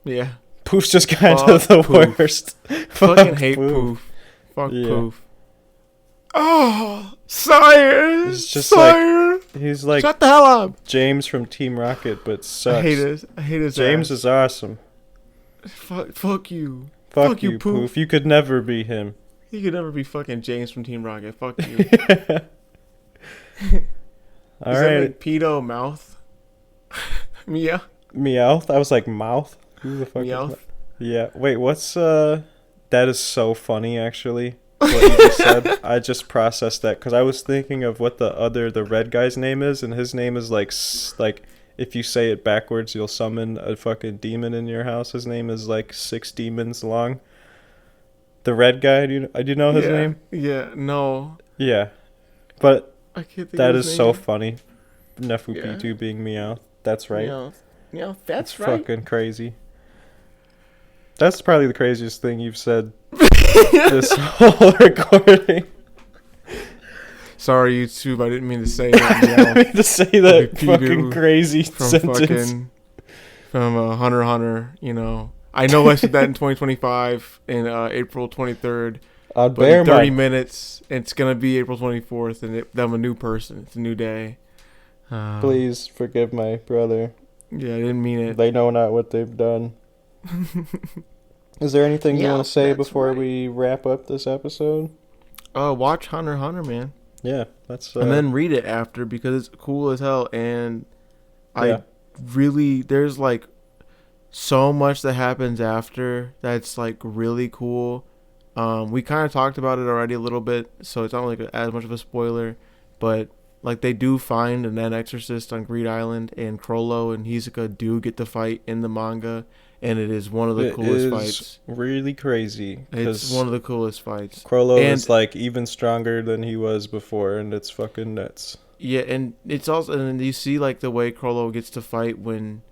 Yeah. Poof's just kind Fuck of the Poof. worst. Fucking hate Poof. Fuck Yeah. Poof. Oh, sire. He's just sire. He's like Shut the hell up. James from Team Rocket, but sucks. I hate his James ass. is awesome. Fuck you. Fuck you, Poof. You could never be him. You could never be fucking James from Team Rocket. Fuck you. All Is that right. like pedo mouth? Mia. Meowth? I was like, mouth? Who the fuck is Meowth. that? Yeah. Wait, what's that is so funny actually. What you just said. I just processed that because I was thinking of what the red guy's name is, and his name is like if you say it backwards, you'll summon a fucking demon in your house. His name is like 6 demons long. The red guy, do you know his name? Yeah, no. Yeah. But I can't think that of his is name. so funny. Nefupitu being Meow. That's right. Yeah, that's right. Fucking crazy. That's probably the craziest thing you've said this whole recording. Sorry, YouTube. I didn't mean to say I that. didn't mean to say that Pedo fucking crazy from sentence. Hunter x Hunter. You know, I know I said that in 2025 in April 23rd. I'd But bear in 30 my... minutes, it's gonna be April 24th, and I'm a new person. It's a new day. Please forgive my brother. Yeah, I didn't mean it. They know not what they've done. Is there anything you Yeah, want to say that's before right. we wrap up this episode? Watch Hunter x Hunter, man. Yeah, that's... And then read it after because it's cool as hell. And Yeah. there's like so much that happens after that's like really cool. We kind of talked about it already a little bit, so it's not like as much of a spoiler, but like they do find an exorcist on Greed Island, and Crollo and Hisoka do get to fight in the manga, and it is one of the It coolest is fights. really crazy. It's 'cause one of the coolest fights. Crollo And- is like even stronger than he was before, and it's fucking nuts. Yeah, and it's also, and then you see like the way Crollo gets to fight when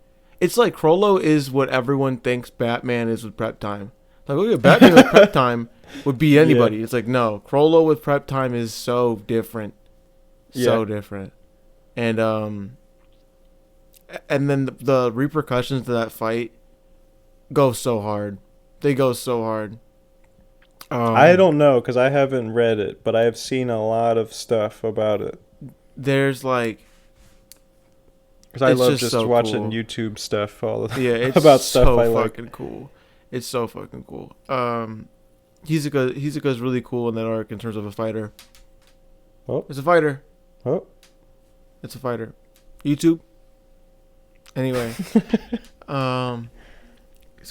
it's like Crollo is what everyone thinks Batman is with prep time. Like, look at Batman with prep time would be anybody. It's like, no, Crollo with prep time is so different. So Yeah. different. And then the repercussions of that fight go so hard. They go so hard. I don't know because I haven't read it, but I have seen a lot of stuff about it. There's like, Because I It's love just just so watching cool. YouTube stuff all the yeah, it's about stuff so I like. fucking cool. It's so fucking cool. Hisoka's really cool in that arc in terms of a fighter. Oh. It's a fighter. Oh, It's a fighter. YouTube. Anyway, it's a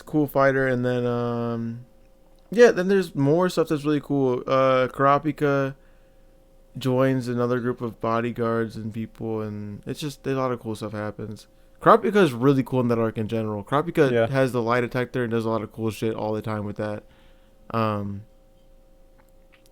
cool fighter, and then yeah, then there's more stuff that's really cool. Kurapika joins another group of bodyguards and people, and it's just a lot of cool stuff happens. Kurapika is really cool in that arc in general. Kurapika Yeah. has the lie detector and does a lot of cool shit all the time with that.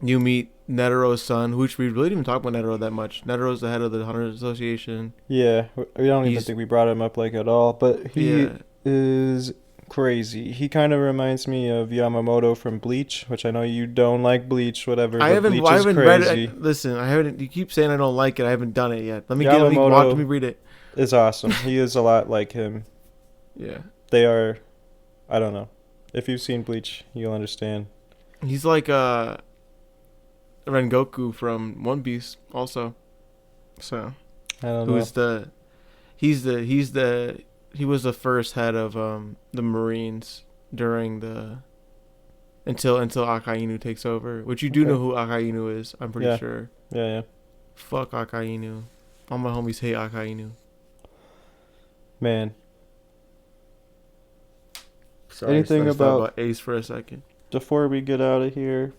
You meet Netero's son, which we really didn't even talk about Netero that much. Netero's the head of the Hunters Association. yeah. We don't even He's- think we brought him up like at all, but he Yeah. is crazy. He kind of reminds me of Yamamoto from Bleach, which I know you don't like Bleach, whatever. I but haven't Bleach read is crazy. it. Listen, I haven't. You keep saying I don't like it. I haven't done it yet. Let me Yamamoto- let me read it. It's awesome. He is a lot like him. Yeah, They are, I don't know. If you've seen Bleach, you'll understand. he's like Rengoku from One Piece, also. So I don't know. he was the first head of the Marines during the until Akainu takes over. Which you do Okay. know who Akainu is, I'm pretty Yeah. sure. Yeah. Fuck Akainu. All my homies hate Akainu. Man, Sorry, Anything let's talk about- Ace for a second. before we get out of here,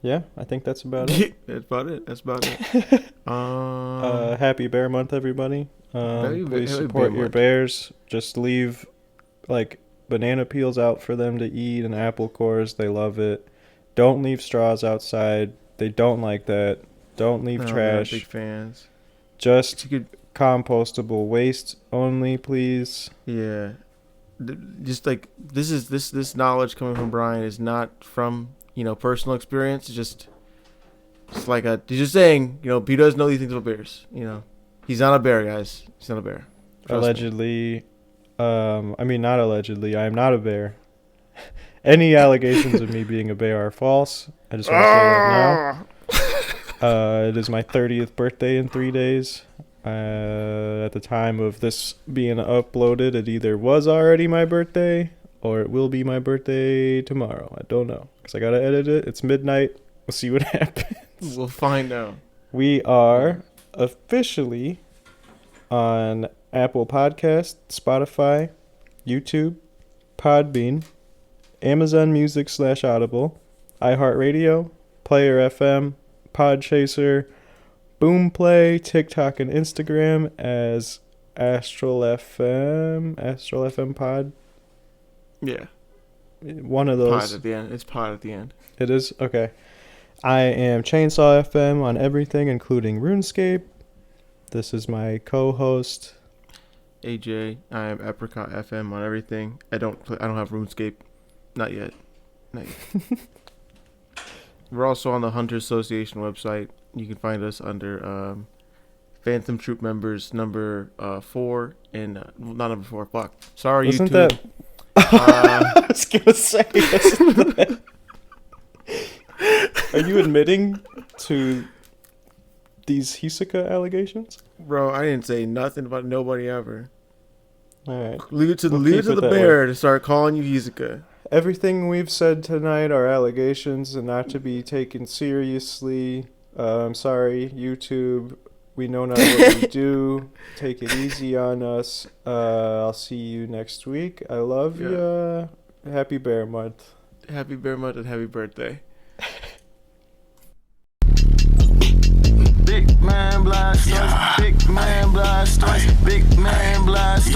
yeah, I think that's about it. That's about it. Happy Bear Month, everybody. Happy Please Bear support your Month. bears. Just leave like banana peels out for them to eat and apple cores. They love it. Don't leave straws outside. They don't like that. Don't leave no, they're not trash. big fans. Just You could, compostable waste only, please. yeah. Just like this knowledge coming from Brian is not from personal experience. It's just like he's just saying he doesn't know these things about bears. He's not a bear, guys. He's not a bear. Trust me. Allegedly, I mean not allegedly. I am not a bear. Any allegations of me being a bear are false. I just want to say that now. It is my 30th birthday in 3 days. At the time of this being uploaded, it either was already my birthday or it will be my birthday tomorrow. I don't know because I gotta edit it. It's midnight. We'll see what happens. We'll find out. We are officially on Apple Podcast, Spotify, YouTube, Podbean, Amazon Music /Audible, iHeartRadio, Player FM, Podchaser, Boomplay, TikTok, and Instagram as Astral FM Pod. Yeah. One of Pod those. at the end. It's pod at the end. It is? Okay. I am Chainsaw FM on everything, including RuneScape. This is my co-host. AJ. I am Apricot FM on everything. I don't have RuneScape. Not yet. We're also on the Hunter Association website. You can find us under Phantom Troop members number 4 and not number 4. Fuck. Sorry, Isn't YouTube. that? I was gonna say. Isn't that... Are you admitting to these Hisoka allegations? Bro, I didn't say nothing about nobody ever. All right. Leave it to We'll the keep it that bear to start calling you Hisoka. Everything we've said tonight are allegations and not to be taken seriously. I'm sorry, YouTube. We know not what we do. Take it easy on us. I'll see you next week. I love you. Happy Bear Month. Happy Bear Month and happy birthday. Big man blast, big man blast, big man blast.